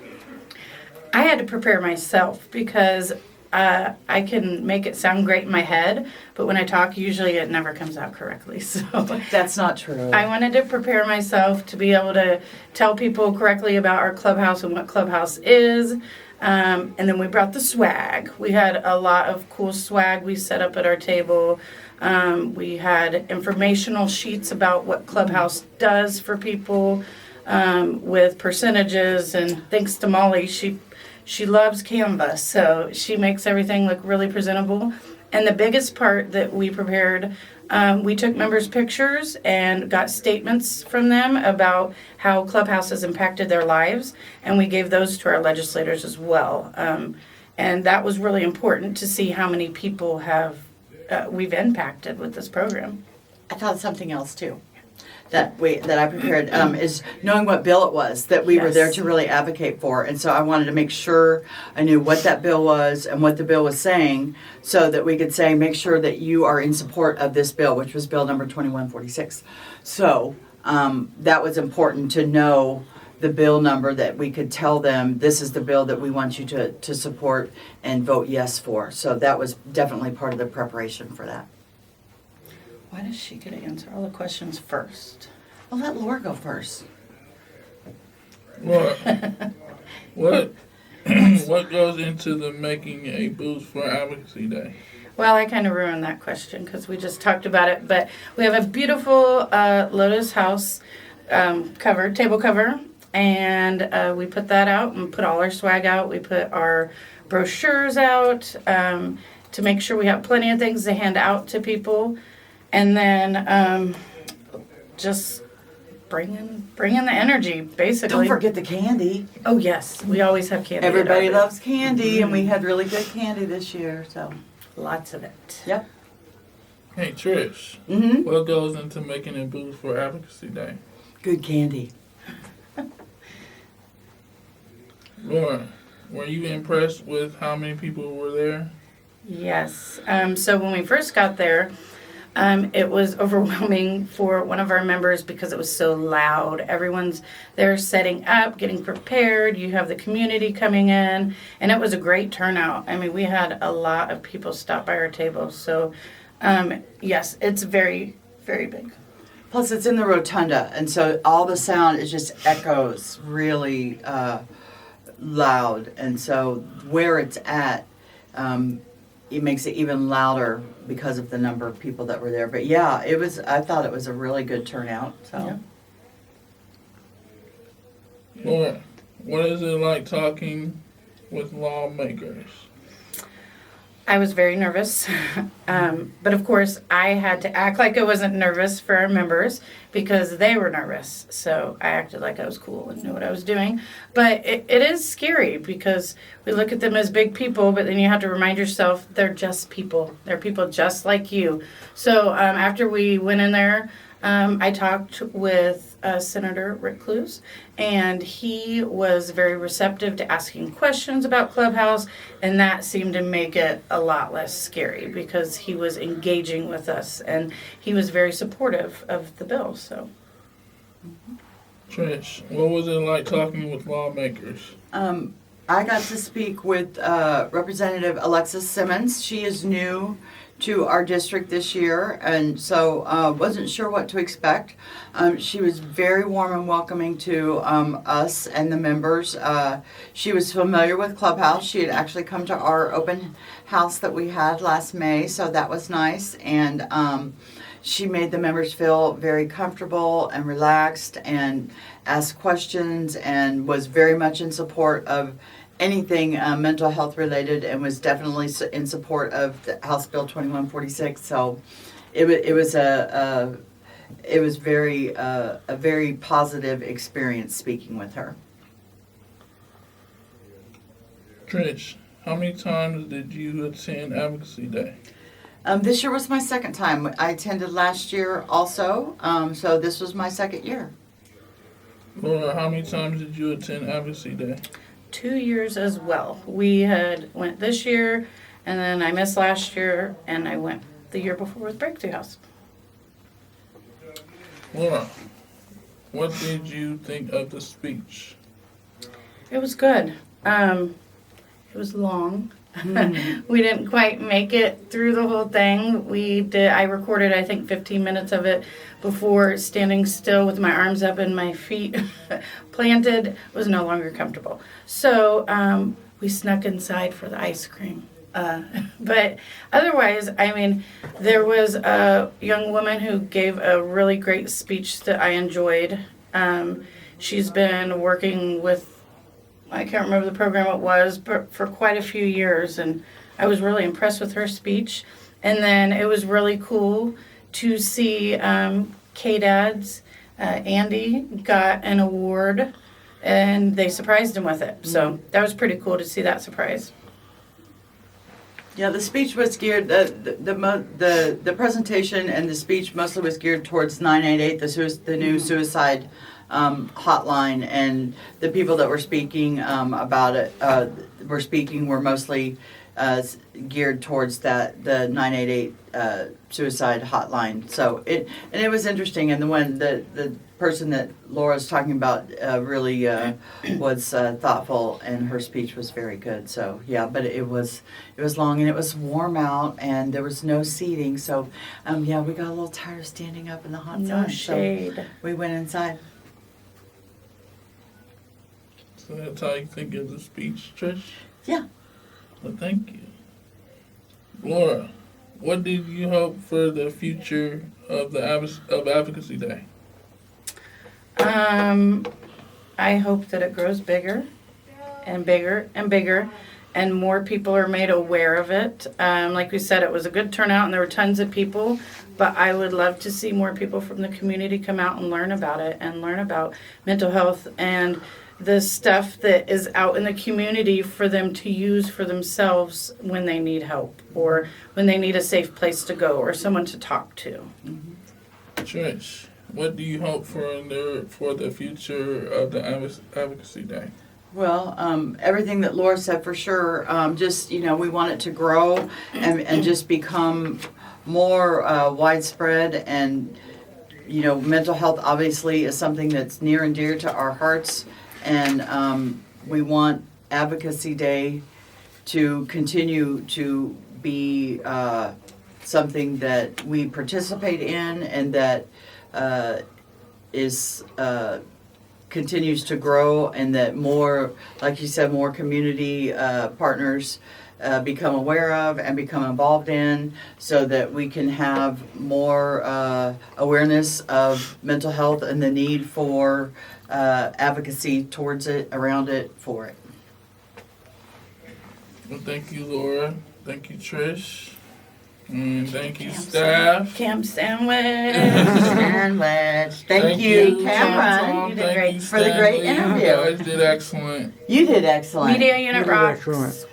I had to prepare myself because I can make it sound great in my head, but when I talk, usually it never comes out correctly. So that's not true. I wanted to prepare myself to be able to tell people correctly about our Clubhouse and what Clubhouse is. And then we brought the swag. We had a lot of cool swag we set up at our table. We had informational sheets about what Clubhouse does for people with percentages. And thanks to Molly, she loves Canva, so she makes everything look really presentable. And the biggest part that we prepared, we took members' pictures and got statements from them about how Clubhouse has impacted their lives, and we gave those to our legislators as well. And that was really important to see how many people we've impacted with this program. I thought of something else too. That I prepared is knowing what bill it was that we were there to really advocate for. And so I wanted to make sure I knew what that bill was and what the bill was saying so that we could say, make sure that you are in support of this bill, which was bill number 2146. So that was important to know the bill number, that we could tell them this is the bill that we want you to support and vote yes for. So that was definitely part of the preparation for that. Why does she get to answer all the questions first? Well, let Laura go first. Laura, what goes into the making a booth for Advocacy Day? Well, I kind of ruined that question because we just talked about it. But we have a beautiful Lotus house table cover. and we put that out and put all our swag out. We put our brochures out to make sure we have plenty of things to hand out to people, and then just bring in the energy, basically. Don't forget the candy. Oh yes, we always have candy. Everybody at our loves candy, and we had really good candy this year, so. Lots of it. Yep. Hey Trish, what goes into making a booth for Advocacy Day? Good candy. Laura, were you impressed with how many people were there? Yes. So when we first got there, it was overwhelming for one of our members because it was so loud. Everyone's there setting up, getting prepared. You have the community coming in, and it was a great turnout. I mean, we had a lot of people stop by our table. So, yes, it's very, very big. Plus, it's in the rotunda, and so all the sound is just echoes really loud. And so where it's at, it makes it even louder because of the number of people that were there. But yeah, it was. I thought it was a really good turnout. So. Yeah. Laura, what is it like talking with lawmakers? I was very nervous, but of course I had to act like I wasn't nervous for our members because they were nervous. So I acted like I was cool and knew what I was doing. But it is scary because we look at them as big people, but then you have to remind yourself they're just people. They're people just like you. So after we went in there, I talked with Senator Rick Clues, and he was very receptive to asking questions about Clubhouse, and that seemed to make it a lot less scary because he was engaging with us, and he was very supportive of the bill. So, Trish, what was it like talking with lawmakers? I got to speak with Representative Alexis Simmons. She is new to our district this year, and so wasn't sure what to expect. She was very warm and welcoming to us and the members. She was familiar with Clubhouse. She had actually come to our open house that we had last May, so that was nice. And she made the members feel very comfortable and relaxed and asked questions and was very much in support of anything mental health related, and was definitely in support of the House Bill 2146. So it was a very positive experience speaking with her. Trish, how many times did you attend Advocacy Day? This year was my second time. I attended last year also, so this was my second year. Laura, how many times did you attend Advocacy Day? 2 years as well. We had went this year, and then I missed last year, and I went the year before with Breakthrough House. Laura, what did you think of the speech? It was good. It was long. We didn't quite make it through the whole thing. I recorded, I think, 15 minutes of it before standing still with my arms up and my feet planted was no longer comfortable. So we snuck inside for the ice cream. But otherwise, I mean, there was a young woman who gave a really great speech that I enjoyed. She's been working with, I can't remember the program it was, but for quite a few years, and I was really impressed with her speech. And then it was really cool to see K-Dad's Andy got an award, and they surprised him with it. So that was pretty cool to see that surprise. Yeah, the speech was geared, the presentation and the speech mostly was geared towards 988, the new suicide hotline, and the people that were speaking about it were mostly geared towards the 988 suicide hotline. So it was interesting, and the person that Laura's talking about really was thoughtful, and her speech was very good. So yeah, but it was long and it was warm out, and there was no seating. So yeah, we got a little tired of standing up in the hot sun. No shade. So we went inside. So that's how you think of the speech, Trish? Yeah. Well, thank you. Laura, what did you hope for the future of Advocacy Day? I hope that it grows bigger and bigger and bigger, and more people are made aware of it. Like we said, it was a good turnout and there were tons of people, but I would love to see more people from the community come out and learn about it and learn about mental health and the stuff that is out in the community for them to use for themselves when they need help or when they need a safe place to go or someone to talk to. Trish, what do you hope for the future of the Advocacy Day? Well, everything that Laura said for sure. Just, we want it to grow and just become more widespread. And, mental health obviously is something that's near and dear to our hearts. And we want Advocacy Day to continue to be something that we participate in and that continues to grow, and that more, like you said, more community partners become aware of and become involved in, so that we can have more awareness of mental health and the need for advocacy towards it, around it, for it. Well, thank you, Laura. Thank you, Trish. And thank you, staff. Cam Sandwich. Thank you, Cameron. You did great. For the great interview. You guys did excellent. You did excellent. Media Unit rocks.